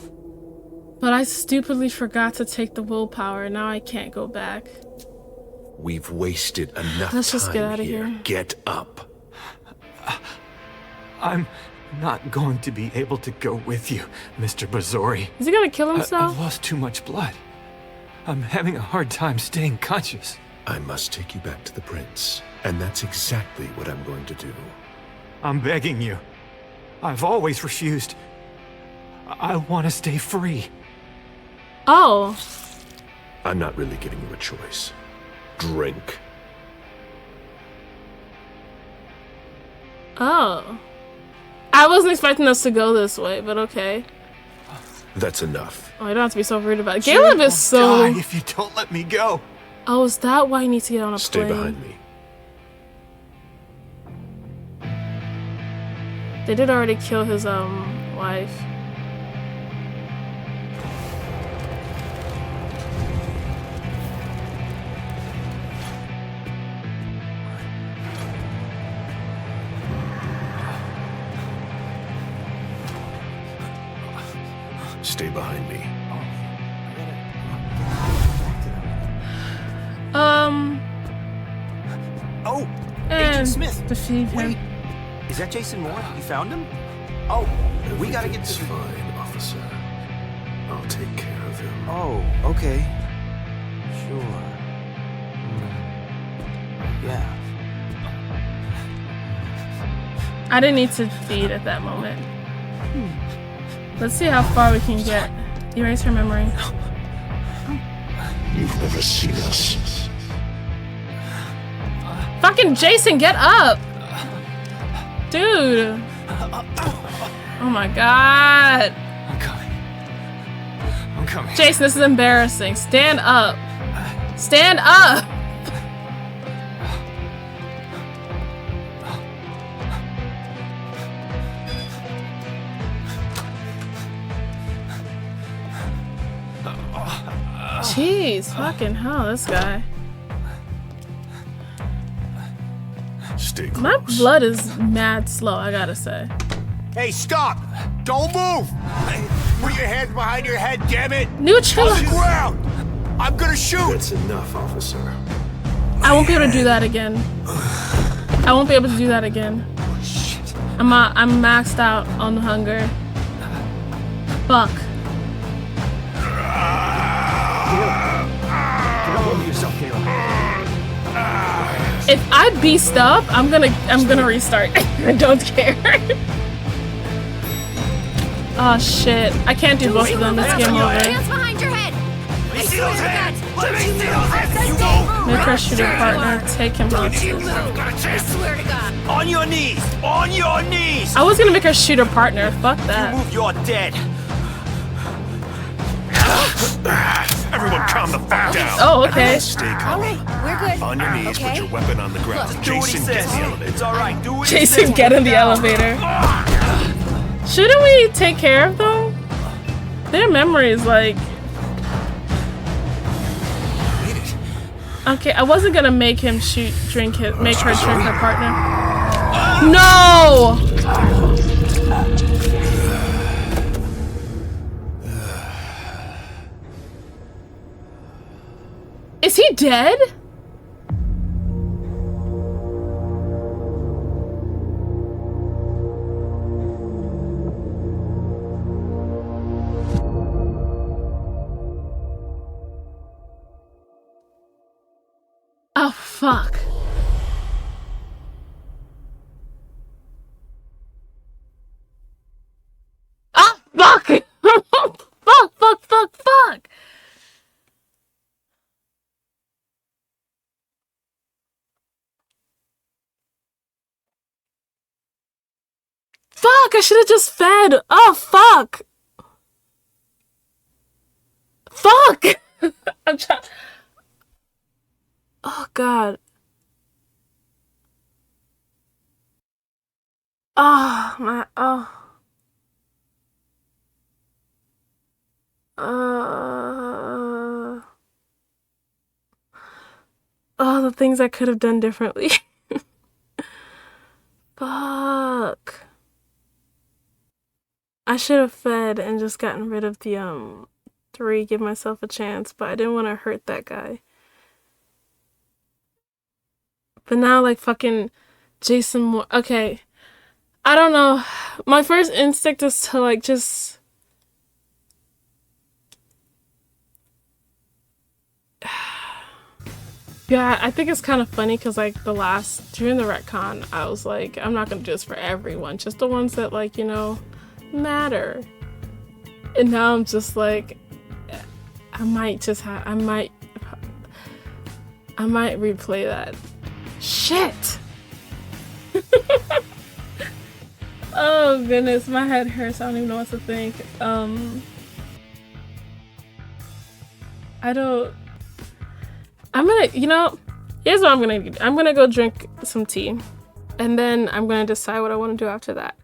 But I stupidly forgot to take the willpower. Now I can't go back.
We've wasted enough
Let's just get
time
out of
here.
here.
Get up.
I'm not going to be able to go with you, Mr. Bazori.
Is he gonna kill himself?
I've lost too much blood. I'm having a hard time staying conscious.
I must take you back to the prince, and that's exactly what I'm going to do.
I'm begging you. I've always refused. I want to stay free.
Oh.
I'm not really giving you a choice. Drink.
Oh. I wasn't expecting us to go this way, but okay.
That's enough.
Oh, I don't have to be so rude about it. Galab is so...
Die if you don't let me go.
Oh, is that why you need to get on a
Stay
plane?
behind me.
They did already kill his, wife.
Stay behind me.
Oh,
and
Agent Smith.
Defeat him.
Wait, is that Jason Moore? You found him? Oh, we gotta get
It's
to.
fine, officer. I'll take care of him.
Oh, okay. Sure. Yeah.
I didn't need to feed at that moment. Let's see how far we can get. Erase her memory.
You've never seen us.
Fucking Jason, get up! Dude. Oh my god.
I'm coming.
Jason, this is embarrassing. Stand up. Stand up! Jeez, fucking hell, this guy.
Stay close.
My blood is mad slow, I gotta say.
Hey, stop! Don't move! Put your hands behind your head, damn it!
New chill.
On the ground! I'm gonna shoot!
That's enough, officer.
I won't be able to do that again. I won't be able to do that again. I'm maxed out on hunger. Fuck. If I beast up, I'm gonna restart. I don't care. Oh shit. I can't do both of them. It's game over.
Hands behind your head!
Let me see those hands! Let me see those hands! You won't!
Make her shoot her partner. Take him hostage.
I swear to God.
On your knees! On your knees!
I was gonna make her shoot her partner. Fuck
You
that.
move, you're dead.
Everyone calm the fuck down.
Oh, okay.
Stay calm.
Alright, we're good.
On your knees, put your weapon on the ground.
Do what he
Jason, get in
says.
the elevator.
It's alright, do what he
Jason,
says.
get in the elevator. Shouldn't we take care of them? Their memory is like... Okay, I wasn't gonna make him make her drink her partner. No! Is he dead? Oh, fuck. Ah, fuck! Fuck! Fuck, I should have just fed. Oh, fuck. Fuck! I'm trying. Oh, God. Oh, my. Oh. Oh, the things I could have done differently. Fuck. I should have fed and just gotten rid of the 3, give myself a chance, but I didn't want to hurt that guy. But now, like, fucking Jason Moore. Okay. I don't know. My first instinct is to, like, just... Yeah, I think it's kind of funny because, like, during the retcon, I was like, I'm not going to do this for everyone. Just the ones that, like, you know, matter. And now I'm just like, I might replay that. Shit! Oh goodness, my head hurts. I don't even know what to think. You know, here's what I'm gonna do. I'm gonna go drink some tea, and then I'm gonna decide what I want to do after that.